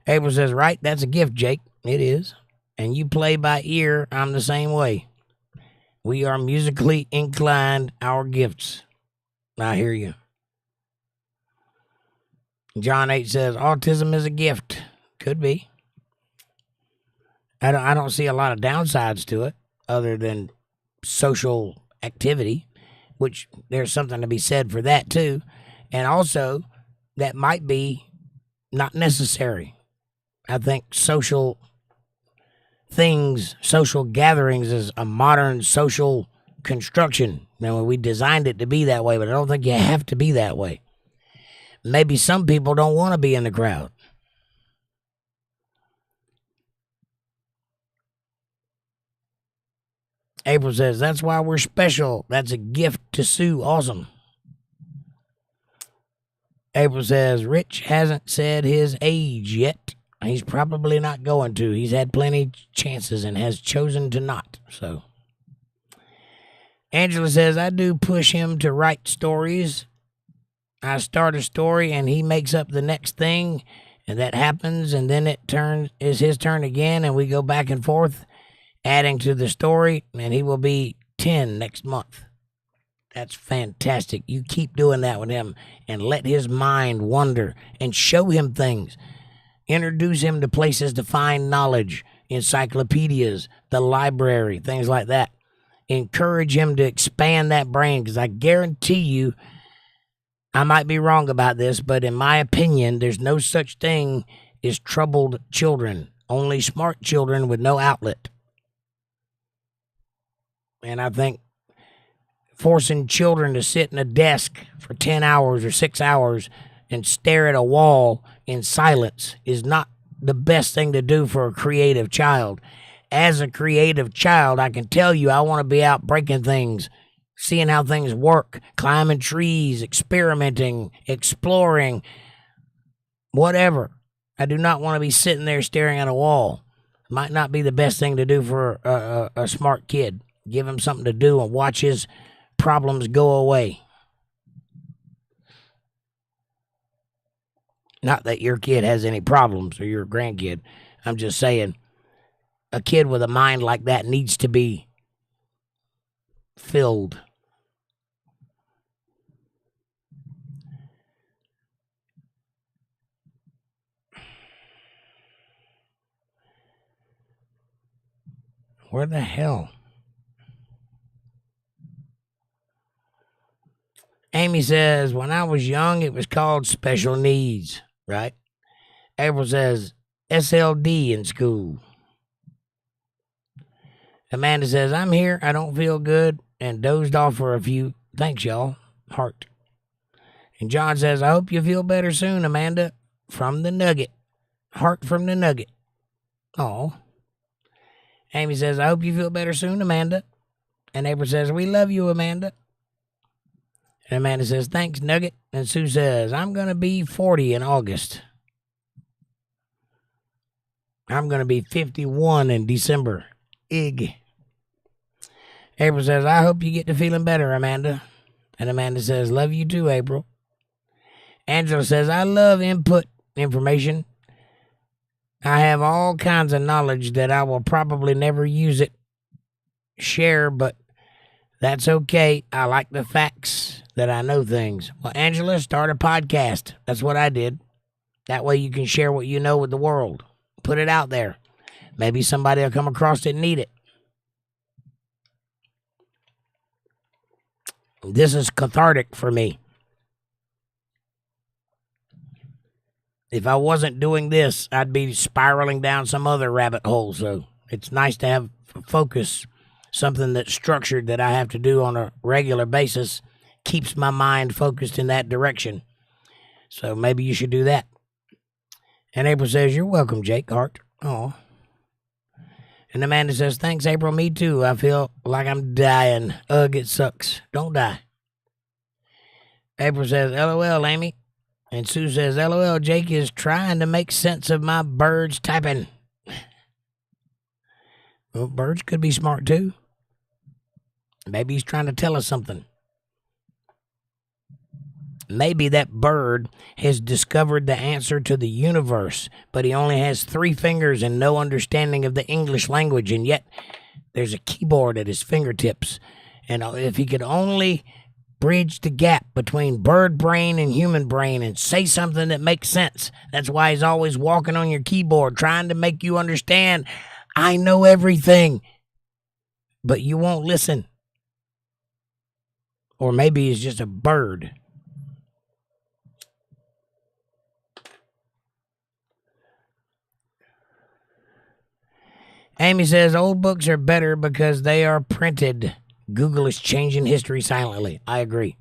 April says, right, that's a gift, Jake. It is. And you play by ear, I'm the same way. We are musically inclined, our gifts. I hear you. John H. says, autism is a gift. Could be. I don't see a lot of downsides to it other than social activity, which there's something to be said for that too. And also, that might be not necessary. I think social things, social gatherings is a modern social construction. Now, we designed it to be that way, but I don't think you have to be that way. Maybe some people don't want to be in the crowd. April says, that's why we're special. That's a gift to Sue. Awesome. April says, Rich hasn't said his age yet. He's probably not going to. He's had plenty chances and has chosen to not. So, Angela says, I do push him to write stories. I start a story and he makes up the next thing, and that happens, and then is his turn again, and we go back and forth, adding to the story, and he will be 10 next month. That's fantastic. You keep doing that with him and let his mind wander and show him things. Introduce him to places to find knowledge, encyclopedias, the library, things like that. Encourage him to expand that brain, because I guarantee you, I might be wrong about this, but in my opinion, there's no such thing as troubled children. Only smart children with no outlet. And I think forcing children to sit in a desk for 10 hours or 6 hours and stare at a wall in silence is not the best thing to do for a creative child. As a creative child, I can tell you I want to be out breaking things, seeing how things work, climbing trees, experimenting, exploring, whatever. I do not want to be sitting there staring at a wall. Might not be the best thing to do for a smart kid. Give him something to do and watch his problems go away. Not that your kid has any problems or your grandkid. I'm just saying a kid with a mind like that needs to be filled. Where the hell? Amy says, when I was young, it was called special needs, right? April says, SLD in school. Amanda says, I'm here. I don't feel good and dozed off for a few. Thanks, y'all. Heart. And John says, I hope you feel better soon, Amanda. From the Nugget. Heart from the Nugget. Oh. Amy says, I hope you feel better soon, Amanda. And April says, we love you, Amanda. And Amanda says, thanks, Nugget. And Sue says, I'm going to be 40 in August. I'm going to be 51 in December. Ig. April says, I hope you get to feeling better, Amanda. And Amanda says, love you too, April. Angela says, I love input information. I have all kinds of knowledge that I will probably never use it, share, but that's okay. I like the facts that I know things. Well, Angela, start a podcast. That's what I did. That way you can share what you know with the world. Put it out there. Maybe somebody will come across it and need it. This is cathartic for me. If I wasn't doing this, I'd be spiraling down some other rabbit hole. So it's nice to have focus, something that's structured that I have to do on a regular basis, keeps my mind focused in that direction. So maybe you should do that. And April says, you're welcome, Jake Hart. Oh. And Amanda says, thanks, April. Me too. I feel like I'm dying. Ugh, it sucks. Don't die. April says, LOL, Amy. And Sue says, LOL, Jake is trying to make sense of my birds typing. Well, birds could be smart too. Maybe he's trying to tell us something. Maybe that bird has discovered the answer to the universe, but he only has 3 fingers and no understanding of the English language, and yet there's a keyboard at his fingertips. And if he could only bridge the gap between bird brain and human brain and say something that makes sense. That's why he's always walking on your keyboard, trying to make you understand, I know everything, but you won't listen. Or maybe he's just a bird. Amy says, old books are better because they are printed. Google is changing history silently. I agree.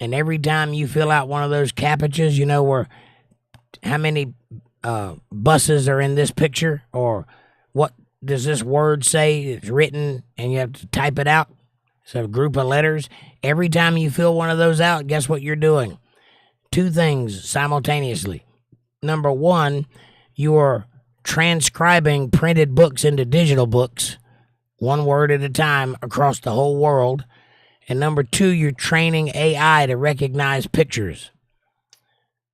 And every time you fill out one of those CAPTCHAs, you know, where how many buses are in this picture, or what does this word say? It's written and you have to type it out. So a group of letters. Every time you fill one of those out, guess what you're doing? 2 things simultaneously. Number 1, you are transcribing printed books into digital books, 1 word at a time across the whole world. And number 2, you're training AI to recognize pictures.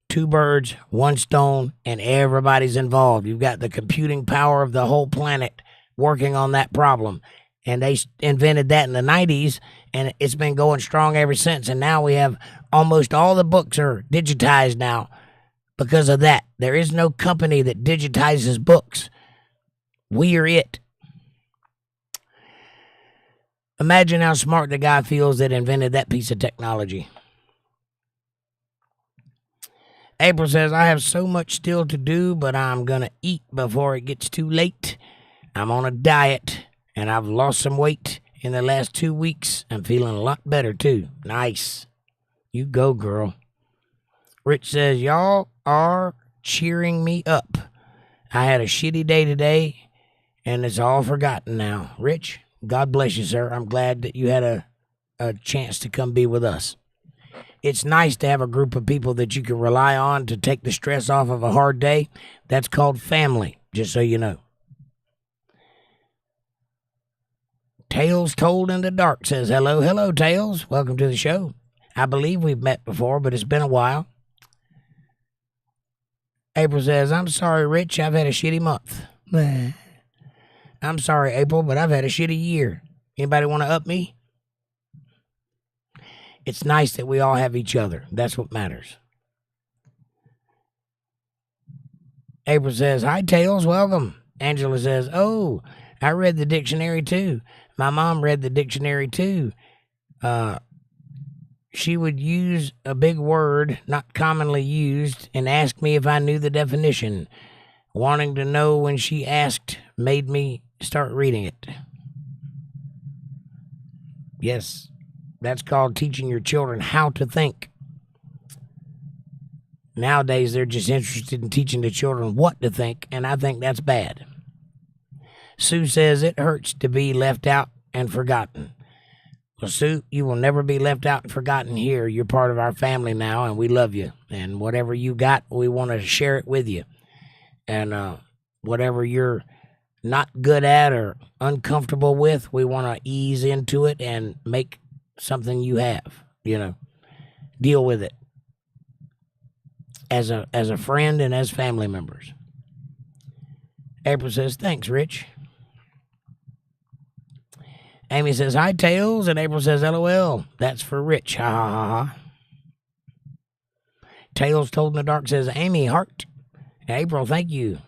2 birds, 1 stone, and everybody's involved. You've got the computing power of the whole planet working on that problem. And they invented that in the 90s, and it's been going strong ever since. And now we have almost all the books are digitized now because of that. There is no company that digitizes books. We are it. Imagine how smart the guy feels that invented that piece of technology. April says, I have so much still to do, but I'm going to eat before it gets too late. I'm on a diet, and I've lost some weight in the last 2 weeks. I'm feeling a lot better, too. Nice. You go, girl. Rich says, y'all are cheering me up. I had a shitty day today, and it's all forgotten now. Rich, God bless you, sir. I'm glad that you had a chance to come be with us. It's nice to have a group of people that you can rely on to take the stress off of a hard day. That's called family, just so you know. Tales Told in the Dark says, hello. Hello, Tales. Welcome to the show. I believe we've met before, but it's been a while. April says, I'm sorry, Rich. I've had a shitty month. I'm sorry, April, but I've had a shitty year. Anybody want to up me? It's nice that we all have each other. That's what matters. April says, hi, Tails, welcome. Angela says, oh, I read the dictionary too. My mom read the dictionary too. She would use a big word not commonly used and ask me if I knew the definition. Wanting to know when she asked made me start reading it. Yes. That's called teaching your children how to think. Nowadays, they're just interested in teaching the children what to think, and I think that's bad. Sue says it hurts to be left out and forgotten. Well, Sue, you will never be left out and forgotten here. You're part of our family now, and we love you. And whatever you got, we want to share it with you. And whatever you're not good at or uncomfortable with, we want to ease into it and make something you have, deal with it as a friend and as family members. April says, thanks, Rich. Amy says, hi, Tails, and April says, LOL. That's for Rich. Ha ha ha ha. Tails Told in the Dark says, Amy, heart. April, thank you.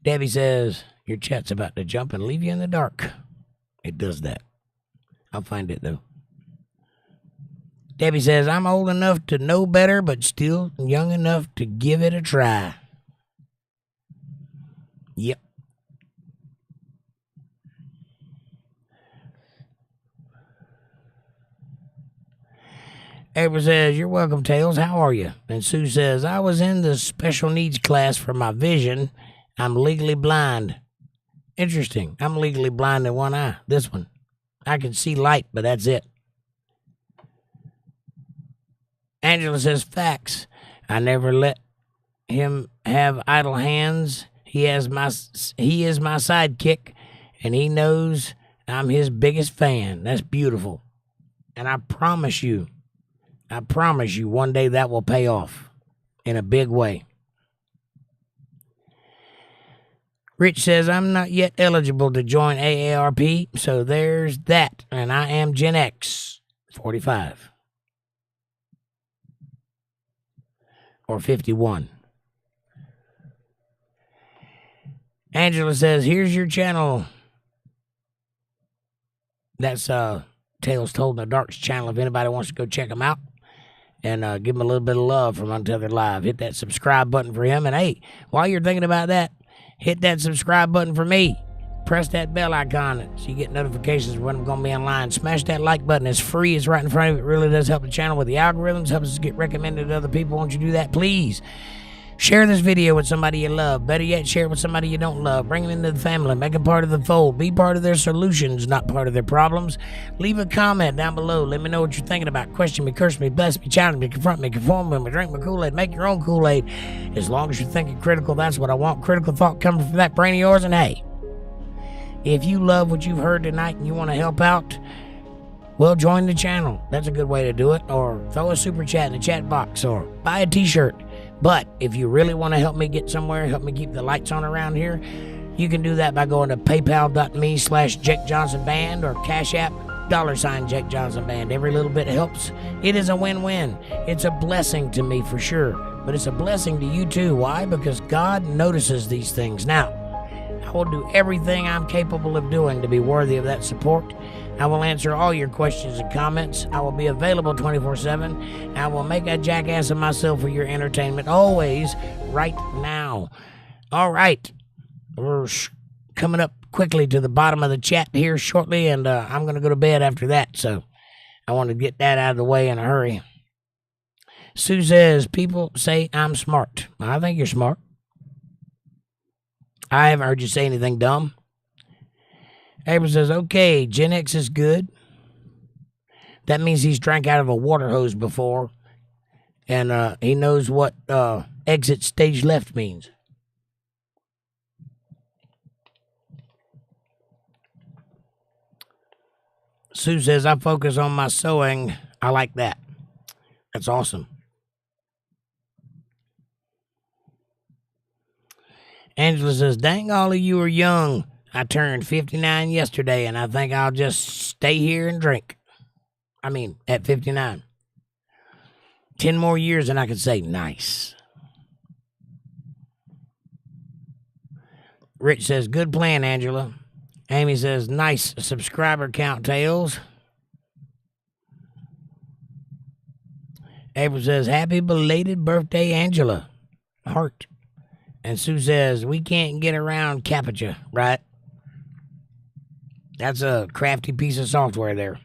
Debbie says, your chat's about to jump and leave you in the dark. It does that. I'll find it, though. Debbie says, I'm old enough to know better, but still young enough to give it a try. Yep. April says, you're welcome, Tails. How are you? And Sue says, I was in the special needs class for my vision. I'm legally blind. Interesting. I'm legally blind in one eye. This one. I can see light, but that's it. Angela says, facts. I never let him have idle hands. He is my sidekick, and he knows I'm his biggest fan. That's beautiful. And I promise you one day that will pay off in a big way. Rich says, I'm not yet eligible to join AARP, so there's that. And I am Gen X, 45. Or 51. Angela says, here's your channel. That's Tales Told in the Dark's channel if anybody wants to go check him out. And give him a little bit of love from Untethered Live. Hit that subscribe button for him. And hey, while you're thinking about that, hit that subscribe button for me. Press that bell icon so you get notifications when I'm going to be online. Smash that like button. It's free. It's right in front of you. It really does help the channel with the algorithms. Helps us get recommended to other people. Won't you do that, please? Share this video with somebody you love. Better yet, share it with somebody you don't love. Bring them into the family. Make them part of the fold. Be part of their solutions, not part of their problems. Leave a comment down below. Let me know what you're thinking about. Question me, curse me, bless me, challenge me, confront me, conform me, drink my Kool-Aid. Make your own Kool-Aid. As long as you're thinking critical, that's what I want. Critical thought coming from that brain of yours. And hey, if you love what you've heard tonight and you want to help out, well, join the channel. That's a good way to do it. Or throw a super chat in the chat box or buy a t-shirt. But if you really want to help me get somewhere, help me keep the lights on around here, you can do that by going to paypal.me/jakejohnsonband or CashApp $JakeJohnsonBand. Every little bit helps. It is a win-win. It's a blessing to me for sure. But it's a blessing to you too. Why? Because God notices these things. Now, I will do everything I'm capable of doing to be worthy of that support. I will answer all your questions and comments. I will be available 24/7. I will make a jackass of myself for your entertainment always, right now. All right. We're coming up quickly to the bottom of the chat here shortly, and I'm going to go to bed after that, so I want to get that out of the way in a hurry. Sue says, people say I'm smart. I think you're smart. I haven't heard you say anything dumb. April says, okay, Gen X is good. That means he's drank out of a water hose before, and he knows what exit stage left means. Sue says, I focus on my sewing. I like that. That's awesome. Angela says, dang, all of you are young. I turned 59 yesterday, and I think I'll just stay here and drink. I mean, at 59. 10 more years, and I could say, nice. Rich says, good plan, Angela. Amy says, nice subscriber count, Tails. April says, happy belated birthday, Angela. Heart. And Sue says, we can't get around CAPTCHA, right? That's a crafty piece of software there.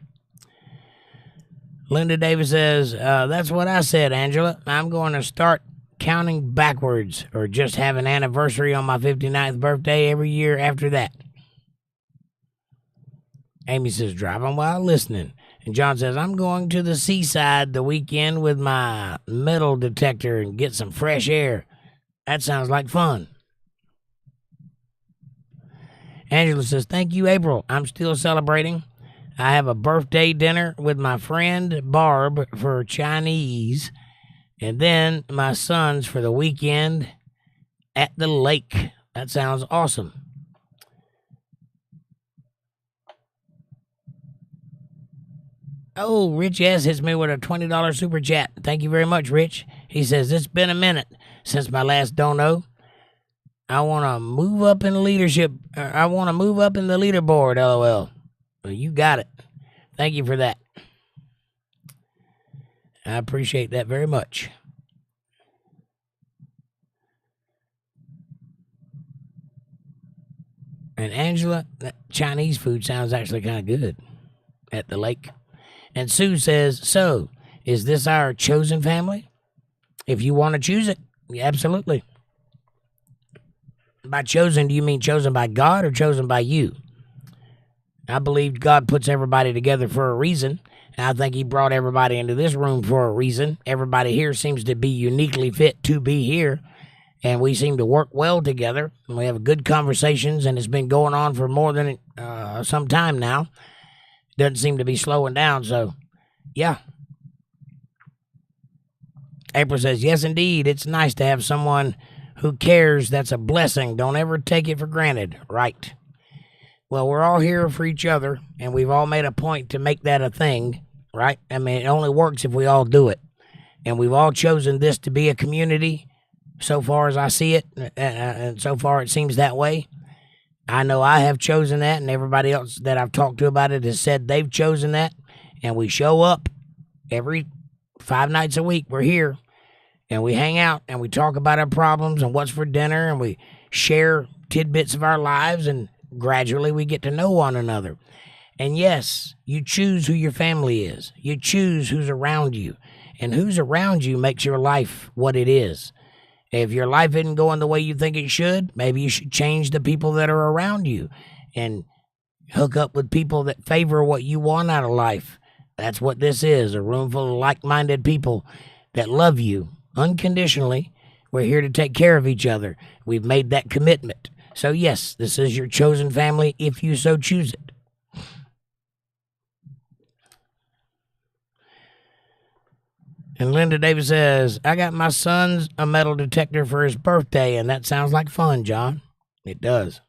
Linda Davis says, that's what I said, Angela. I'm going to start counting backwards or just have an anniversary on my 59th birthday every year after that. Amy says, driving while listening. And John says, I'm going to the seaside the weekend with my metal detector and get some fresh air. That sounds like fun. Angela says, thank you, April. I'm still celebrating. I have a birthday dinner with my friend Barb for Chinese, and then my sons for the weekend at the lake. That sounds awesome. Oh, Rich S. hits me with a $20 super chat. Thank you very much, Rich. He says, it's been a minute since my last dono. I want to move up in leadership. I want to move up in the leaderboard, LOL. Well, you got it. Thank you for that. I appreciate that very much. And Angela, that Chinese food sounds actually kind of good at the lake. And Sue says, so, is this our chosen family? If you want to choose it, absolutely. By chosen, do you mean chosen by God or chosen by you? I believe God puts everybody together for a reason. And I think he brought everybody into this room for a reason. Everybody here seems to be uniquely fit to be here. And we seem to work well together. And we have good conversations, and it's been going on for more than some time now. Doesn't seem to be slowing down, so yeah. April says, yes, indeed. It's nice to have someone who cares. That's a blessing. Don't ever take it for granted. Right. Well, we're all here for each other, and we've all made a point to make that a thing, right? I mean, it only works if we all do it. And we've all chosen this to be a community, so far as I see it, and so far it seems that way. I know I have chosen that, and everybody else that I've talked to about it has said they've chosen that, and we show up every 5 nights a week. We're here, and we hang out, and we talk about our problems and what's for dinner, and we share tidbits of our lives, and gradually we get to know one another. And yes, you choose who your family is. You choose who's around you, and who's around you makes your life what it is. If your life isn't going the way you think it should, maybe you should change the people that are around you and hook up with people that favor what you want out of life. That's what this is, a room full of like-minded people that love you unconditionally. We're here to take care of each other. We've made that commitment. So yes, this is your chosen family if you so choose it. And Linda Davis says, I got my son's a metal detector for his birthday, and that sounds like fun, John. It does.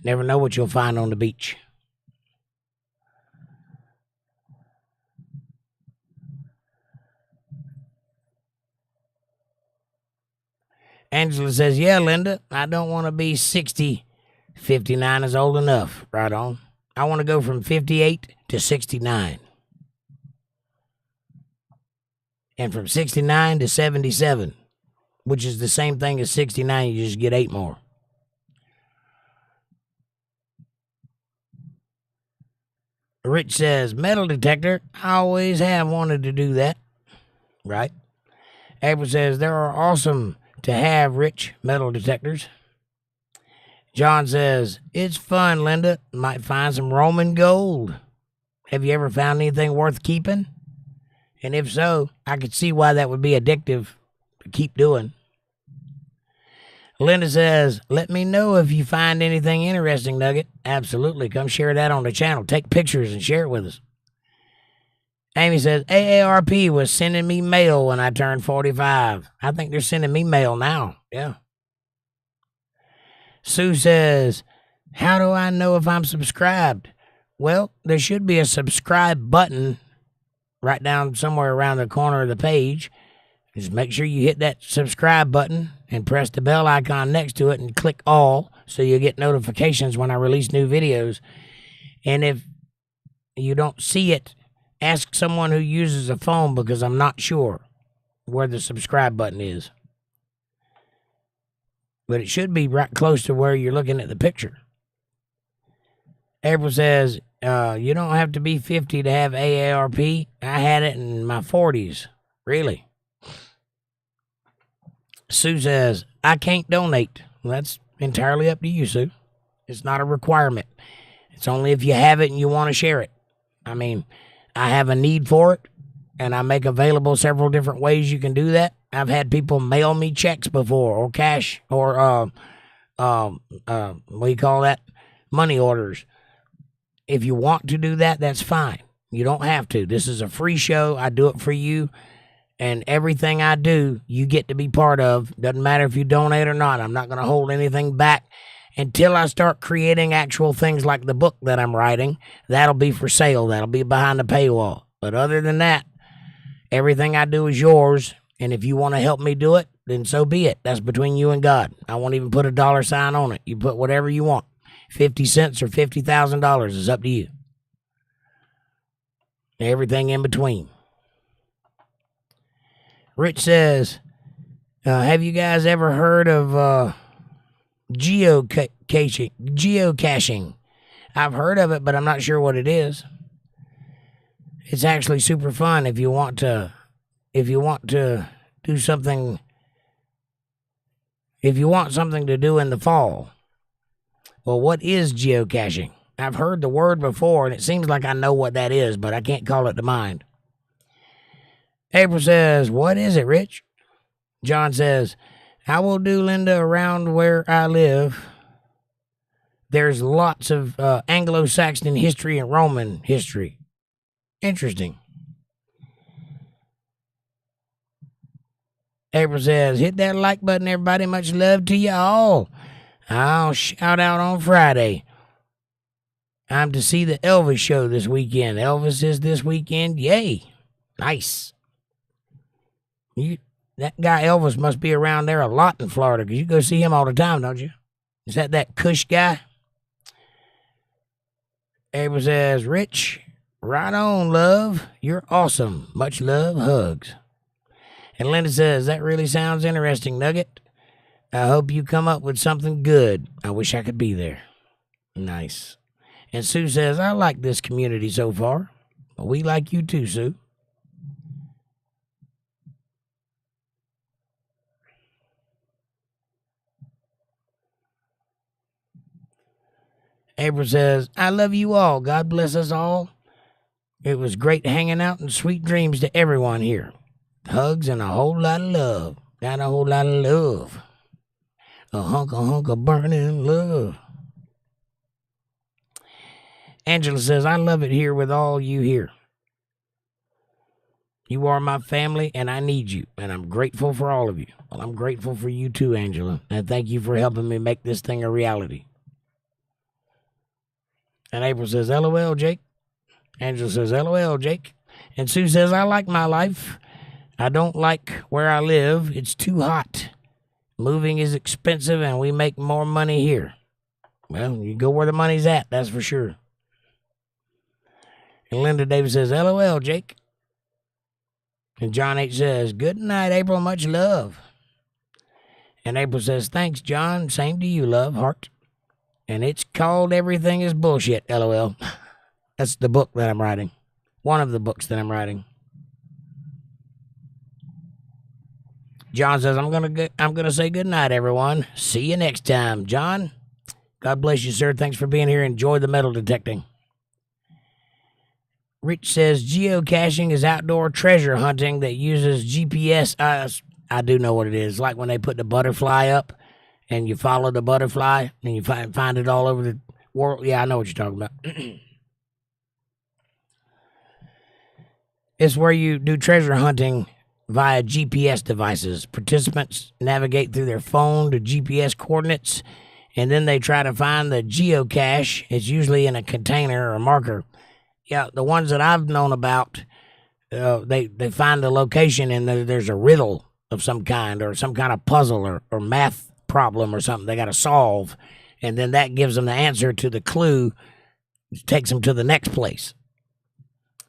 Never know what you'll find on the beach. Angela says, yeah, Linda, I don't want to be 60 59 is old enough. Right on. I want to go from 58 to 69. And from 69 to 77, which is the same thing as 69. You just get 8 more. Rich says, metal detector. I always have wanted to do that. Right? April says, there are awesome to have, Rich, metal detectors. John says, it's fun, Linda. Might find some Roman gold. Have you ever found anything worth keeping? And if so, I could see why that would be addictive to keep doing. Linda says, let me know if you find anything interesting, Nugget. Absolutely. Come share that on the channel. Take pictures and share it with us. Amy says, AARP was sending me mail when I turned 45. I think they're sending me mail now. Yeah. Sue says, how do I know if I'm subscribed? Well, there should be a subscribe button right down somewhere around the corner of the page. Just make sure you hit that subscribe button and press the bell icon next to it and click all so you'll get notifications when I release new videos. And if you don't see it, ask someone who uses a phone because I'm not sure where the subscribe button is. But it should be right close to where you're looking at the picture. April says, you don't have to be 50 to have AARP. I had it in my 40s. Really? Sue says, I can't donate. Well, that's entirely up to you, Sue. It's not a requirement. It's only if you have it and you want to share it. I mean, I have a need for it, and I make available several different ways you can do that. I've had people mail me checks before, or cash, or what do you call that? Money orders. If you want to do that, that's fine. You don't have to. This is a free show. I do it for you, and everything I do, you get to be part of. Doesn't matter if you donate or not. I'm not going to hold anything back until I start creating actual things like the book that I'm writing. That'll be for sale. That'll be behind the paywall. But other than that, everything I do is yours. And if you want to help me do it, then so be it. That's between you and God. I won't even put a $sign on it. You put whatever you want. 50 cents or $50,000 is up to you. Everything in between. Rich says, have you guys ever heard of geocaching? I've heard of it, but I'm not sure what it is. It's actually super fun if you want to do something, if you want something to do in the fall. Well, what is geocaching? I've heard the word before, and it seems like I know what that is, but I can't call it to mind. April says, what is it, Rich? John says, I will do, Linda, around where I live. There's lots of Anglo-Saxon history and Roman history. Interesting. April says, hit that like button, everybody. Much love to you all. I'll shout out on Friday. I'm to see the Elvis show this weekend. Elvis is this weekend. Yay. Nice. That guy Elvis must be around there a lot in Florida because you go see him all the time, don't you? Is that Kush guy? April says, Rich, right on, love. You're awesome. Much love. Hugs. And Linda says, that really sounds interesting, Nugget. I hope you come up with something good. I wish I could be there. Nice. And Sue says, I like this community so far. We like you too, Sue. April says, I love you all. God bless us all. It was great hanging out and sweet dreams to everyone here. Hugs and a whole lot of love. Got a whole lot of love. A hunk of burning love. Angela says, I love it here with all you here. You are my family, and I need you, and I'm grateful for all of you. Well, I'm grateful for you too, Angela, and thank you for helping me make this thing a reality. And April says, LOL, Jake. Angela says, LOL, Jake. And Sue says, I like my life. I don't like where I live. It's too hot. Moving is expensive, and we make more money here. Well, you go where the money's at, that's for sure. And Linda Davis says, LOL, Jake. And John H. says, good night, April, much love. And April says, thanks, John. Same to you, love, heart. And it's called Everything is Bullshit, LOL. That's the book that I'm writing. One of the books that I'm writing. John says, I'm gonna say good night, everyone. See you next time. John, God bless you, sir. Thanks for being here. Enjoy the metal detecting. Rich says, geocaching is outdoor treasure hunting that uses GPS. I do know what it is. Like when they put the butterfly up and you follow the butterfly and you find it all over the world. Yeah, I know what you're talking about. It's where you do treasure hunting via GPS devices. Participants navigate through their phone to GPS coordinates, and then they try to find the geocache. It's usually in a container or a marker. Yeah, the ones that I've known about, they find the location and there's a riddle of some kind or some kind of puzzle or math problem or something they got to solve, and then that gives them the answer to the clue, takes them to the next place.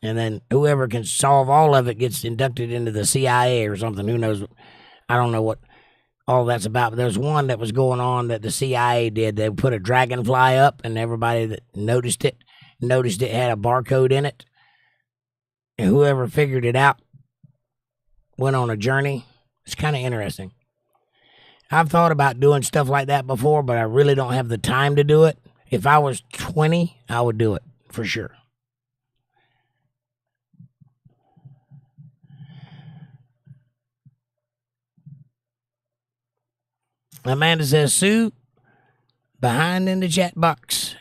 And then whoever can solve all of it gets inducted into the CIA or something. Who knows? I don't know what all that's about. But there's one that was going on that the CIA did. They put a dragonfly up, and everybody that noticed it had a barcode in it. And whoever figured it out went on a journey. It's kind of interesting. I've thought about doing stuff like that before, but I really don't have the time to do it. If I was 20, I would do it for sure. Amanda says, Sue, behind the chat box,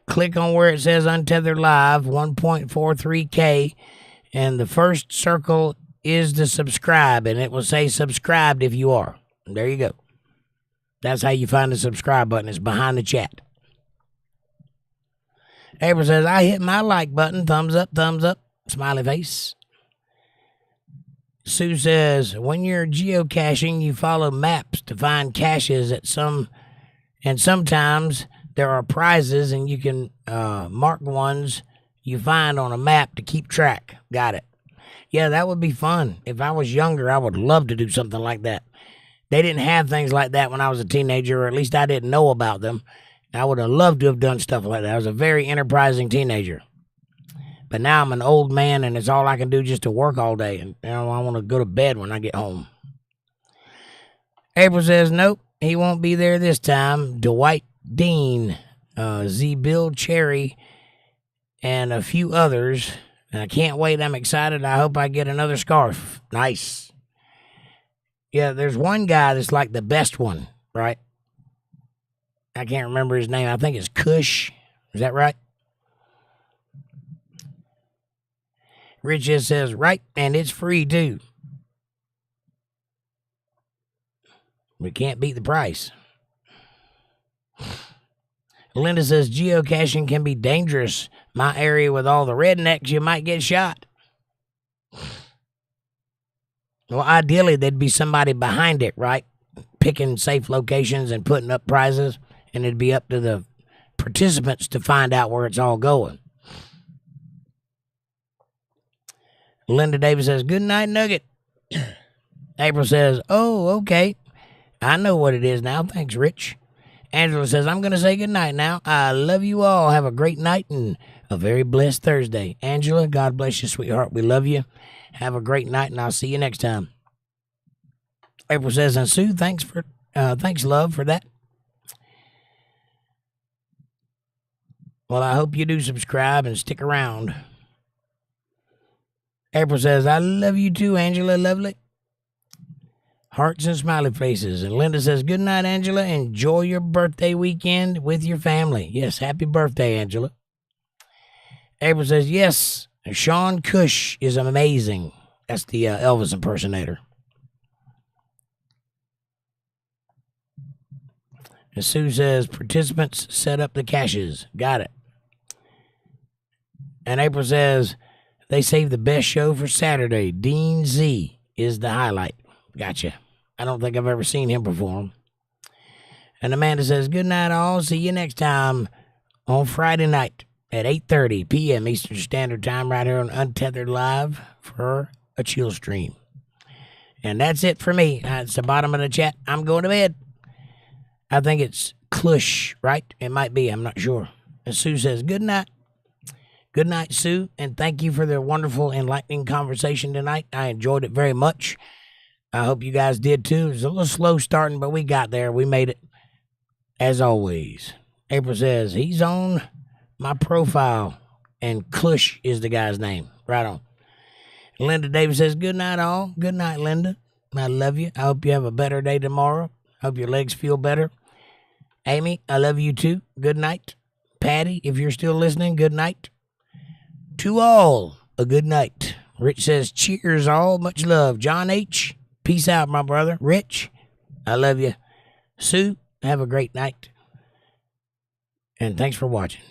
click on where it says Untethered Live 1.43K, and the first circle is the subscribe, and it will say subscribed if you are. There you go. That's how you find the subscribe button. It's behind the chat. April says, I hit my like button. Thumbs up, smiley face. Sue says, when you're geocaching, you follow maps to find caches and sometimes there are prizes and you can mark ones you find on a map to keep track. Got it. Yeah, that would be fun. If I was younger, I would love to do something like that. They didn't have things like that when I was a teenager, or at least I didn't know about them. I would have loved to have done stuff like that. I was a very enterprising teenager. But now I'm an old man, and it's all I can do just to work all day. And I want to go to bed when I get home. April says, nope, he won't be there this time. Dwight Dean, Z. Bill Cherry, and a few others. And I can't wait. I'm excited. I hope I get another scarf. Nice. Yeah, there's one guy that's like the best one, right? I can't remember his name. I think it's Kush. Is that right? Rich says, right, and it's free too. We can't beat the price. Linda says, geocaching can be dangerous. My area with all the rednecks, you might get shot. Well, ideally, there'd be somebody behind it, right? Picking safe locations and putting up prizes, and it'd be up to the participants to find out where it's all going. Linda Davis says, good night, Nugget. April says, oh, okay. I know what it is now. Thanks, Rich. Angela says, I'm going to say good night now. I love you all. Have a great night and a very blessed Thursday. Angela, God bless you, sweetheart. We love you. Have a great night, and I'll see you next time. April says, and Sue, thanks, love, for that. Well, I hope you do subscribe and stick around. April says, I love you too, Angela, lovely. Hearts and smiley faces. And Linda says, good night, Angela. Enjoy your birthday weekend with your family. Yes, happy birthday, Angela. April says, yes, Sean Cush is amazing. That's the Elvis impersonator. And Sue says, participants set up the caches. Got it. And April says, they saved the best show for Saturday. Dean Z is the highlight. Gotcha. I don't think I've ever seen him perform. And Amanda says, good night, all. See you next time on Friday night at 8:30 p.m. Eastern Standard Time right here on Untethered Live for a chill stream. And that's it for me. It's the bottom of the chat. I'm going to bed. I think it's Clush, right? It might be. I'm not sure. And Sue says, good night. Good night, Sue. And thank you for the wonderful, enlightening conversation tonight. I enjoyed it very much. I hope you guys did too. It was a little slow starting, but we got there. We made it. As always, April says, he's on my profile, and Clush is the guy's name. Right on. Linda Davis says, good night, all. Good night, Linda. I love you. I hope you have a better day tomorrow. Hope your legs feel better. Amy, I love you too. Good night. Patty, if you're still listening, good night. To all, a good night. Rich says, cheers, all. Much love. John H., peace out, my brother. Rich, I love you. Sue, have a great night. And thanks for watching.